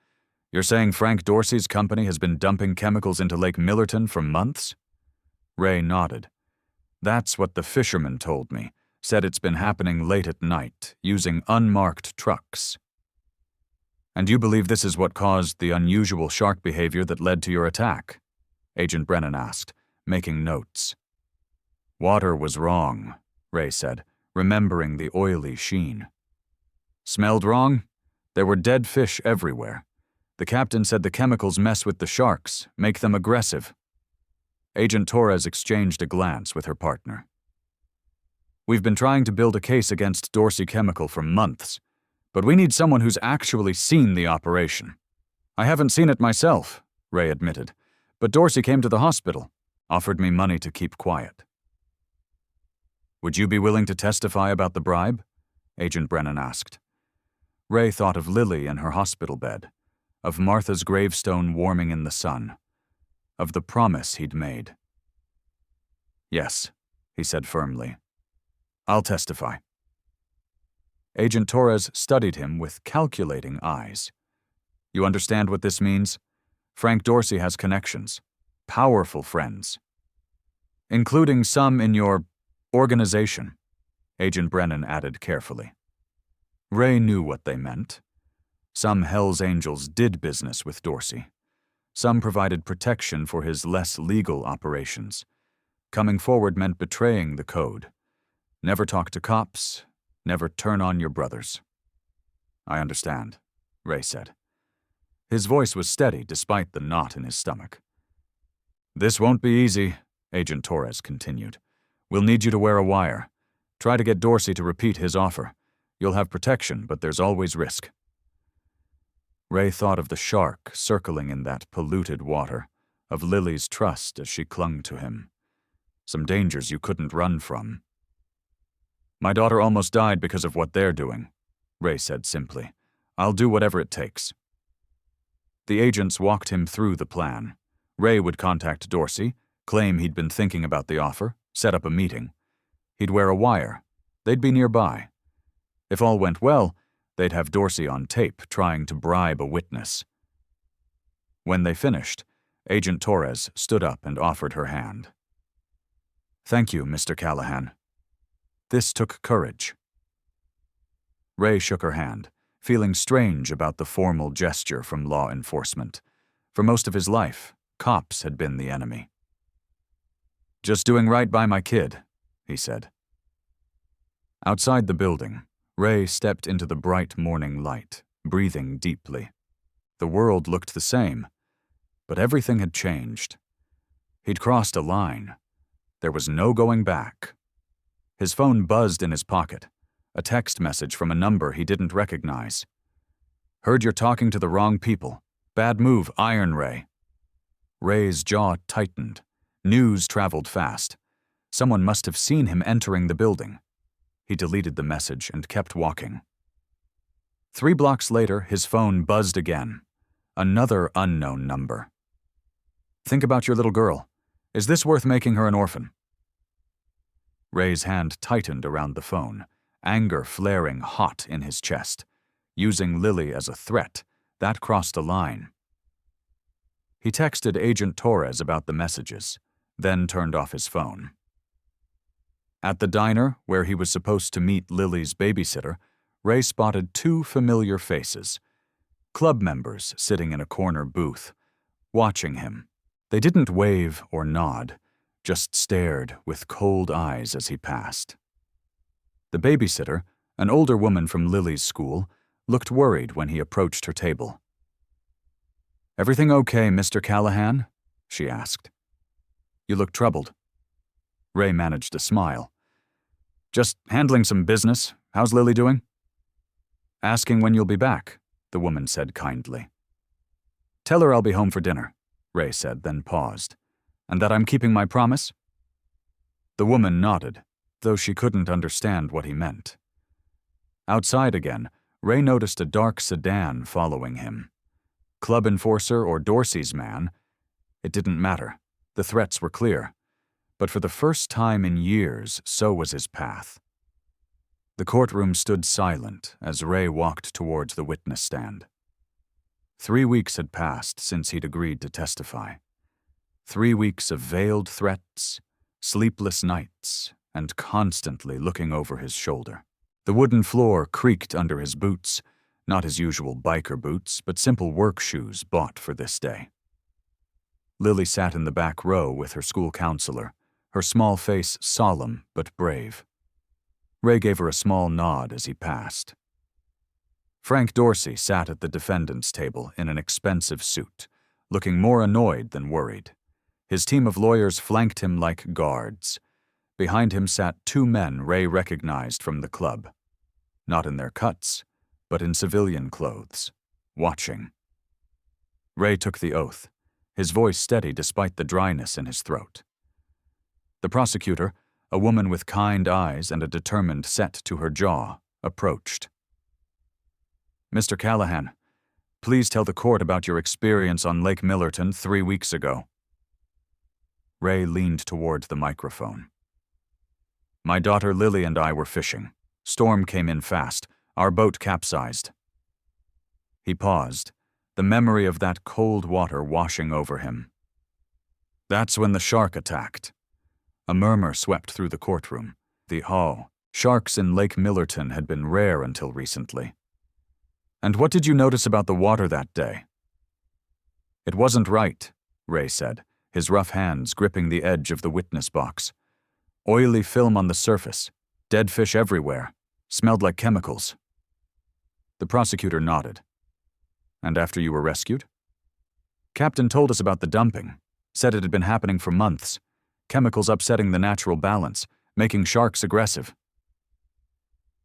"You're saying Frank Dorsey's company has been dumping chemicals into Lake Millerton for months?" Ray nodded. "That's what the fisherman told me, said it's been happening late at night, using unmarked trucks." "And you believe this is what caused the unusual shark behavior that led to your attack?" Agent Brennan asked, making notes. "Water was wrong," Ray said, remembering the oily sheen. "Smelled wrong? There were dead fish everywhere. The captain said the chemicals mess with the sharks, make them aggressive." Agent Torres exchanged a glance with her partner. "We've been trying to build a case against Dorsey Chemical for months, but we need someone who's actually seen the operation." "I haven't seen it myself," Ray admitted, "but Dorsey came to the hospital, offered me money to keep quiet." "Would you be willing to testify about the bribe?" Agent Brennan asked. Ray thought of Lily in her hospital bed, of Martha's gravestone warming in the sun, of the promise he'd made. "Yes," he said firmly. I'll testify. Agent Torres studied him with calculating eyes. You understand what this means? Frank Dorsey has connections, powerful friends, including some in your organization, Agent Brennan added carefully. Ray knew what they meant. Some Hells Angels did business with Dorsey. Some provided protection for his less legal operations. Coming forward meant betraying the code. Never talk to cops, never turn on your brothers. I understand, Ray said. His voice was steady despite the knot in his stomach. This won't be easy, Agent Torres continued. We'll need you to wear a wire. Try to get Dorsey to repeat his offer. You'll have protection, but there's always risk. Ray thought of the shark circling in that polluted water, of Lily's trust as she clung to him. Some dangers you couldn't run from. My daughter almost died because of what they're doing, Ray said simply. I'll do whatever it takes. The agents walked him through the plan. Ray would contact Dorsey, claim he'd been thinking about the offer, set up a meeting. He'd wear a wire. They'd be nearby. If all went well, they'd have Dorsey on tape trying to bribe a witness. When they finished, Agent Torres stood up and offered her hand. Thank you, Mr. Callahan. This took courage. Ray shook her hand, feeling strange about the formal gesture from law enforcement. For most of his life, cops had been the enemy. Just doing right by my kid, he said. Outside the building, Ray stepped into the bright morning light, breathing deeply. The world looked the same, but everything had changed. He'd crossed a line. There was no going back. His phone buzzed in his pocket, a text message from a number he didn't recognize. Heard you're talking to the wrong people. Bad move, Iron Ray. Ray's jaw tightened. News traveled fast. Someone must have seen him entering the building. He deleted the message and kept walking. 3 blocks later, his phone buzzed again. Another unknown number. Think about your little girl. Is this worth making her an orphan? Ray's hand tightened around the phone, anger flaring hot in his chest. Using Lily as a threat, that crossed a line. He texted Agent Torres about the messages, then turned off his phone. At the diner, where he was supposed to meet Lily's babysitter, Ray spotted 2 familiar faces. Club members sitting in a corner booth, watching him. They didn't wave or nod, just stared with cold eyes as he passed. The babysitter, an older woman from Lily's school, looked worried when he approached her table. Everything okay, Mr. Callahan? She asked. You look troubled. Ray managed a smile. Just handling some business. How's Lily doing? Asking when you'll be back, the woman said kindly. Tell her I'll be home for dinner, Ray said, then paused. And that I'm keeping my promise? The woman nodded, though she couldn't understand what he meant. Outside again, Ray noticed a dark sedan following him. Club enforcer or Dorsey's man, it didn't matter. The threats were clear. But for the first time in years, so was his path. The courtroom stood silent as Ray walked towards the witness stand. 3 weeks had passed since he'd agreed to testify. 3 weeks of veiled threats, sleepless nights, and constantly looking over his shoulder. The wooden floor creaked under his boots, not his usual biker boots, but simple work shoes bought for this day. Lily sat in the back row with her school counselor, her small face solemn but brave. Ray gave her a small nod as he passed. Frank Dorsey sat at the defendant's table in an expensive suit, looking more annoyed than worried. His team of lawyers flanked him like guards. Behind him sat 2 men Ray recognized from the club. Not in their cuts, but in civilian clothes, watching. Ray took the oath, his voice steady despite the dryness in his throat. The prosecutor, a woman with kind eyes and a determined set to her jaw, approached. Mr. Callahan, please tell the court about your experience on Lake Millerton 3 weeks ago. Ray leaned toward the microphone. My daughter Lily and I were fishing. Storm came in fast. Our boat capsized. He paused, the memory of that cold water washing over him. That's when the shark attacked. A murmur swept through the courtroom. Sharks in Lake Millerton had been rare until recently. And what did you notice about the water that day? It wasn't right, Ray said, his rough hands gripping the edge of the witness box. Oily film on the surface, dead fish everywhere, smelled like chemicals. The prosecutor nodded. And after you were rescued? Captain told us about the dumping, said it had been happening for months, chemicals upsetting the natural balance, making sharks aggressive.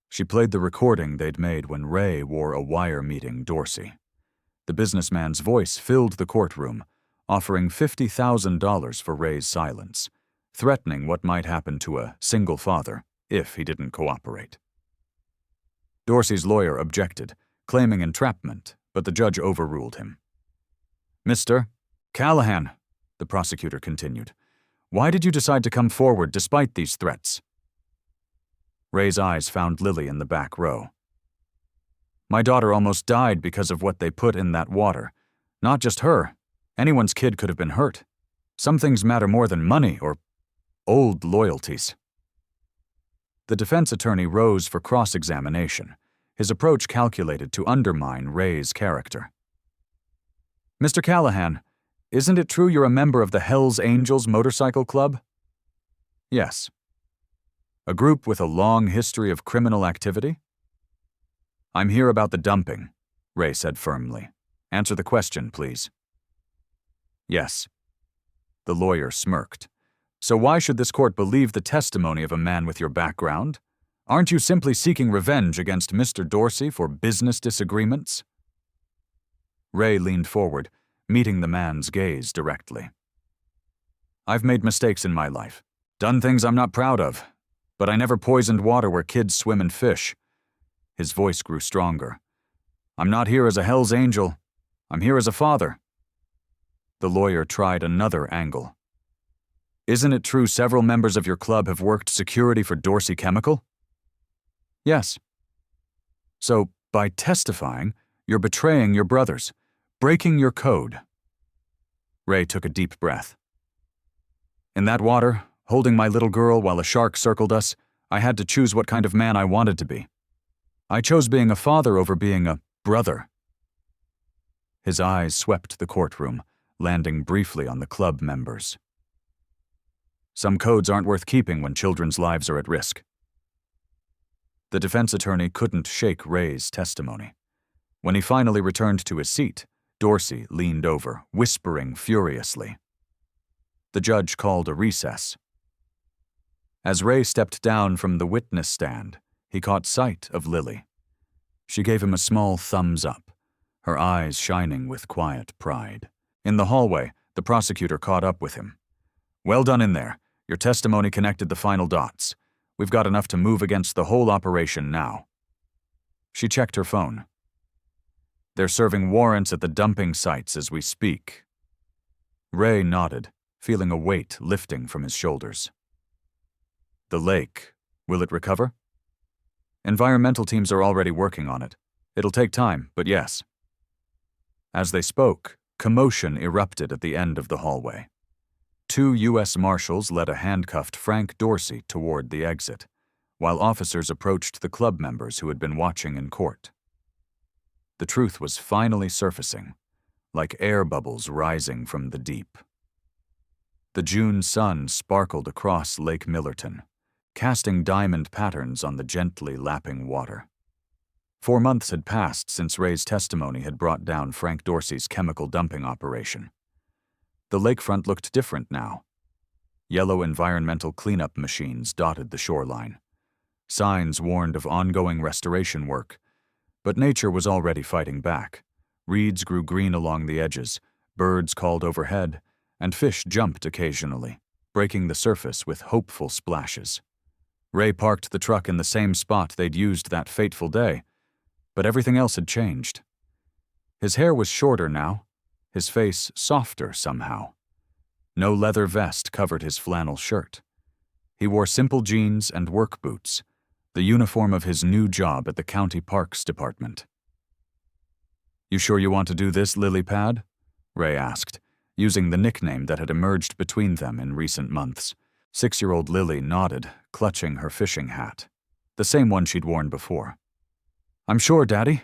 She played the recording they'd made when Ray wore a wire meeting Dorsey. The businessman's voice filled the courtroom, offering $50,000 for Ray's silence, threatening what might happen to a single father if he didn't cooperate. Dorsey's lawyer objected, claiming entrapment, but the judge overruled him. Mr. Callahan, the prosecutor continued, why did you decide to come forward despite these threats? Ray's eyes found Lily in the back row. My daughter almost died because of what they put in that water. Not just her. Anyone's kid could have been hurt. Some things matter more than money or old loyalties. The defense attorney rose for cross-examination, his approach calculated to undermine Ray's character. Mr. Callahan, isn't it true you're a member of the HELLS Angels Motorcycle Club? Yes. A group with a long history of criminal activity? I'm here about the dumping, Ray said firmly. Answer the question, please. Yes. The lawyer smirked. So why should this court believe the testimony of a man with your background? Aren't you simply seeking revenge against Mr. Dorsey for business disagreements? Ray leaned forward, meeting the man's gaze directly. I've made mistakes in my life, done things I'm not proud of, but I never poisoned water where kids swim and fish. His voice grew stronger. I'm not here as a Hell's Angel. I'm here as a father. The lawyer tried another angle. Isn't it true several members of your club have worked security for Dorsey Chemical? Yes. So, by testifying, you're betraying your brothers, breaking your code. Ray took a deep breath. In that water, holding my little girl while a shark circled us, I had to choose what kind of man I wanted to be. I chose being a father over being a brother. His eyes swept the courtroom, landing briefly on the club members. Some codes aren't worth keeping when children's lives are at risk. The defense attorney couldn't shake Ray's testimony. When he finally returned to his seat, Dorsey leaned over, whispering furiously. The judge called a recess. As Ray stepped down from the witness stand, he caught sight of Lily. She gave him a small thumbs up, her eyes shining with quiet pride. In the hallway, the prosecutor caught up with him. Well done in there. Your testimony connected the final dots. We've got enough to move against the whole operation now. She checked her phone. They're serving warrants at the dumping sites as we speak. Ray nodded, feeling a weight lifting from his shoulders. The lake, will it recover? Environmental teams are already working on it. It'll take time, but yes. As they spoke, commotion erupted at the end of the hallway. 2 U.S. Marshals led a handcuffed Frank Dorsey toward the exit, while officers approached the club members who had been watching in court. The truth was finally surfacing, like air bubbles rising from the deep. The June sun sparkled across Lake Millerton, casting diamond patterns on the gently lapping water. 4 months had passed since Ray's testimony had brought down Frank Dorsey's chemical dumping operation. The lakefront looked different now. Yellow environmental cleanup machines dotted the shoreline. Signs warned of ongoing restoration work, but nature was already fighting back. Reeds grew green along the edges, birds called overhead, and fish jumped occasionally, breaking the surface with hopeful splashes. Ray parked the truck in the same spot they'd used that fateful day, but everything else had changed. His hair was shorter now, his face softer somehow. No leather vest covered his flannel shirt. He wore simple jeans and work boots, the uniform of his new job at the county parks department. "You sure you want to do this, Lily Pad?" Ray asked, using the nickname that had emerged between them in recent months. 6-year-old Lily nodded, clutching her fishing hat, the same one she'd worn before. "I'm sure, Daddy."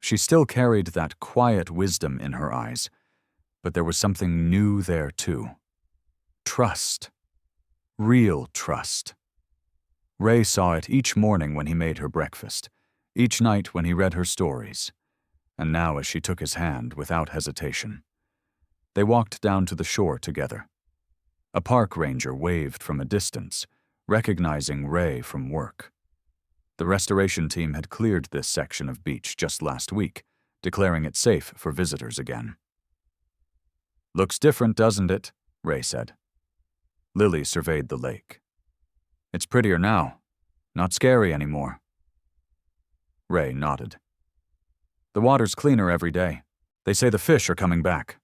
She still carried that quiet wisdom in her eyes, but there was something new there too. Trust. Real trust. Ray saw it each morning when he made her breakfast, each night when he read her stories, and now as she took his hand without hesitation. They walked down to the shore together. A park ranger waved from a distance, recognizing Ray from work. The restoration team had cleared this section of beach just last week, declaring it safe for visitors again. "Looks different, doesn't it?" Ray said. Lily surveyed the lake. "It's prettier now. Not scary anymore." Ray nodded. "The water's cleaner every day. They say the fish are coming back."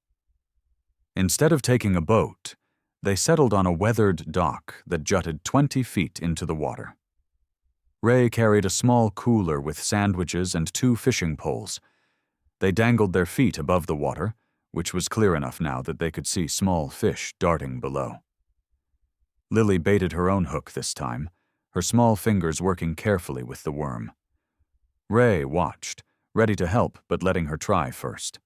Instead of taking a boat, they settled on a weathered dock that jutted 20 feet into the water. Ray carried a small cooler with sandwiches and 2 fishing poles. They dangled their feet above the water, which was clear enough now that they could see small fish darting below. Lily baited her own hook this time, her small fingers working carefully with the worm. Ray watched, ready to help but letting her try first.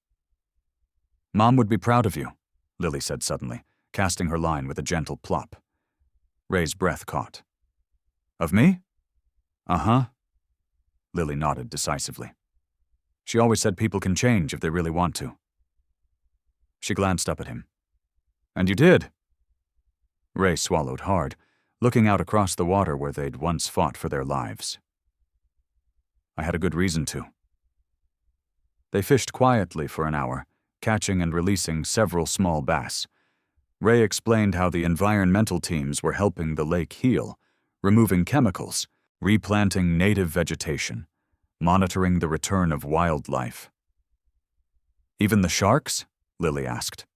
"Mom would be proud of you," Lily said suddenly, casting her line with a gentle plop. Ray's breath caught. "Of me?" "Uh-huh." Lily nodded decisively. "She always said people can change if they really want to." She glanced up at him. "And you did." Ray swallowed hard, looking out across the water where they'd once fought for their lives. "I had a good reason to." They fished quietly for an hour, catching and releasing several small bass. Ray explained how the environmental teams were helping the lake heal, removing chemicals, replanting native vegetation, monitoring the return of wildlife. "Even the sharks?" Lily asked.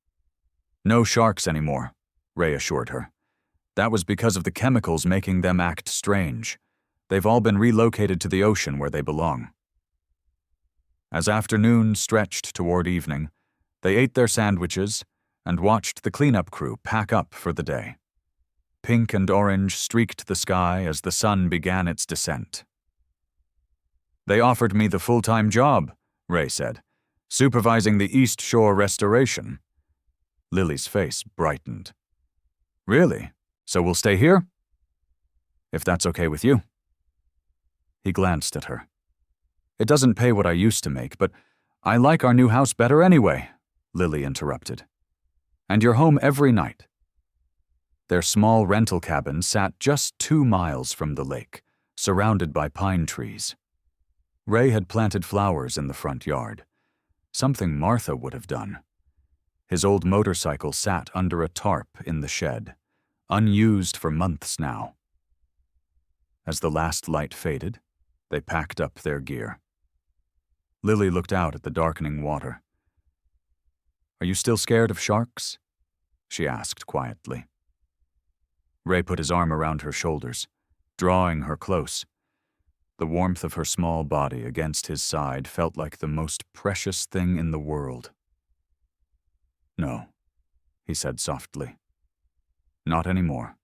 "No sharks anymore," Ray assured her. "That was because of the chemicals making them act strange. They've all been relocated to the ocean where they belong." As afternoon stretched toward evening, they ate their sandwiches and watched the cleanup crew pack up for the day. Pink and orange streaked the sky as the sun began its descent. "They offered me the full-time job," Ray said, "supervising the East Shore restoration." Lily's face brightened. "Really? So we'll stay here?" "If that's okay with you." He glanced at her. "It doesn't pay what I used to make, but I like our new house better anyway," Lily interrupted. "And you're home every night." Their small rental cabin sat just 2 miles from the lake, surrounded by pine trees. Ray had planted flowers in the front yard, something Martha would have done. His old motorcycle sat under a tarp in the shed, unused for months now. As the last light faded, they packed up their gear. Lily looked out at the darkening water. "Are you still scared of sharks?" she asked quietly. Ray put his arm around her shoulders, drawing her close. The warmth of her small body against his side felt like the most precious thing in the world. "No," he said softly. "Not anymore."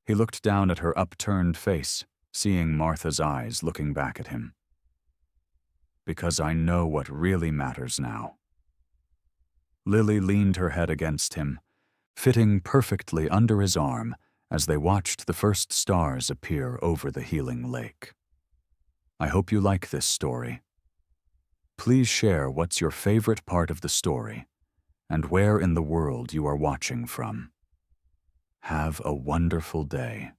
He looked down at her upturned face, seeing Martha's eyes looking back at him. "Because I know what really matters now." Lily leaned her head against him, fitting perfectly under his arm as they watched the first stars appear over the healing lake. "I hope you like this story. Please share what's your favorite part of the story and where in the world you are watching from. Have a wonderful day."